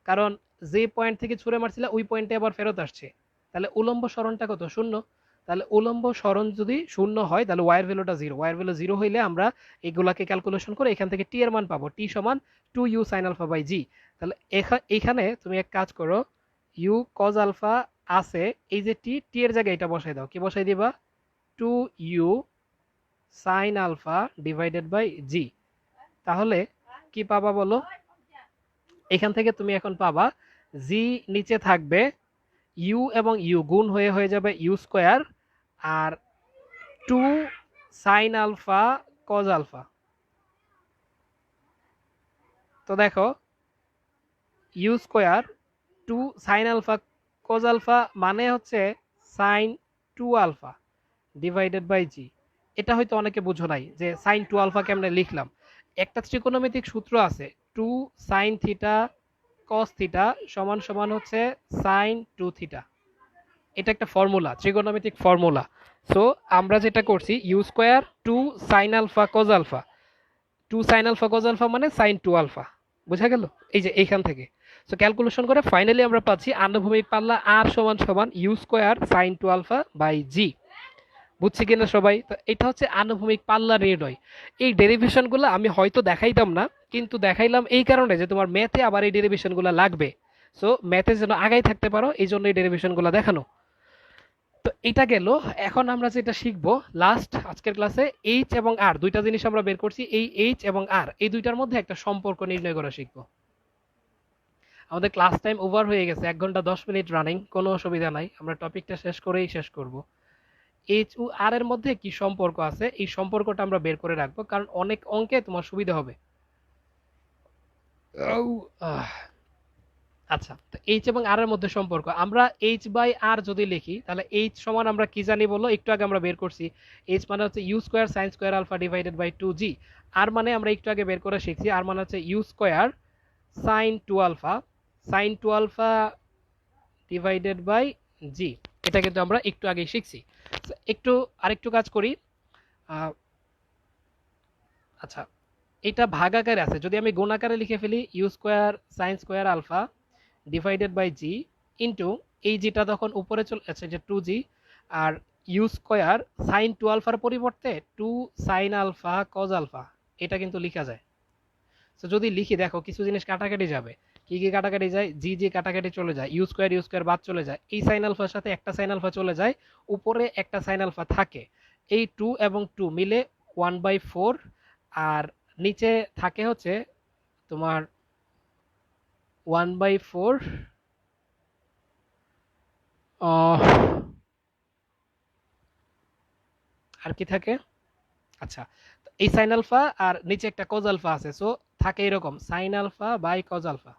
কারণ যে পয়েন্ট থেকে ছুঁড়ে মারছিলে ওই পয়েন্টে আবার ফেরত আসছে, তাহলে উলম্ব সরণটা কত? 0। তাহলে উলম্ব সরণ যদি 0 হয় তাহলে ওয়াইয়ের ভ্যালুটা 0। ওয়াইয়ের ভ্যালু 0 হইলে আমরা এগুলাকে ক্যালকুলেশন করে এখান থেকে টি এর মান পাবো, টি সমান 2 U sine alpha by G. তাহলে এখানে তুমি এক কাজ করো, ইউ কজ আলফা আছে, এই যে টি, টি এর জায়গায় এটা বসাই দাও। কি বসাই দিবা? 2 U sine alpha divided by G. তাহলে কি পাবা বলো? এখান থেকে তুমি এখন পাবা জি নিচে থাকবে, ইউ এবং ইউ গুণ হয়ে হয়ে যাবে ইউ স্কোয়ার, আর 2 সাইন আলফা কজ আলফা। তো দেখো, u square 2 sine alpha cos alpha মানে হচ্ছে সাইন 2 আলফা ডিভাইডেড বাই জি। এটা হয়তো অনেকে বুঝো নাই যে সাইন টু আলফা কেমনে লিখলাম। একটা ত্রিকোণমিতিক সূত্র আছে, two sine theta cos theta সমান সমান হচ্ছে সাইন টু থিটা। এটা একটা ফর্মুলা, ত্রিকোণমিতিক ফর্মুলা। সো আমরা যেটা করছি u square two sine alpha cos alpha, two sine alpha cos alpha মানে সাইন টু আলফা। বোঝা গেল? এই যে এইখান থেকে সো ক্যালকুলেশন করে ফাইনালি আমরা পাচ্ছি আনুভূমিক পাল্লা আর সমান সমান you square sine two alpha by G. বুঝছি কিনা সবাই? তো এটা হচ্ছে আনুভূমিক পাল্লা নির্ণয়। এই ডেরিভেশনগুলো আমি হয়তো দেখাইতাম না, কিন্তু দেখাইলাম এই কারণে যে তোমার ম্যাথে আবার এই ডেরিভেশনগুলো লাগবে। সো ম্যাথে যেন আগাই থাকতে পারো এই জন্য এই ডেরিভেশনগুলো দেখানো। তো এটা গেল। এখন আমরা যেটা শিখবো লাস্ট আজকের ক্লাসে, এইচ এবং আর দুইটা জিনিস আমরা বের করছি। এই এইচ এবং আর এই দুইটার মধ্যে একটা সম্পর্ক নির্ণয় করা শিখবো। আমাদের ক্লাস টাইম ওভার হয়ে গেছে, 1 ঘন্টা 10 মিনিট রানিং, কোনো অসুবিধা নাই, আমরা টপিকটা শেষ করেই শেষ করব। এইচ ও আর এর মধ্যে কি সম্পর্ক আছে এই সম্পর্কটা আমরা বের করে রাখবো, কারণ অনেক অঙ্কে তোমার সুবিধা হবে। আচ্ছা, তো এইচ এবং আর এর মধ্যে সম্পর্ক, আমরা এইচ বাই আর যদি লিখি তাহলে এইচ সমান আমরা কি জানি বলো, একটু আগে আমরা বের করছি। এইচ মানে হচ্ছে you square sine square alpha divided by 2g। আর মানে আমরা একটু আগে বের করে শিখছি, আর মানে হচ্ছে you square sine two alpha, sine two alpha divided by জি। এটা কিন্তু আমরা একটু আগেই শিখছি। একটু আরেকটু কাজ করি। আচ্ছা, এটা ভাগ আকারে আছে, যদি আমি গুণ আকারে লিখে ফেলি u square sine square alpha divided by g into এই জিটা তখন উপরে চলে যাচ্ছে যে 2g, আর ইউ স্কোয়ার সাইন টু আলফার পরিবর্তে two sine alpha cos alpha, এটা কিন্তু লেখা যায়। তো যদি লিখি দেখো কিছু জিনিস কাটাকাটি যাবে। কি কি কাটাকাটি যায়? জি জি কাটাকাটি চলে যায়, ইউ স্কোয়ার বাদ চলে যায়, এই সাইন আলফার সাথে একটা সাইন আলফা চলে যায়, উপরে একটা সাইন আলফা থাকে। এই 2 এবং 2 মিলে 1/4, আর নিচে থাকে হচ্ছে তোমার 1/4 আর কি থাকে। আচ্ছা, এই সাইন আলফা আর নিচে একটা কজ আলফা আছে, সো থাকে এরকম sine alpha by cos alpha.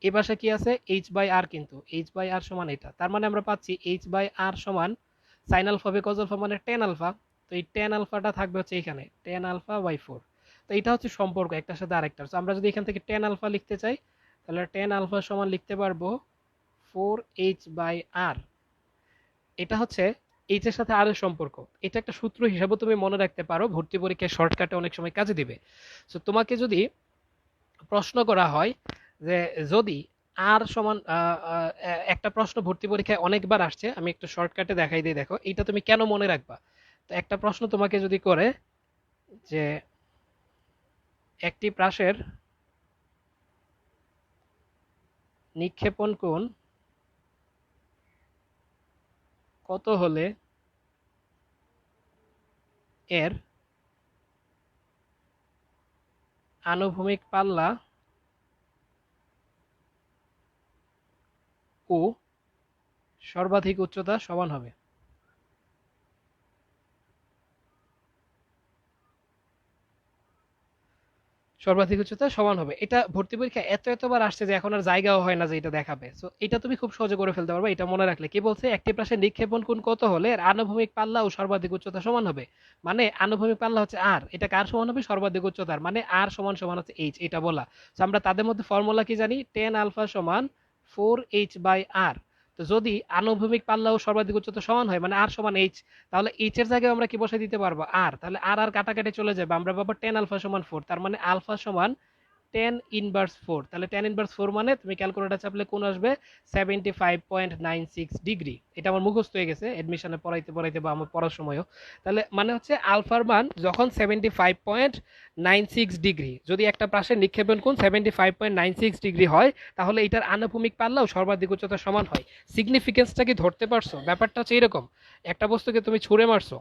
এই পাশে কি আছে? এইচ বাই আর, কিন্তু এইচ বাই আর সমান এটা, তার মানে আমরা পাচ্ছি এইচ বাই আর সমান sine alpha by cos alpha মানে টেন আলফা। তো এই টেন আলফাটা থাকবে হচ্ছে এখানে টেন আলফা বাই 4। তো এটা হচ্ছে সম্পর্ক একটার সাথে আরেকটার। তো আমরা যদি এখান থেকে টেন আলফা লিখতে চাই তাহলে টেন আলফা সমান লিখতে পারবো 4h বাই আর। এটা হচ্ছে এইচ এর সাথে আর এর সম্পর্ক। এটা একটা সূত্র হিসাবে তুমি মনে রাখতে পারো, ভর্তি পরীক্ষায় শর্টকাটে অনেক সময় কাজে দিবে। সো তোমাকে যদি প্রশ্ন করা হয় যে যদি আর সমান একটা প্রশ্ন ভর্তি পরীক্ষায় অনেকবার আসছে, আমি একটু শর্টকাটে দেখাই দিই, দেখো এটা তুমি কেন মনে রাখবা। তো একটা প্রশ্ন তোমাকে যদি করে যে একটি প্রাসের নিক্ষেপণ কোণ কত হলে এর আনুভূমিক পাল্লা ও সর্বাধিক উচ্চতা সমান হবে। সর্বাধিক উচ্চতা সমান হবে, এটা ভর্তি পরীক্ষা এতবার আসছে যে এখন আর জায়গাও হয় না যে এটা দেখাবে। সো এটা তুমি খুব সহজে করে ফেলতে পারবে, এটা মনে রাখলে। কি বলছে? একটি প্রাসের নিক্ষেপণ কোণ কত হলে এর আনুভূমিক পাল্লা ও সর্বাধিক উচ্চতা সমান হবে। মানে আনুভূমিক পাল্লা হচ্ছে আর, এটা কার সমান হবে? সর্বাধিক উচ্চতার, মানে আর সমান সমান হচ্ছে এইচ, এটা বলা। তো আমরা তাদের মধ্যে ফর্মুলা কি জানি? টেন আলফা সমান 4h বাই আর। তো যদি আনুভূমিক পাল্লা ও সর্বাধিক উচ্চতা সমান হয় মানে আর সমান এইচ, তাহলে এইচ এর জায়গায় আমরা কি বসে দিতে পারবো? আর। তাহলে আর আর কাটাকাটি চলে যাবে, আমরা পাবো টেন আলফা সমান 4, তার মানে আলফা সমান টেন ইনভার্স 4। তাহলে টেন ইনভার্স 4 মানে তুমি ক্যালকুলেটর চাপলে কোন আসবে? 75.96 ডিগ্রি। এটা আমার মুখস্থ হয়ে গেছে এডমিশনে পড়াইতে পড়াইতে বা আমার পড়ার সময়ও। তাহলে মানে হচ্ছে আলফার মান যখন 75.96 ডিগ্রি, যদি একটা প্রাসের নিক্ষেপণ কোণ 75.96 ডিগ্রি হয় তাহলে এটার আনুভূমিক পাল্লাও সর্বাধিক উচ্চতা সমান হয়। সিগনিফিকেন্সটা কি ধরতে পারছো? ব্যাপারটা হচ্ছে এরকম, একটা বস্তুকে তুমি ছুঁড়ে মারছো,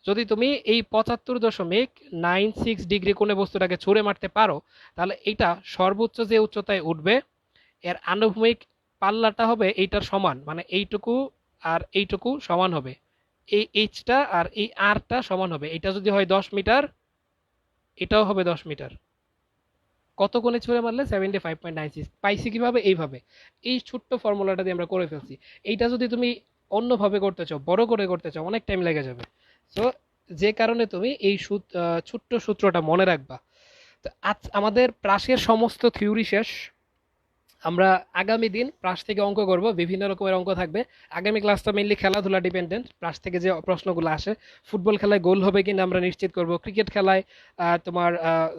যদি তুমি এই 75.96 ডিগ্রি কোণে বস্তুটাকে ছুঁড়ে মারতে পারো তাহলে এটা সর্বোচ্চ যে উচ্চতায় উঠবে এর আনুভূমিক পাল্লাটা হবে এইটার সমান, মানে এইটুকু আর এইটুকু সমান হবে, এই এইচটা আর এই আরটা সমান হবে। এটা যদি হয় 10 মিটার, এটাও হবে 10 মিটার। কত কোণে ছুঁড়ে মারলে? 75.96। পাইছি কিভাবে? এইভাবে, এই ছোট্ট ফর্মুলাটা দিয়ে আমরা করে ফেলছি। এইটা যদি তুমি অন্যভাবে করতে চাও, বড় করে করতে চাও, অনেক টাইম লেগে যাবে। সো যে কারণে তুমি এই ছোট্ট সূত্রটা মনে রাখবা। তো আজ আমাদের প্রাসের সমস্ত থিওরি শেষ। আমরা আগামী দিন প্রাস থেকে অঙ্ক করব, বিভিন্ন রকমের অঙ্ক থাকবে। আগামী ক্লাসটা মেইনলি খেলাধুলা ডিপেন্ডেন্ট, প্রাস থেকে যে প্রশ্নগুলো আসে। ফুটবল খেলায় গোল হবে কিনা আমরা নিশ্চিত করব, ক্রিকেট খেলায় তোমার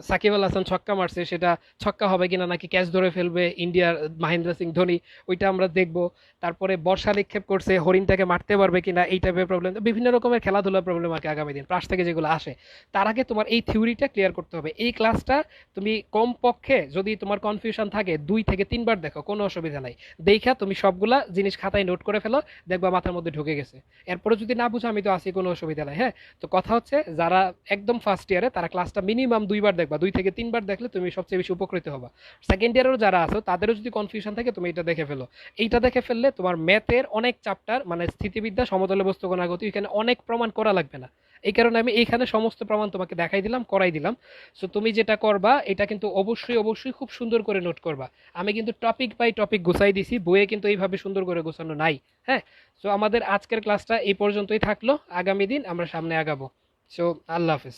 সাকিব আল হাসান ছক্কা মারছে, সেটা ছক্কা হবে কিনা, নাকি ক্যাচ ধরে ফেলবে ইন্ডিয়ার মহেন্দ্র সিং ধোনি, ওইটা আমরা দেখব। তারপরে বর্ষা নিক্ষেপ করছে, হরিণটাকে মারতে পারবে কিনা, এই টাইপের প্রবলেম, বিভিন্ন রকমের খেলাধুলার প্রবলেম আর কি আগামী দিন প্রাস থেকে যেগুলো আসে। তার আগে তোমার এই থিওরিটা ক্লিয়ার করতে হবে। এই ক্লাসটা তুমি কমপক্ষে যদি তোমার কনফিউশন থাকে 2 থেকে 3 বার দেখো, কোনো অসুবিধা নাই। দেখা তুমি সবগুলা জিনিস খাতায় নোট করে ফেলো, দেখবা মাথার মধ্যে ঢুকে গেছে। এরপরে যদি না বুঝো আমি তো আছি, কোনো অসুবিধা নাই। হ্যাঁ, তো কথা হচ্ছে যারা একদম ফার্স্ট ইয়ারে তারা ক্লাসটা মিনিমাম 2 বার দেখবা, 2 থেকে 3 বার দেখলে তুমি সবচেয়ে বেশি উপকৃত হবা। সেকেন্ড ইয়ারেও যারা আছো তাদেরও যদি কনফিউশন থাকে তুমি এটা দেখে ফেলো। এইটা দেখে ফেললে তোমার ম্যাথের অনেক চ্যাপ্টার, মানে স্থিতিবিদ্যা, সমতলে বস্তু গণাগতি, এখানে অনেক প্রমাণ করা লাগবে না। এই কারণে আমি এইখানে সমস্ত প্রমাণ তোমাকে দেখাই দিলাম, করাই দিলাম। সো তুমি যেটা করবা এটা কিন্তু অবশ্যই অবশ্যই খুব সুন্দর করে নোট করবা। আমি কিন্তু টপিক বাই টপিক গুছাই দিছি, বইয়ে কিন্তু এইভাবে সুন্দর করে গোছানো নাই। হ্যাঁ, সো আমাদের আজকের ক্লাসটা এই পর্যন্তই থাকলো, আগামী দিন আমরা সামনে আগাবো। সো আল্লাহ হাফেজ।